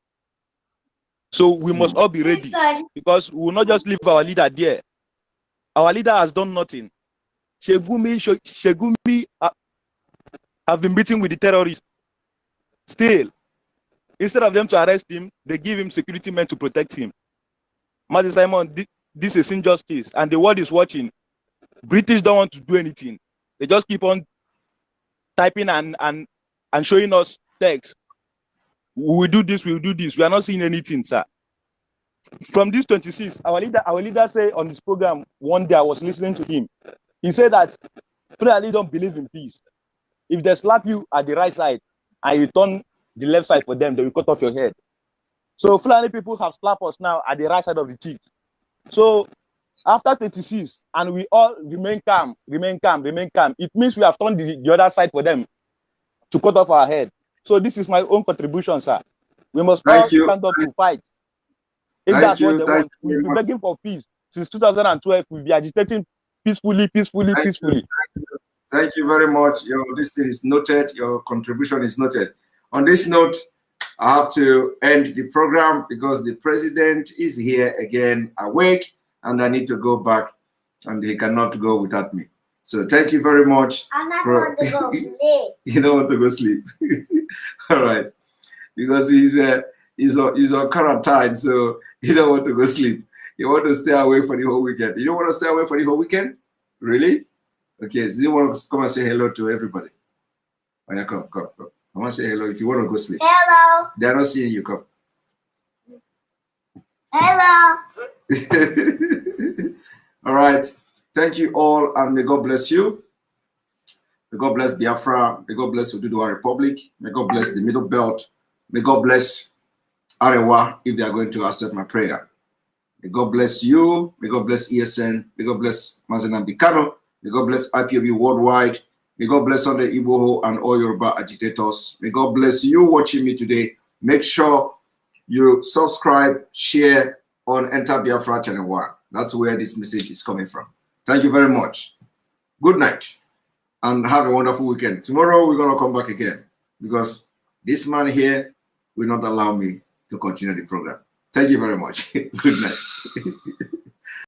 So we must all be ready, because we will not just leave our leader there. Our leader has done nothing. Shegumi have been meeting with the terrorists. Still, instead of them to arrest him, they give him security men to protect him. Mazi Simon, this is injustice, and the world is watching. British don't want to do anything. They just keep on typing and showing us text. We will do this, we will do this. We are not seeing anything, sir. From this 26, our leader said on this program one day, I was listening to him. He said that Fulani don't believe in peace. If they slap you at the right side and you turn the left side for them, they will cut off your head. So Fulani people have slapped us now at the right side of the cheek. So after 26, and we all remain calm, it means we have turned the other side for them to cut off our head. So this is my own contribution, sir. We must all stand up to fight. If that's what they want, we've been begging for peace since 2012. We'll be agitating peacefully. Thank you very much. This thing is noted. Your contribution is noted. On this note, I have to end the program because the president is here again, awake, and I need to go back, and he cannot go without me. So thank you very much. Want to go sleep. You don't want to go sleep. All right. Because he's on quarantine, so he don't want to go sleep. He want to stay away for the whole weekend. You don't want to stay away for the whole weekend? Really? Okay, so you want to come and say hello to everybody. Oh, yeah, come. I want to say hello if you want to go sleep. Hello. They are not seeing you, come. Hello. All right. Thank you all, and may God bless you. May God bless Biafra. May God bless Oduduwa Republic. May God bless the Middle Belt. May God bless Arewa if they are going to accept my prayer. May God bless you. May God bless ESN. May God bless Mazi Nnamdi Kanu. May God bless IPOB worldwide. May God bless Sunday Igboho and all Yoruba agitators. May God bless you watching me today. Make sure you subscribe, share on Enter Biafra Channel 1. That's where this message is coming from. Thank you very much. Good night and have a wonderful weekend. Tomorrow we're going to come back again because this man here will not allow me to continue the program. Thank you very much. Good night.